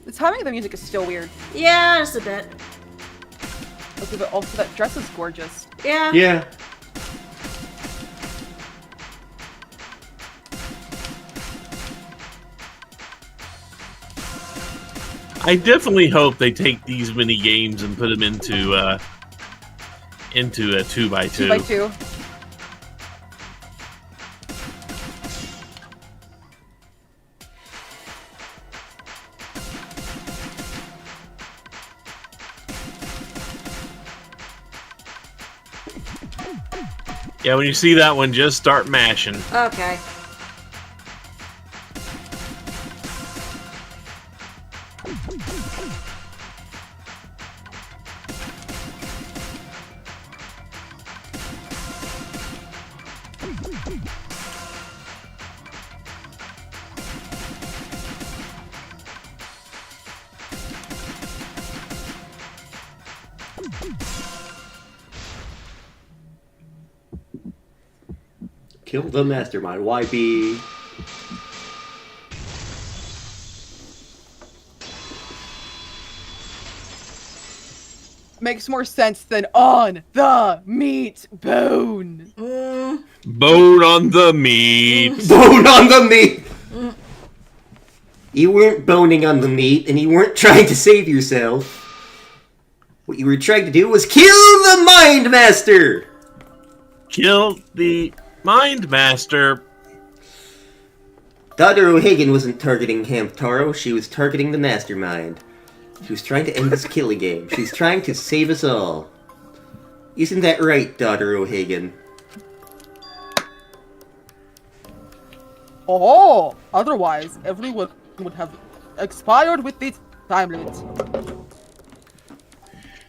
The timing of the music is still weird. Yeah, just a bit. Also, that dress is gorgeous. Yeah. Yeah. I definitely hope they take these mini games and put them into a 2x2. 2x2. Yeah, when you see that one, just start mashing. Okay. Kill the mastermind. YB. Makes more sense than on the meat bone. Bone on the meat. Bone on the meat! You weren't boning on the meat, and you weren't trying to save yourself. What you were trying to do was kill the Mind Master! Kill the Mind Master. Dr. O'Hagan wasn't targeting Hamtaro, she was targeting the Mastermind. She was trying to end this killing game. She's trying to save us all. Isn't that right, Dr. O'Hagan? Oh, otherwise, everyone would have expired with the time limit.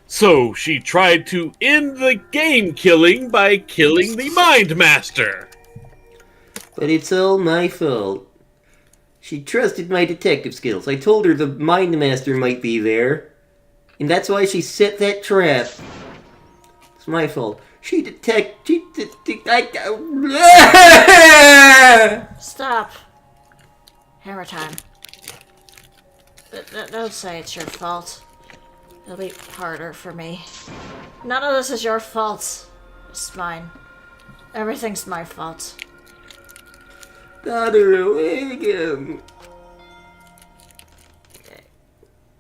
So she tried to end the game killing by killing the Mind Master. But it's all my fault. She trusted my detective skills. I told her the Mind Master might be there. And that's why she set that trap. It's my fault. Stop. Hammer time. Don't say it's your fault. It'll be harder for me. None of this is your fault. It's mine. Everything's my fault. Dr. O'Hagan.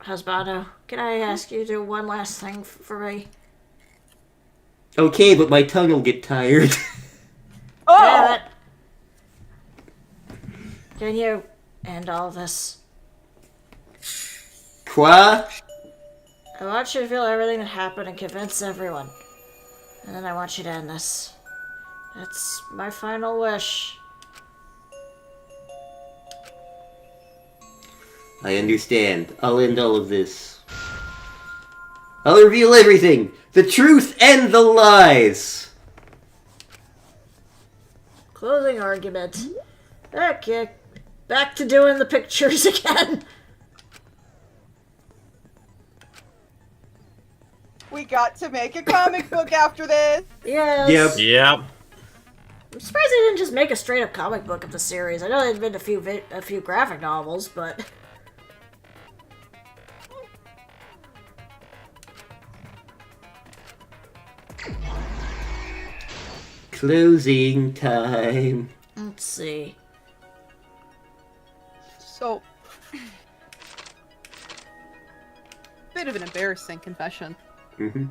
Husbando, can I ask you to do one last thing for me? Okay, but my tongue will get tired. Damn it! Can you end all this? Qua? I want you to feel everything that happened and convince everyone. And then I want you to end this. That's my final wish. I understand. I'll end all of this. I'll reveal everything! The truth and the lies! Closing argument. Okay, back to doing the pictures again. We got to make a comic book after this. Yes. Yep. Yep. I'm surprised they didn't just make a straight up comic book of the series. I know there's been a few graphic novels, but Closing time. let's see. So, bit of an embarrassing confession. Mm-hmm.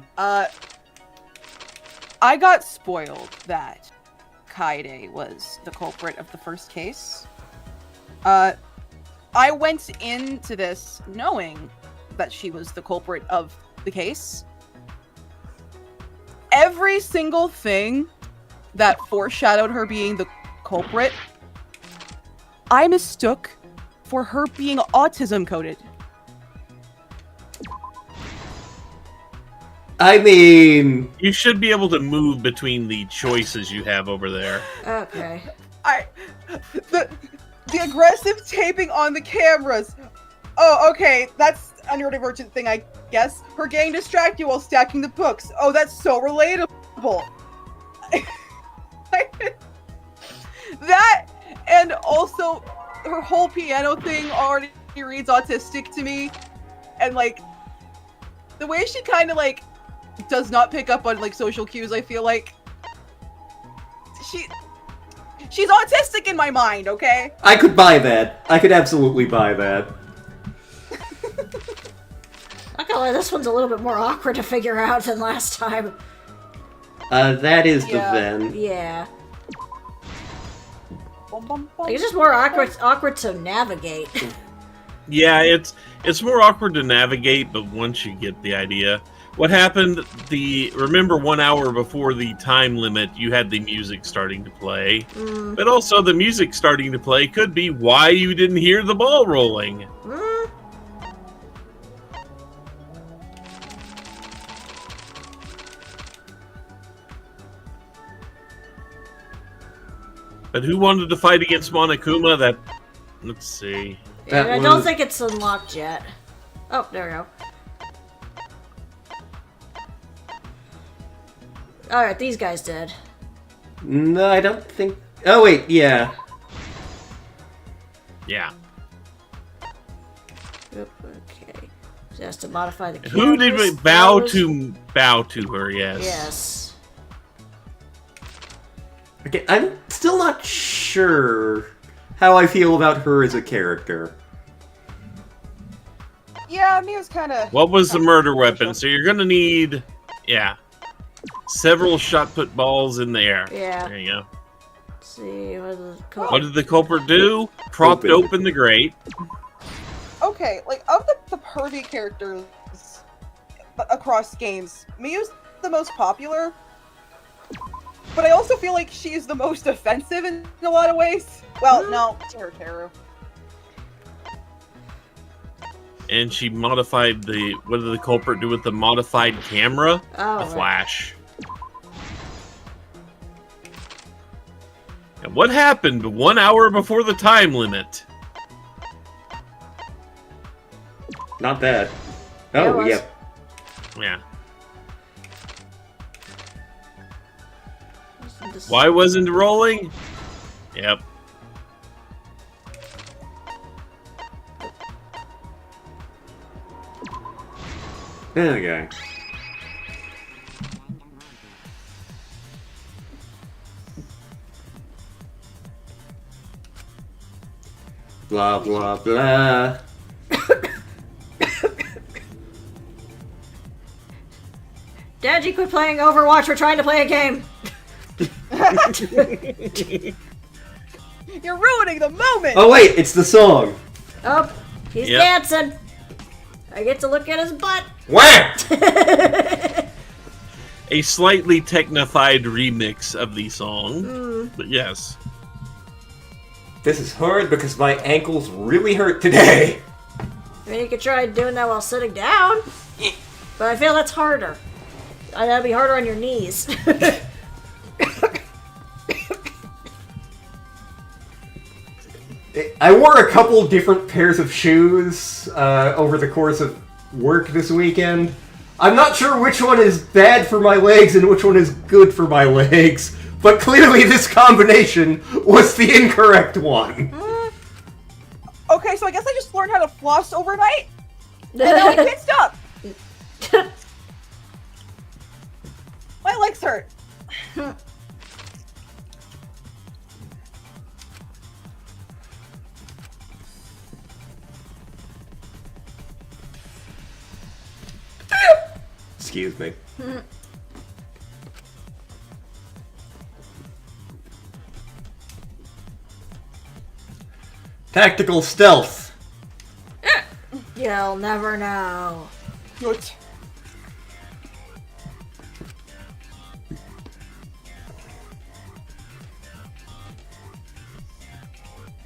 I got spoiled that Kaede was the culprit of the first case. I went into this knowing that she was the culprit of the case. Every single thing that foreshadowed her being the culprit, I mistook for her being autism coded. I mean... You should be able to move between the choices you have over there. Okay. The aggressive taping on the cameras. Oh, okay, that's a neurodivergent thing, I guess. Her getting distracted while stacking the books. Oh, that's so relatable. That, and also her whole piano thing already reads autistic to me. And, like, the way she kind of, like, does not pick up on, like, social cues, I feel like. She's autistic in my mind, okay? I could buy that. I could absolutely buy that. Not gonna lie, this one's a little bit more awkward to figure out than last time. That is the Yeah. then. Yeah. Bum, bum, bum. Like, it's just more awkward to navigate. Yeah, it's more awkward to navigate, but once you get the idea. What happened, remember 1 hour before the time limit, you had the music starting to play. But also the music starting to play could be why you didn't hear the ball rolling. But who wanted to fight against Monokuma? Let's see. That And I don't was- think it's unlocked yet. Oh, there we go. Alright, these guys did. No, I don't think... Oh, wait, yeah. Yeah. Oop, okay. She has to modify the Who did we canvas. bow Those- to her, yes. Yes. Okay, I'm still not sure how I feel about her as a character. Yeah, Mia's kind of. What was the murder weapon? So you're gonna need, several shot put balls in the air. Yeah. There you go. Let's see, What did the culprit do? Propped open the grate. Okay, like of the pervy characters across games, Mia's the most popular. But I also feel like she's the most offensive in a lot of ways. Well, no, Teru. And she modified what did the culprit do with the modified camera? Oh, the right. flash. And what happened 1 hour before the time limit? Not bad. Yeah, it Oh, was. yep. Yeah. Why wasn't it rolling? Yep. Okay. Blah, blah, blah. Daddy, quit playing Overwatch. We're trying to play a game. You're ruining the moment! Oh, wait, it's the song. Oh, he's Yep. dancing. I get to look at his butt. Whack! A slightly technified remix of the song. But yes. This is hard because my ankles really hurt today. I mean, you could try doing that while sitting down. But I feel that's harder. That'd be harder on your knees. I wore a couple different pairs of shoes over the course of work this weekend. I'm not sure which one is bad for my legs and which one is good for my legs, but clearly this combination was the incorrect one. Okay, so I guess I just learned how to floss overnight? And now I can't stop! My legs hurt. Excuse me. Tactical stealth. You'll never know. Good.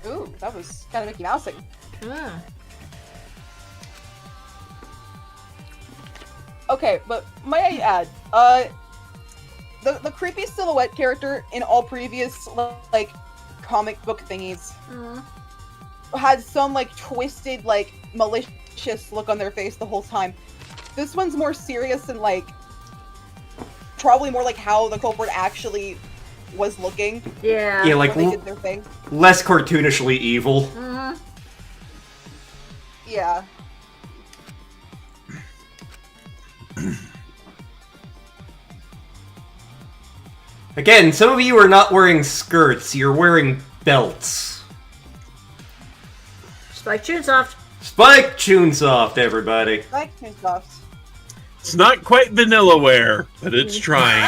Ooh, that was kind of Mickey Mousing. Hmm. Okay, but might I add, the creepy silhouette character in all previous like comic book thingies had some like twisted, like malicious look on their face the whole time. This one's more serious and like probably more like how the culprit actually was looking Yeah. Yeah, like when they did their thing. less cartoonishly evil. Mhm. Yeah. Again, some of you are not wearing skirts, you're wearing belts. Spike Chunsoft. Spike Chunsoft, everybody. Like Toonsoft. It's not quite vanilla wear, but it's trying.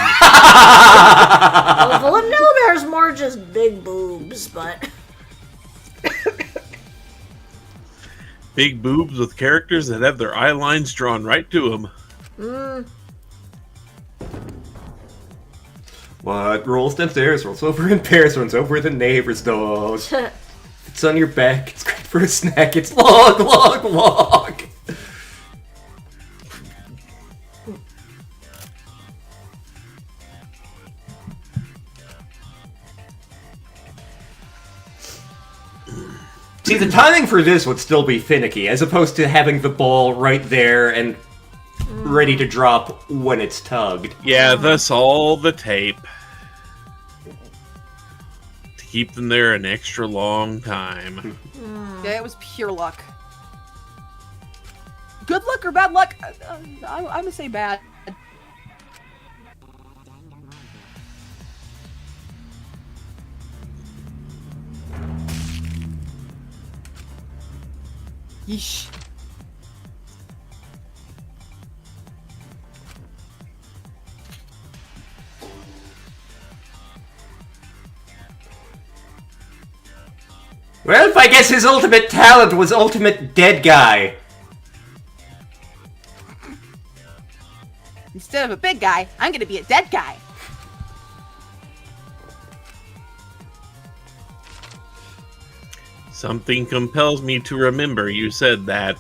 Well, Vanilla Bear's more just big boobs, but Big boobs with characters that have their eye lines drawn right to them. What rolls downstairs, rolls over in pairs, runs over the neighbor's dog. It's on your back, it's great for a snack, it's log, log, log! See, the timing for this would still be finicky, as opposed to having the ball right there and ready to drop when it's tugged. Yeah, thus all the tape. To keep them there an extra long time. Yeah, it was pure luck. Good luck or bad luck? I'm gonna say bad. Yeesh. Well, I guess his ultimate talent was ultimate dead guy. Instead of a big guy, I'm gonna be a dead guy. Something compels me to remember you said that.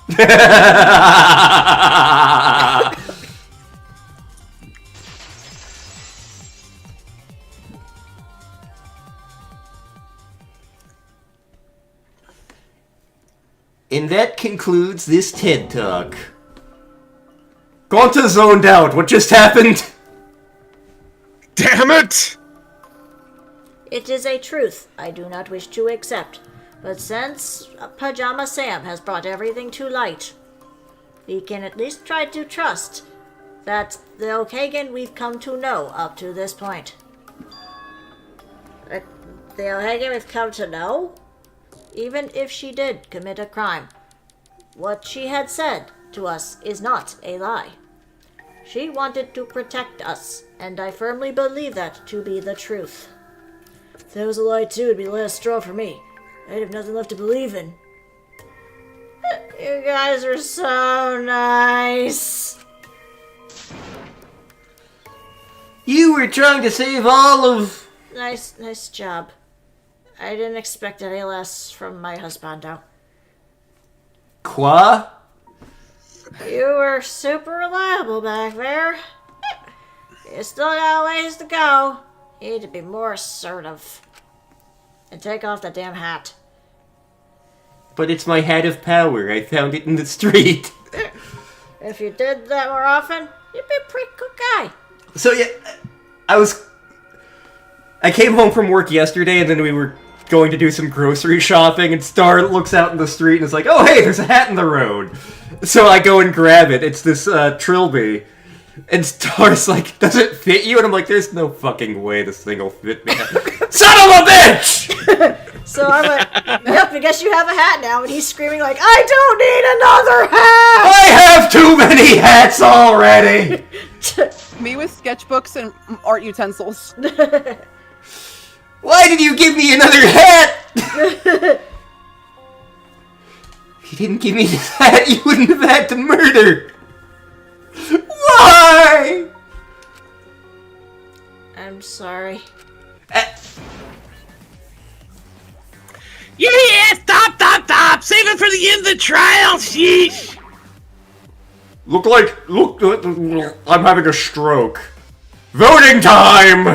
And that concludes this TED Talk. Gonta zoned out. What just happened? Damn it! It is a truth I do not wish to accept. But since Pajama Sam has brought everything to light, we can at least try to trust that the Okagan we've come to know up to this point. The Okagan we've come to know? Even if she did commit a crime, what she had said to us is not a lie. She wanted to protect us, and I firmly believe that to be the truth. If that was a lie too, it'd be the last straw for me. I'd have nothing left to believe in. You guys are so nice. You were trying to save all of... Nice job. I didn't expect any less from my husbando. Qua? You were super reliable back there. You still got a ways to go. You need to be more assertive. And take off that damn hat. But it's my hat of power. I found it in the street. If you did that more often, you'd be a pretty good guy. So yeah, I came home from work yesterday, and then we were going to do some grocery shopping, and Star looks out in the street and is like, oh hey, there's a hat in the road. So I go and grab it. It's this Trilby. And Star's like, does it fit you? And I'm like, there's no fucking way this thing will fit me. Son of a bitch! So I'm like, yep, I guess you have a hat now. And he's screaming like, I don't need another hat! I have too many hats already! Me with sketchbooks and art utensils. Why did you give me another hat? If you didn't give me this hat, you wouldn't have had to murder. Why? I'm sorry. Yeah, stop! Save it for the end of the trial, sheesh! Look, I'm having a stroke. Voting time!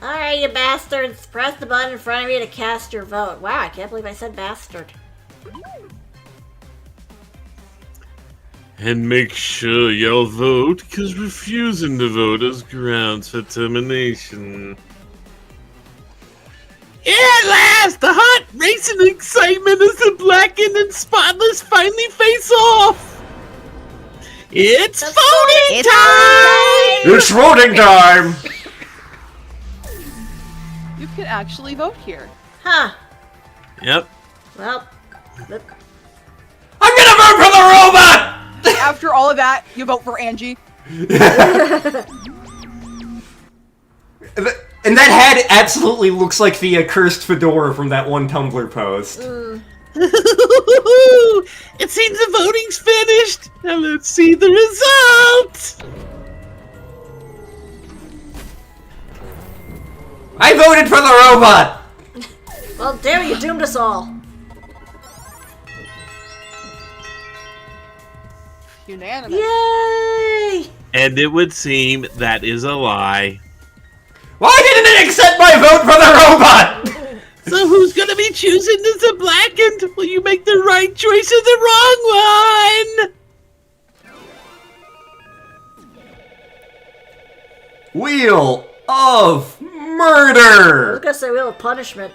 Alright, you bastards. Press the button in front of you to cast your vote. Wow, I can't believe I said bastard. And make sure y'all vote, because refusing to vote is grounds for termination. At last, the hot racing excitement as the blackened and spotless finally face off. It's voting time! It's voting time! You can actually vote here. Huh. Yep. Well, I'm gonna vote for the robot! After all of that, you vote for Angie. And that hat absolutely looks like the accursed fedora from that one Tumblr post. It seems the voting's finished. Now let's see the results. I voted for the robot! well, damn, you doomed us all. Unanimous. Yay! And it would seem that is a lie. Why didn't it accept my vote for the robot? So who's gonna be choosing the blackened? Will you make the right choice or the wrong one? Wheel of I Murder! was gonna say Wheel of Punishment.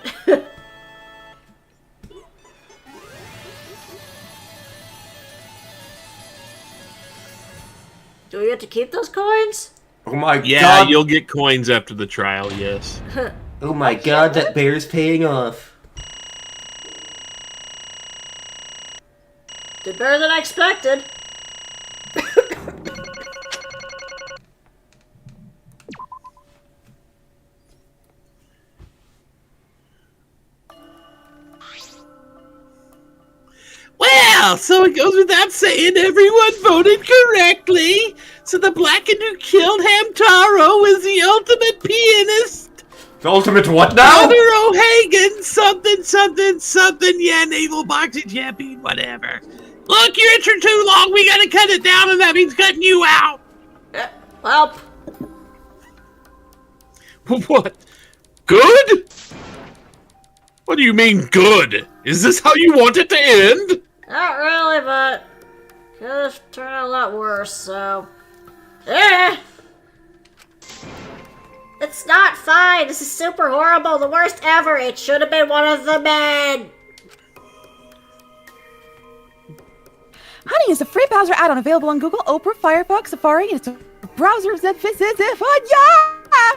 Do we get to keep those coins? Oh my Yeah, god. you'll get coins after the trial, yes. Oh my god, that bear's paying off. Did better than I expected. Well, so it goes without saying everyone voted correctly. So the blackened who killed Hamtaro was the ultimate pianist. The ultimate what now? Brother O'Hagan, something, yeah, naval boxing champion, whatever. Look, you're in for too long, we gotta cut it down, and that means cutting you out. Well, What? Good? What do you mean, good? Is this how you want it to end? not really, but could have turned out a lot worse, so... It's not fine. This is super horrible. The worst ever. It should have been one of the men. Honey is a free browser add-on available on Google, Opera, Firefox, Safari, and it's a browser that fits yeah!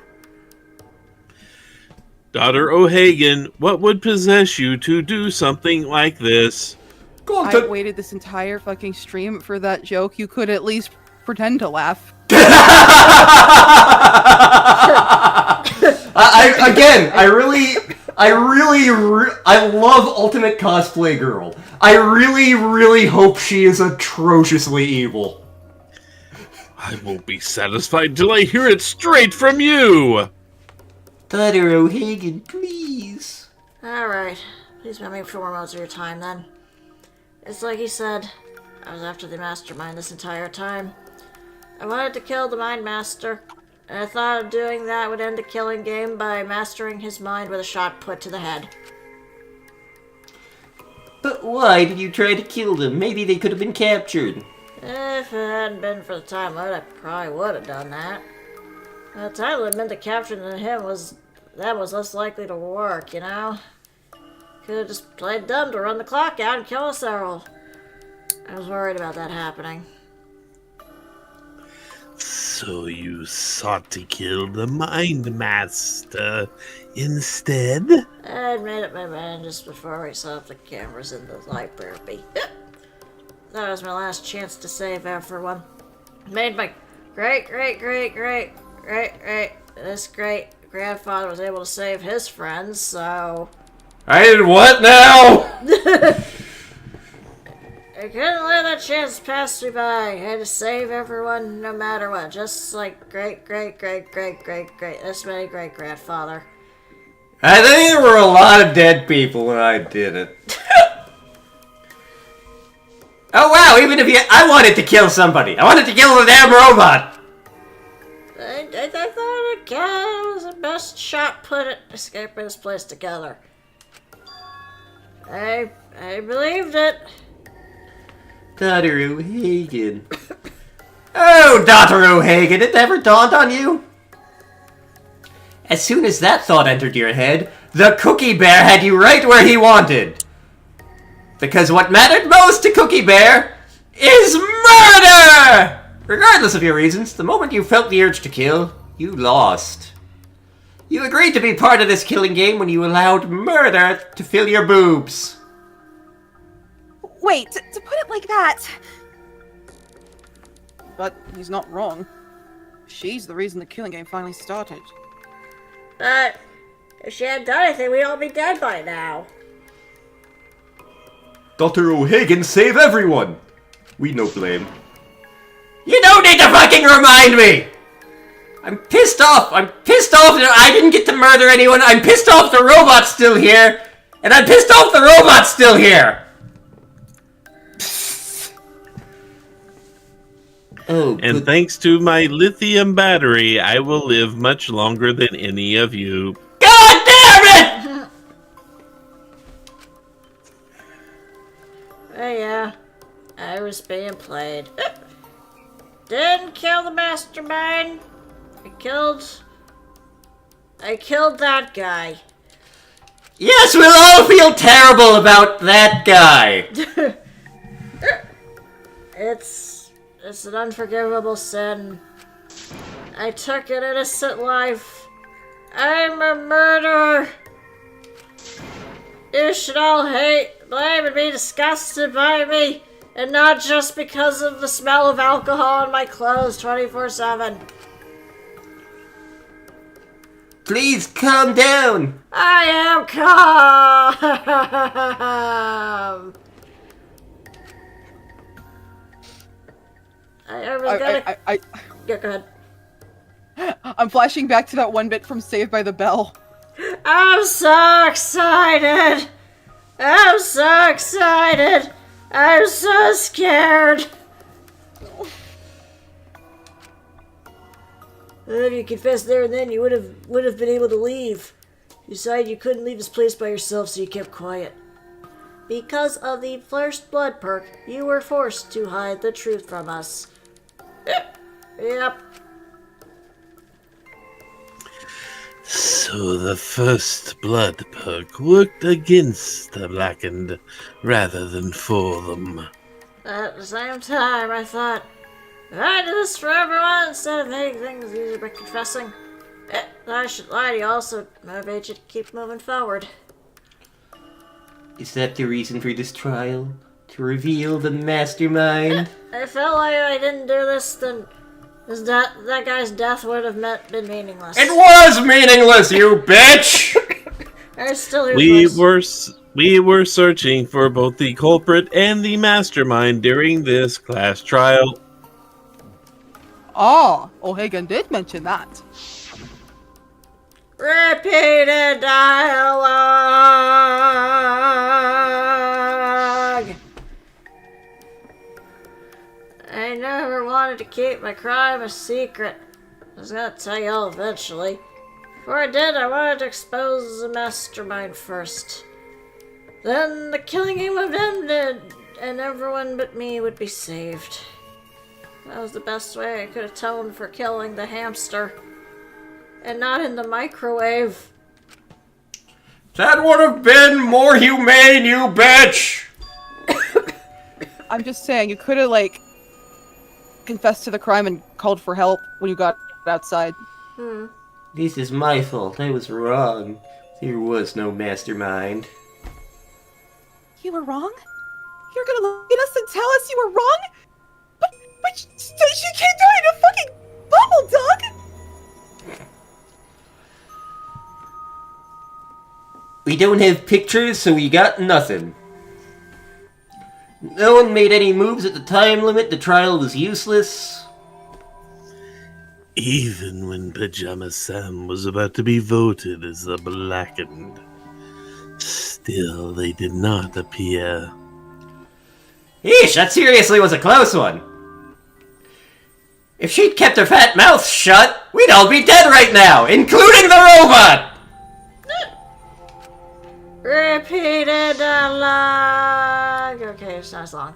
Daughter O'Hagan, what would possess you to do something like this? I waited this entire fucking stream for that joke. You could at least pretend to laugh. I love Ultimate Cosplay Girl. I really hope she is atrociously evil. I won't be satisfied till I hear it straight from you! Daughter O'Hagan, please. Alright. Please spend me 4 months of your time, then. It's like he said. I was after the mastermind this entire time. I wanted to kill the Mind Master. And I thought of doing that would end the killing game by mastering his mind with a shot put to the head. But why did you try to kill them? Maybe they could have been captured. If it hadn't been for the time limit, I probably would have done that. The time limit to capturing him was less likely to work, you know? Could have just played dumb to run the clock out and kill us all. I was worried about that happening. So you sought to kill the Mind Master instead? I'd made up my mind just before we set up the cameras in the library. That was my last chance to save everyone. Made my great grandfather was able to save his friends, so... I did what now? I couldn't let that chance pass me by. I had to save everyone no matter what. Just like this many great-grandfather. I think there were a lot of dead people when I did it. Oh wow, I wanted to kill somebody. I wanted to kill the damn robot. I thought a guy was the best shot put at escaping this place together. I believed it. Daughter O'Hagan. Oh, Daughter O'Hagan, it never dawned on you? As soon as that thought entered your head, the Cookie Bear had you right where he wanted. Because what mattered most to Cookie Bear is murder! Regardless of your reasons, the moment you felt the urge to kill, you lost. You agreed to be part of this killing game when you allowed murder to fill your boobs. Wait, to put it like that... But he's not wrong. She's the reason the killing game finally started. But if she hadn't done anything, we'd all be dead by now. Dr. O'Hagan, save everyone! We no blame. You don't need to fucking remind me! I'm pissed off that I didn't get to murder anyone. I'm pissed off the robot's still here. And I'm pissed off the robot's still here! Oh, and thanks to my lithium battery, I will live much longer than any of you. God damn it! Oh yeah, I was being played. Didn't kill the mastermind. I killed that guy. Yes, we'll all feel terrible about that guy. It's an unforgivable sin. I took an innocent life. I'm a murderer. You should all hate, blame, and be disgusted by me, and not just because of the smell of alcohol on my clothes 24/7. Please calm down. I am calm. I was gonna... Yeah, go ahead. I'm flashing back to that one bit from Saved by the Bell. I'm so excited! I'm so excited! I'm so scared! If you confessed there and then, you would have been able to leave. You decided you couldn't leave this place by yourself, so you kept quiet. Because of the first blood perk, you were forced to hide the truth from us. Yep. So the first blood perk worked against the blackened rather than for them. At the same time, I thought, if I do this for everyone instead of making things easier by confessing, I should lie to you also motivate you to keep moving forward. Is that the reason for this trial? To reveal the mastermind? I felt like if I didn't do this, then that guy's death would have been meaningless. It was meaningless, you bitch! I still hear We were searching for both the culprit and the mastermind during this class trial. Ah, O'Hagan did mention that. Repeated dialogue! I never wanted to keep my crime a secret. I was gonna tell you all eventually. Before I did, I wanted to expose the mastermind first. Then the killing game would have ended, and everyone but me would be saved. That was the best way I could atone for killing the hamster. And not in the microwave. That would have been more humane, you bitch! I'm just saying, you could have, like, confessed to the crime and called for help when you got outside. This is my fault. I was wrong. There was no mastermind. You were wrong? You're gonna look at us and tell us you were wrong? But you can't do it in a fucking bubble, dog! We don't have pictures, so we got nothing. No one made any moves at the time limit. The trial was useless. Even when Pajama Sam was about to be voted as the blackened, still they did not appear. Eesh, that seriously was a close one. If she'd kept her fat mouth shut, we'd all be dead right now, including the robot! Repeated dialogue. Okay, it's not as long.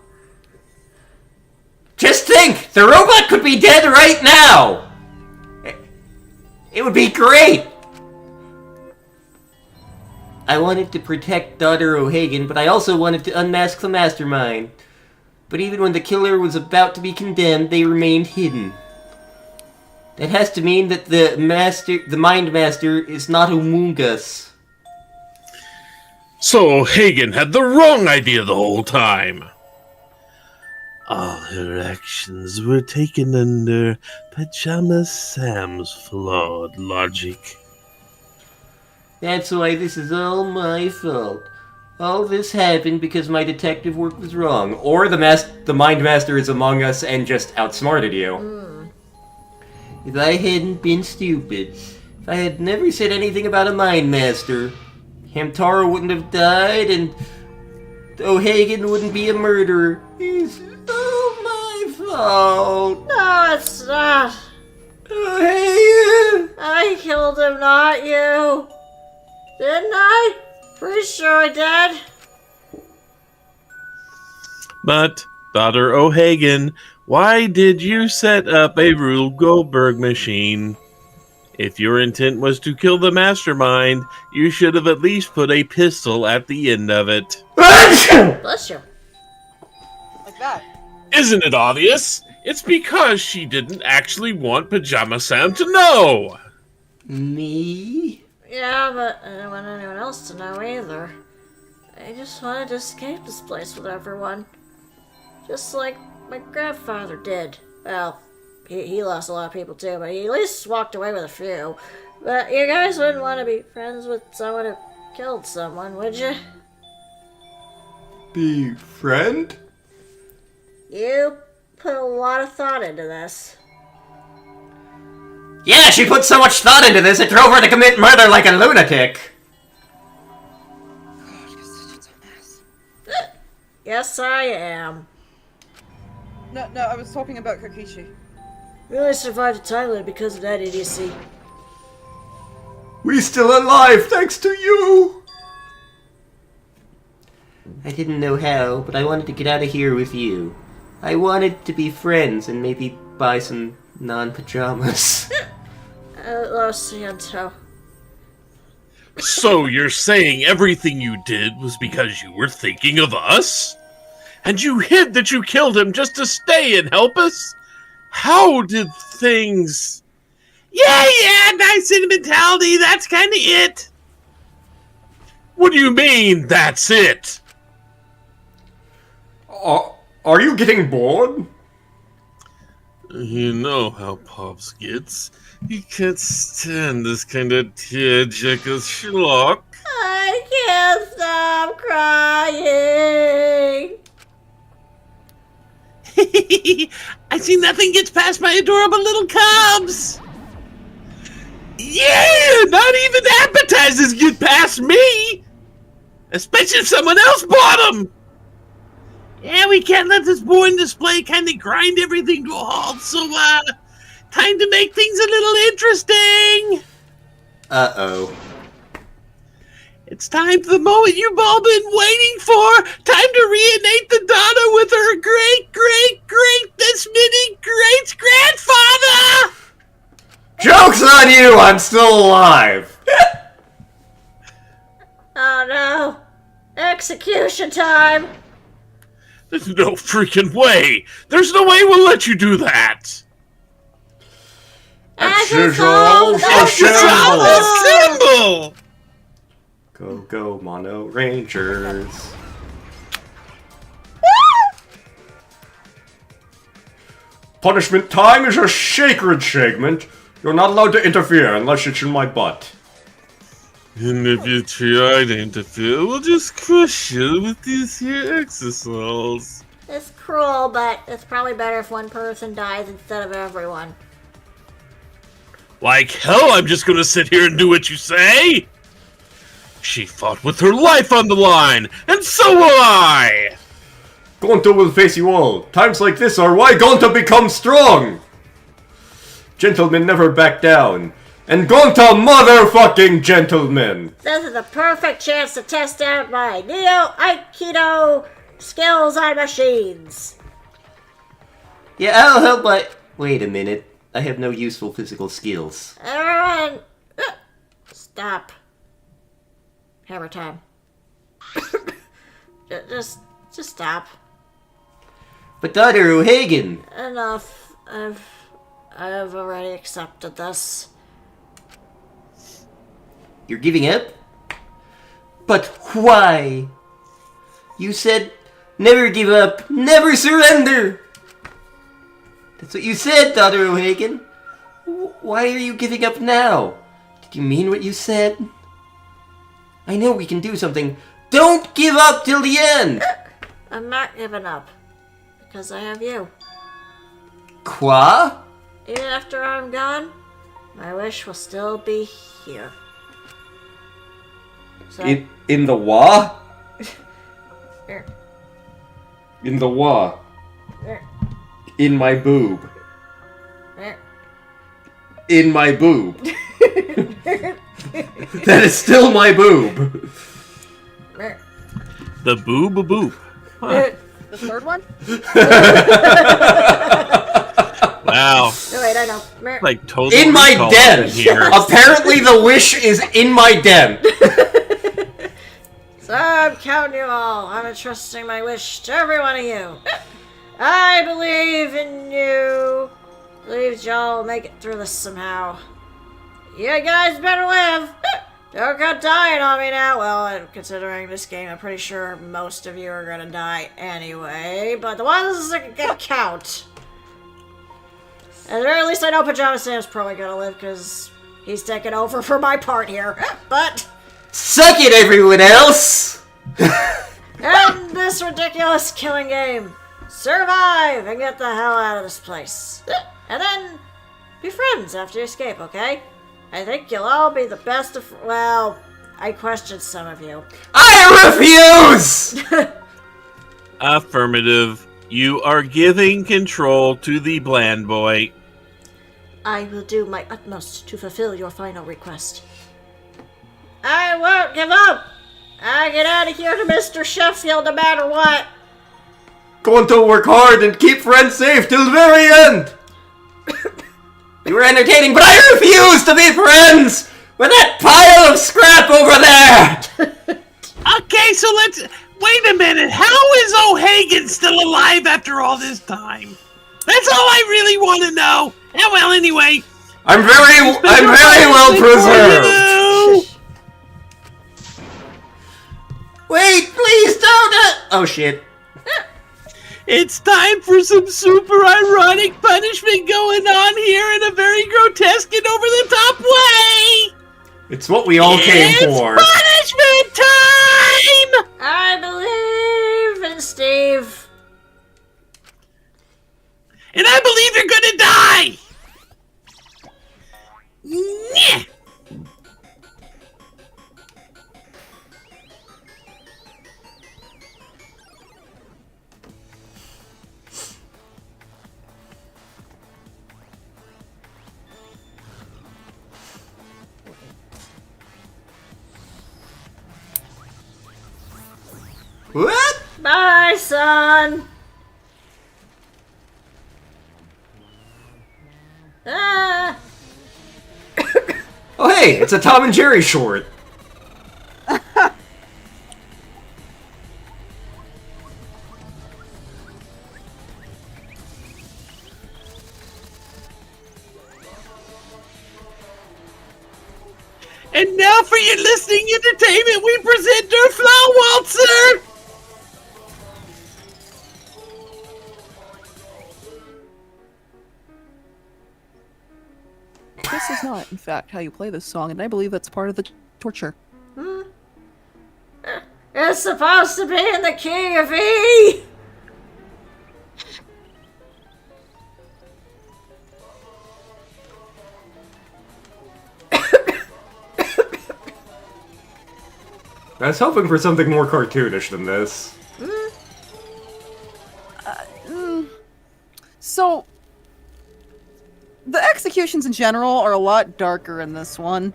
Just think, the robot could be dead right now! It would be great! I wanted to protect Daughter O'Hagan, but I also wanted to unmask the mastermind. But even when the killer was about to be condemned, they remained hidden. That has to mean that the Mind Master is not among us. So Hagen had the wrong idea the whole time. All her actions were taken under Pajama Sam's flawed logic. That's why this is all my fault. All this happened because my detective work was wrong. Or the Mind Master is among us and just outsmarted you. If I hadn't been stupid, if I had never said anything about a Mind Master, Hamtaro wouldn't have died and O'Hagan wouldn't be a murderer. It's all my fault. No, it's not. O'Hagan! I killed him, not you. Didn't I? Pretty sure I did. But, Daughter O'Hagan, why did you set up a Rube Goldberg machine? If your intent was to kill the mastermind, you should have at least put a pistol at the end of it. Bless you. Like that. Isn't it obvious? It's because she didn't actually want Pajama Sam to know. Me? Yeah, but I didn't want anyone else to know either. I just wanted to escape this place with everyone. Just like my grandfather did. Well, he lost a lot of people too, but he at least walked away with a few. But you guys wouldn't want to be friends with someone who killed someone, would you? Be friend? You put a lot of thought into this. Yeah, she put so much thought into this, it drove her to commit murder like a lunatic. Yes, I am. No, I was talking about Kokichi. We only survived the time limit because of that idiocy. We still alive thanks to you! I didn't know how, but I wanted to get out of here with you. I wanted to be friends and maybe buy some non-pajamas. Lo siento. So you're saying everything you did was because you were thinking of us? And you hid that you killed him just to stay and help us? How did things... Yeah, nice sentimentality, that's kinda it. What do you mean, that's it? Are you getting bored? You know how Pops gets. He can't stand this kind of tearjerker schlock. I can't stop crying. I see nothing gets past my adorable little cubs. Yeah, not even appetizers get past me. Especially if someone else bought them. Yeah, we can't let this boring display kind of grind everything to a halt, so, time to make things a little interesting. Uh-oh. It's time for the moment you've all been waiting for. Time to reunite the daughter with her this mini great-grandfather! Joke's on you! I'm still alive! Oh no! Execution time! There's no freaking way! There's no way we'll let you do that! Assemble! Assemble! Go, Mono Rangers. Punishment time is a sacred segment. You're not allowed to interfere unless it's in my butt. And if you try to interfere, we'll just crush you with these here exosols. It's cruel, but it's probably better if one person dies instead of everyone. Like hell, I'm just gonna sit here and do what you say! She fought with her life on the line, and so will I! Gonta will face you all. Times like this are why Gonta becomes strong! Gentlemen never back down. And Gonta motherfucking gentlemen! This is a perfect chance to test out my Neo-Aikido skills on machines. Yeah, I'll help, but... Wait a minute. I have no useful physical skills. Everyone, stop. Hammer time. just stop. But Dr. O'Hagan! Enough. I've already accepted this. You're giving up? But why? You said, never give up, never surrender! That's what you said, Dr. O'Hagan. Why are you giving up now? Did you mean what you said? I know we can do something. Don't give up till the end! I'm not giving up. Because I have you. Quoi? Even after I'm gone, my wish will still be here. So, In the wa? Here. In the wa? Here. In my boob. Here. In my boob. That is still my boob. Here. The boob-a-boop. The third one? Wow. No, wait, I know. Here. Like totally In my recall den! here. Apparently the wish is in my den. So I'm counting you all. I'm entrusting my wish to every one of you. I believe in you. Believe y'all will make it through this somehow. You guys better live. Don't go dying on me now. Well, considering this game, I'm pretty sure most of you are gonna die anyway. But the ones that can count. At the very least, I know Pajama Sam's probably gonna live because he's taking over for my part here. But Suck it, everyone else! end this ridiculous killing game. survive and get the hell out of this place. And then be friends after you escape, okay? I think you'll all be the best of... Well, I questioned some of you. I refuse! Affirmative. You are giving control to the bland boy. I will do my utmost to fulfill your final request. I won't give up! I get out of here to Mr. Sheffield no matter what! Going to work hard and keep friends safe till the very end! You were entertaining, but I refuse to be friends with that pile of scrap over there! Okay, so let's... Wait a minute, how is O'Hagan still alive after all this time? That's all I really want to know. Yeah, well, anyway. I'm very well preserved! Wait, please don't! Oh shit. It's time for some super ironic punishment going on here in a very grotesque and over-the-top way! It's what we all came for. Punishment time! I believe in Steve. And I believe you're gonna die! Nyeh. What? Bye, son. Ah. Oh hey, it's a Tom and Jerry short. And now for your listening entertainment, we present our Flow Waltzer! This is not, in fact, how you play this song, and I believe that's part of the torture. It's supposed to be in the key of E. I was hoping for something more cartoonish than this. So, the executions in general are a lot darker in this one.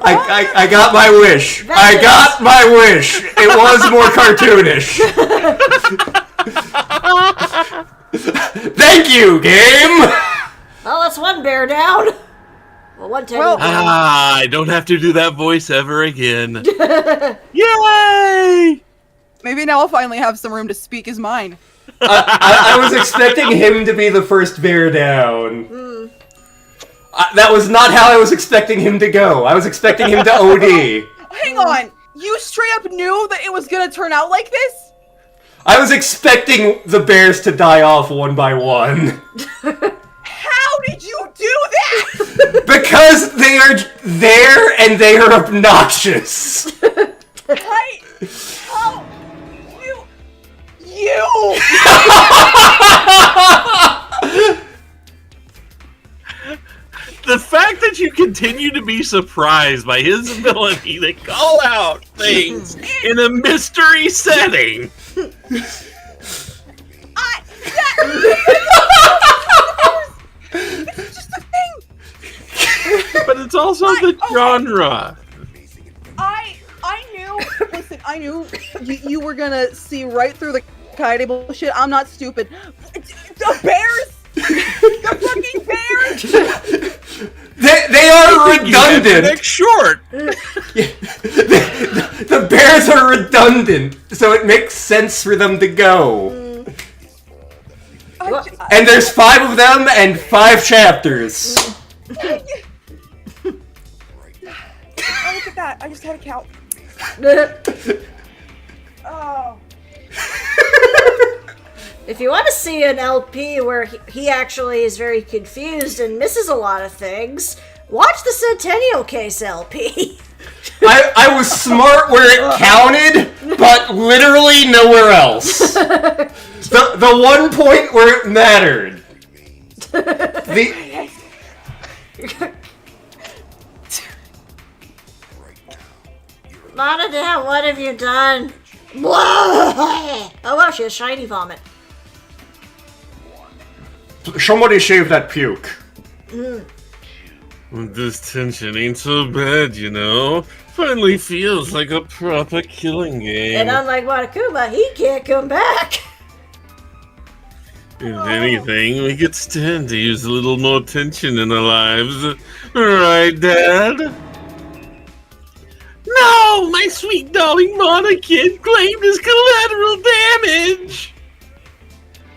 I got my wish. I got my wish. It was more cartoonish. Thank you, game. Well, that's one bear down. Well, one teddy Well- bear. I don't have to do that voice ever again. Yay! Maybe now I'll finally have some room to speak his mind. I was expecting him to be the first bear down. That was not how I was expecting him to go. I was expecting him to OD. Hang on! You straight up knew that it was gonna turn out like this? I was expecting the bears to die off one by one. How did you do that? Because they are there and they are obnoxious. Right? How? You! The fact that you continue to be surprised by his ability to call out things in a mystery setting. It's just a thing! But it's also the genre. I knew, listen, I knew you were gonna see right through the Kaede bullshit. I'm not stupid. The bears! The fucking bears! They are You have the redundant. next short. The bears are redundant, so it makes sense for them to go. And there's 5 of them and 5 chapters. Oh, look at that. I just had a count. Oh. If you want to see an LP where he actually is very confused and misses a lot of things, watch the Centennial Case LP. I was smart where it counted, but literally nowhere else. The one point where it mattered. Monodam, what have you done? Oh wow, she has shiny vomit. Somebody shave that puke. This tension ain't so bad, you know. Finally feels like a proper killing game. And unlike Monokuma, he can't come back. If anything, we could stand to use a little more tension in our lives. Right, Dad? No! My sweet darling Mana kid claimed his collateral damage!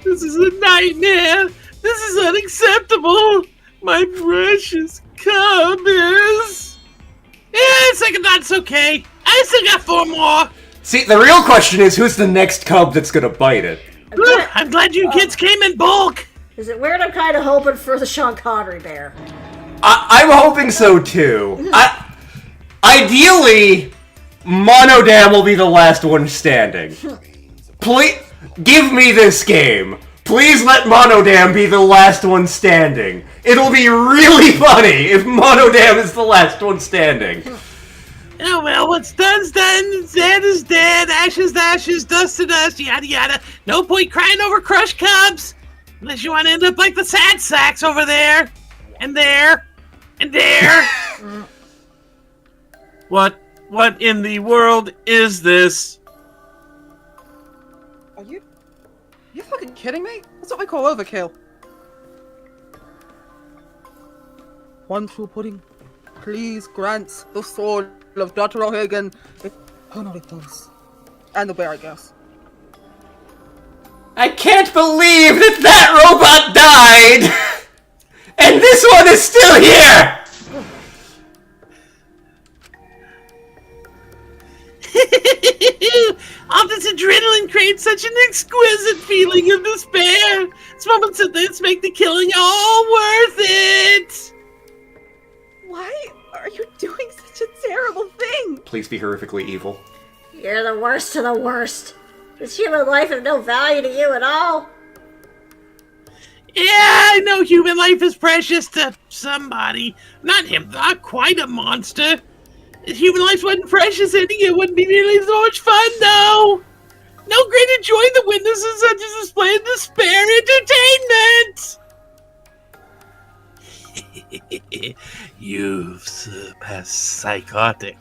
This is a nightmare! This is unacceptable! My precious cub is... Yeah, second thought's okay. I still got 4 more! See, the real question is, who's the next cub that's gonna bite it? I'm glad you kids came in bulk! Is it weird? I'm kind of hoping for the Sean Connery bear. I'm hoping so too. Ideally, Monodam will be the last one standing. Please, give me this game. Please let Monodam be the last one standing. It'll be really funny if Monodam is the last one standing. Oh well, what's done's done, dead is dead, ashes to ashes, dust to dust, yada yada. No point crying over crushed cubs, unless you want to end up like the sad sacks over there, and there, and there. What in the world is this? Are you fucking kidding me? That's what we call overkill. One true pudding, please grant the soul of Dr. O'Hagan eternal repose. And the bear, I guess. I can't believe that robot died! And this one is still here! All this adrenaline creates such an exquisite feeling of despair. It's moments of this make the killing all worth it. Why are you doing such a terrible thing? Please be horrifically evil. You're the worst of the worst. Is human life of no value to you at all? Yeah, I know human life is precious to somebody. Not him, not quite a monster. If human life wasn't precious, ending it wouldn't be nearly so much fun, though. No greater joy than witnessing such a display of despair entertainment. You've surpassed psychotic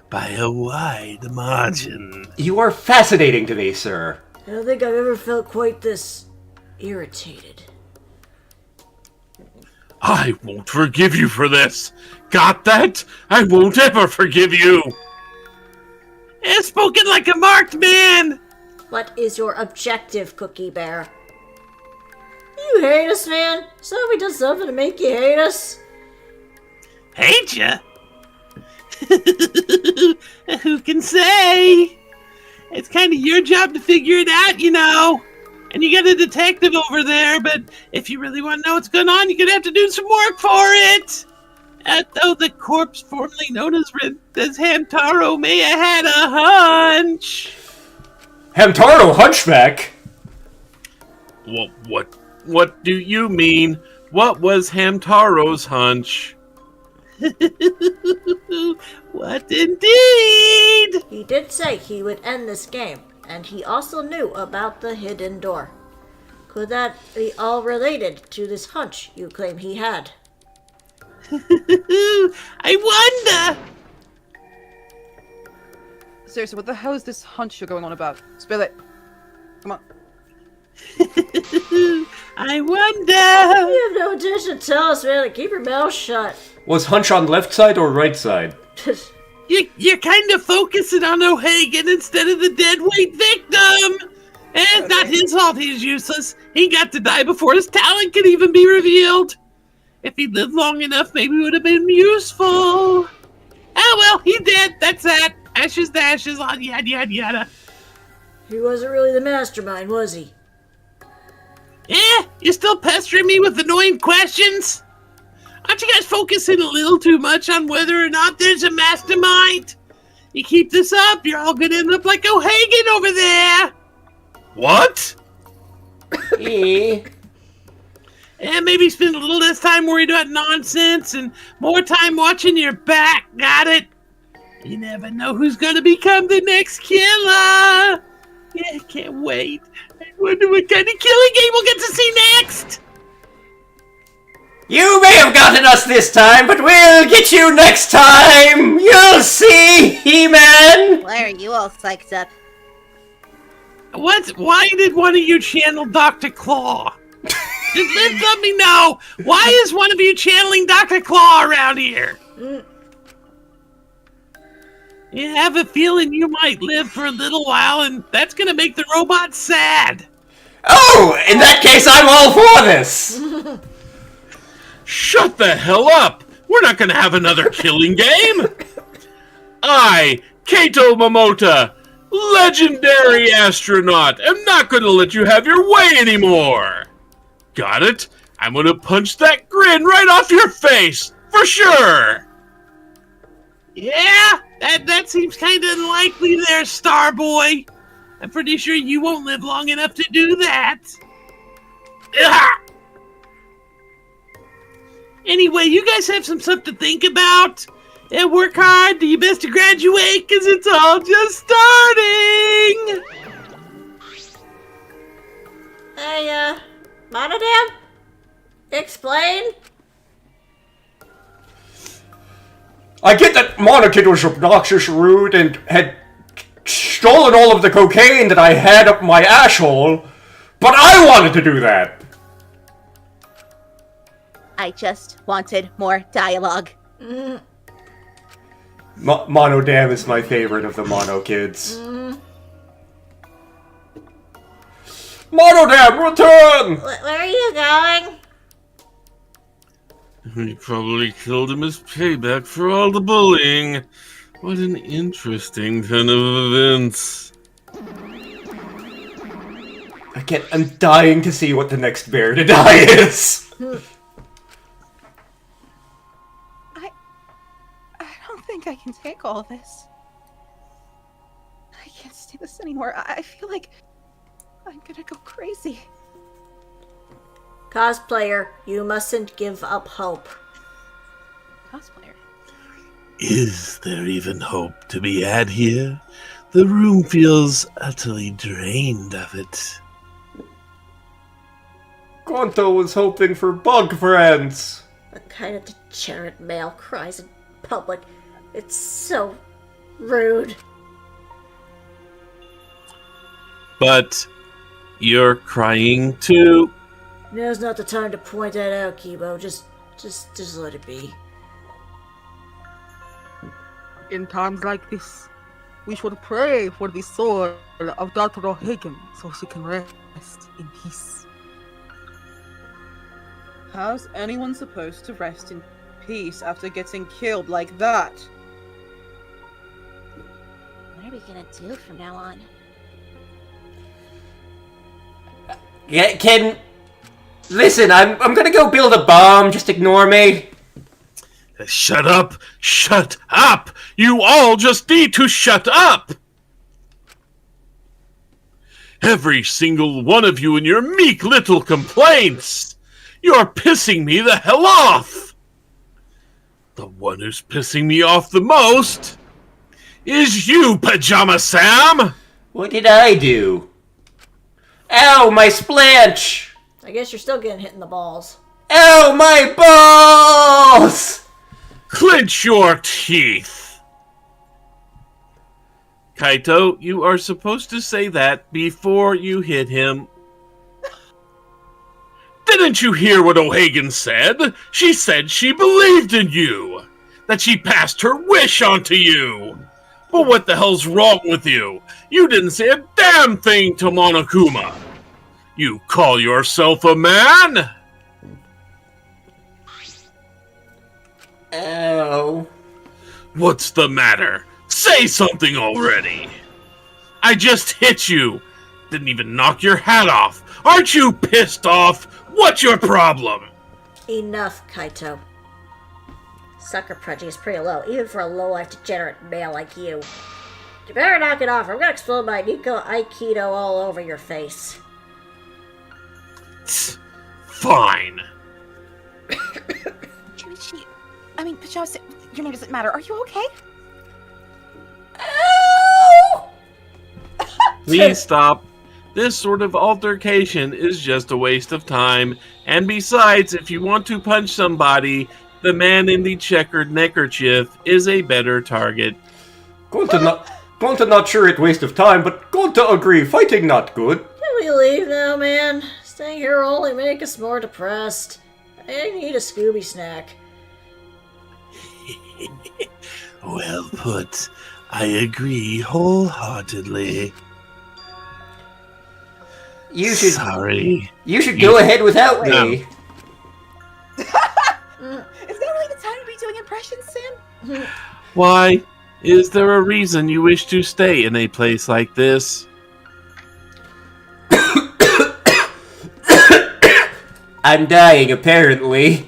by a wide margin. You are fascinating to me, sir. I don't think I've ever felt quite this irritated. I won't forgive you for this. Got that? I won't ever forgive you. Spoken like a marked man. What is your objective, Cookie Bear? You hate us, man? Somebody does something to make you hate us? Hate ya? Who can say? It's kind of your job to figure it out, you know. And you got a detective over there, but if you really want to know what's going on, you're going to have to do some work for it. Though the corpse formerly known as Hamtaro may have had a hunch. Hamtaro Hunchback? What do you mean? What was Hamtaro's hunch? What indeed? He did say he would end this game, and he also knew about the hidden door. Could that be all related to this hunch you claim he had? I wonder. Seriously, what the hell is this hunch you're going on about? Spill it. Come on. I wonder. You have no intention to tell us, man. Keep your mouth shut. Was Hunch on left side or right side? You're kind of focusing on O'Hagan instead of the dead weight victim. And it's not his fault he's useless. He got to die before his talent could even be revealed. If he'd lived long enough, maybe it would have been useful. Oh well, he did. That's that. Ashes to ashes, on yada yada yada. He wasn't really the mastermind, was he? Yeah, you still pestering me with annoying questions? Aren't you guys focusing a little too much on whether or not there's a mastermind? You keep this up, you're all gonna end up like O'Hagan over there. What? And maybe spend a little less time worried about nonsense and more time watching your back. Got it? You never know who's gonna become the next killer. Yeah, can't wait. I wonder what kind of killing game we'll get to see next. You may have gotten us this time, but we'll get you next time! You'll see, He-Man! Why are you all psyched up? What? Why did one of you channel Dr. Claw? Just let me know. Why is one of you channeling Dr. Claw around here? You have a feeling you might live for a little while, and that's gonna make the robot sad. Oh, in that case, I'm all for this! Shut the hell up! We're not gonna have another killing game! I, Kato Momota, legendary astronaut, am not gonna let you have your way anymore! Got it? I'm gonna punch that grin right off your face, for sure! Yeah, that seems kinda unlikely there, Starboy. I'm pretty sure you won't live long enough to do that. Ugh. Anyway, you guys have some stuff to think about. And work hard, do your best to graduate, because it's all just starting! Hey, Monodam? Explain? I get that Monokid was obnoxious, rude, and had stolen all of the cocaine that I had up my asshole, but I wanted to do that! I just wanted more dialogue. Monodam is my favorite of the Mono Kids. Monodam, return! Where are you going? He probably killed him as payback for all the bullying. What an interesting turn of events. I'm dying to see what the next bear to die is. I don't think I can take all this. I can't see this anymore. I feel like I'm gonna go crazy. Cosplayer, you mustn't give up hope. Cosplayer. Is there even hope to be had here? The room feels utterly drained of it. Gonto was hoping for bug friends. The kind of degenerate male cries in public. It's so rude. But you're crying too. Now's not the time to point that out, Kibo. Just let it be. In times like this, we should pray for the soul of Dr. O'Hagan so she can rest in peace. How's anyone supposed to rest in peace after getting killed like that? What are we gonna do from now on? Yeah, listen, I'm gonna go build a bomb, just ignore me. Shut up! Shut up! You all just need to shut up! Every single one of you and your meek little complaints! You're pissing me the hell off! The one who's pissing me off the most is you, Pajama Sam! What did I do? Ow, my splanch! I guess you're still getting hit in the balls. Ow, my balls! Clench your teeth! Kaito, you are supposed to say that before you hit him. Didn't you hear what O'Hagan said? She said she believed in you! That she passed her wish onto you! But what the hell's wrong with you? You didn't say a damn thing to Monokuma! You call yourself a man? Ow. What's the matter? Say something already! I just hit you! Didn't even knock your hat off! Aren't you pissed off? What's your problem? Enough, Kaito. Sucker Prudgy is pretty low, even for a low-life degenerate male like you. You better knock it off, or I'm gonna explode my Nico Aikido all over your face. Fine. Junichi, I mean, Pajama, your name doesn't matter. Are you okay? Oh! Please stop. This sort of altercation is just a waste of time. And besides, if you want to punch somebody, the man in the checkered neckerchief is a better target. Going to not sure it waste of time, but going to agree, fighting not good. Can we leave now, man? Staying here will only make us more depressed. I need a Scooby snack. Well put. I agree wholeheartedly. Sorry. You should go ahead without me. No. Is that really the time to be doing impressions, Sam? Why? Is there a reason you wish to stay in a place like this? I'm dying, apparently.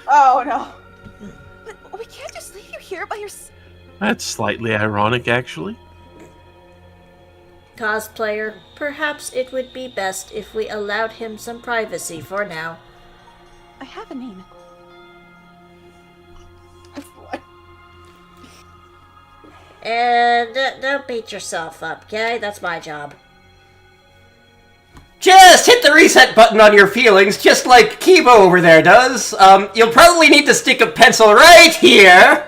Oh no. But we can't just leave you here by yourself. That's slightly ironic, actually. Cosplayer, perhaps it would be best if we allowed him some privacy for now. I have a name. And don't beat yourself up, okay? That's my job. Just hit the reset button on your feelings, just like Kibo over there does. You'll probably need to stick a pencil right here.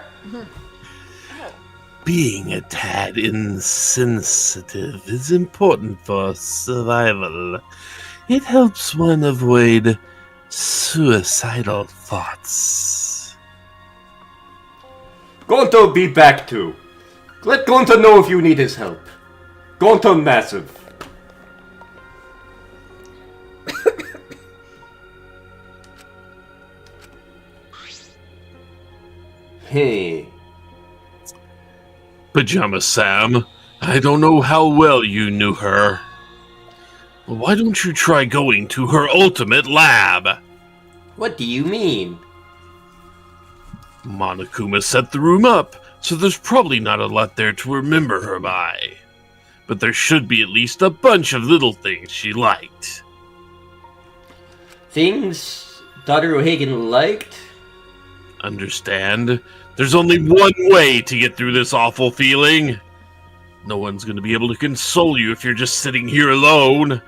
Being a tad insensitive is important for survival. It helps one avoid suicidal thoughts. Gonto be back too. Let Gonto know if you need his help. Gonto massive. Hey. Pajama Sam, I don't know how well you knew her. Why don't you try going to her ultimate lab? What do you mean? Monokuma set the room up, so there's probably not a lot there to remember her by. But there should be at least a bunch of little things she liked. Things Dr. O'Hagan liked? Understand? There's only one way to get through this awful feeling. No one's going to be able to console you if you're just sitting here alone.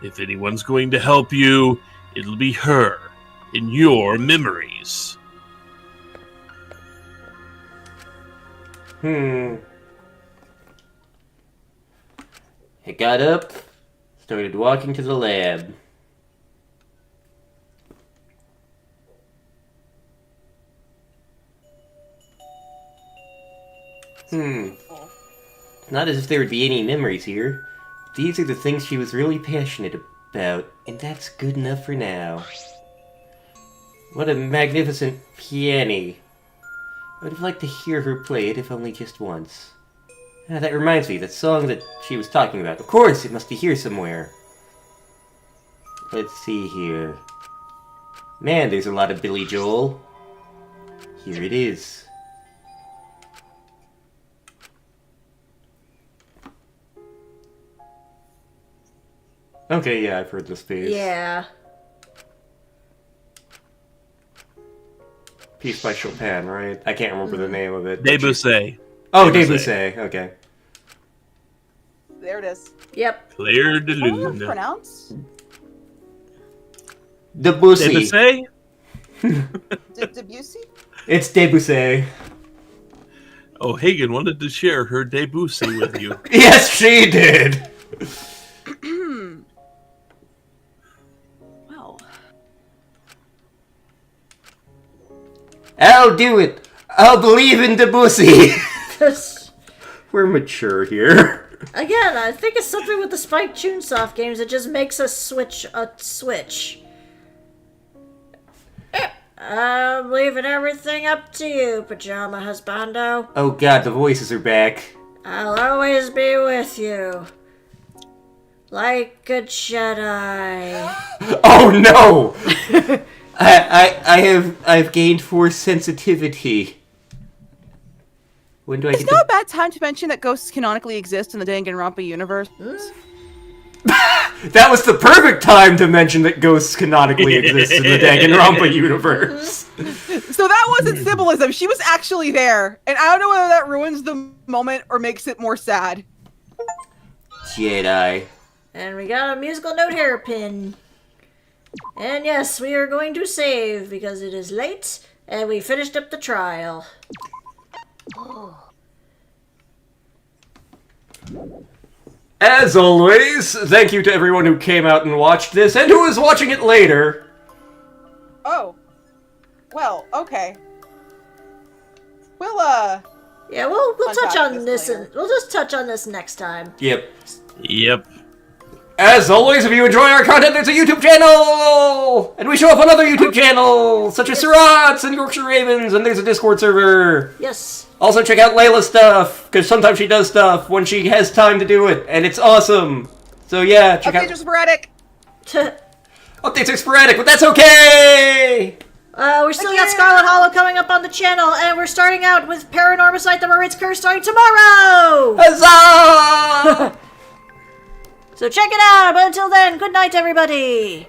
If anyone's going to help you, it'll be her, in your memories. I got up, started walking to the lab. Not as if there would be any memories here. These are the things she was really passionate about, and that's good enough for now. What a magnificent piano. I would have liked to hear her play it, if only just once. Ah, that reminds me, that song that she was talking about. Of course, it must be here somewhere. Let's see here. Man, there's a lot of Billy Joel. Here it is. Okay, yeah, I've heard this piece. Yeah. Piece by Chopin, right? I can't remember the name of it. Debussy. Oh, Debussy. Debussy, okay. There it is. Yep. Claire de How do you Lune. pronounce? Debussy. Debussy? Debussy? It's Debussy. O'Hagan wanted to share her Debussy with you. Yes, she did! Wow. I'll do it! I'll believe in Debussy! We're mature here. Again, I think it's something with the Spike Chunsoft games that just makes us switch a switch. I'm leaving everything up to you, Pajama Husbando. Oh god, the voices are back. I'll always be with you. Like a Jedi. Oh no! I've gained force sensitivity. When do I It's get not to... a bad time to mention that ghosts canonically exist in the Danganronpa universe. That was the perfect time to mention that ghosts canonically exist in the Danganronpa universe. So that wasn't symbolism. She was actually there. And I don't know whether that ruins the moment or makes it more sad. Jedi. And we got a musical note hairpin. And yes, we are going to save because it is late and we finished up the trial. As always, thank you to everyone who came out and watched this and who is watching it later. Oh. Well, okay. We'll, Yeah, we'll touch Unpack on this this. later. We'll just touch on this next time. Yep. Yep. As always, if you enjoy our content, there's a YouTube channel! And we show up on other YouTube channels, such as Sirats and Yorkshire Ravens, and there's a Discord server. Yes. Also check out Layla's stuff, because sometimes she does stuff when she has time to do it, and it's awesome. So yeah, check updates are sporadic. Updates are sporadic, but that's okay! We still got Scarlet Hollow coming up on the channel, and we're starting out with Paranormicide the Marit's Curse starting tomorrow! Huzzah! So check it out, but until then, good night everybody!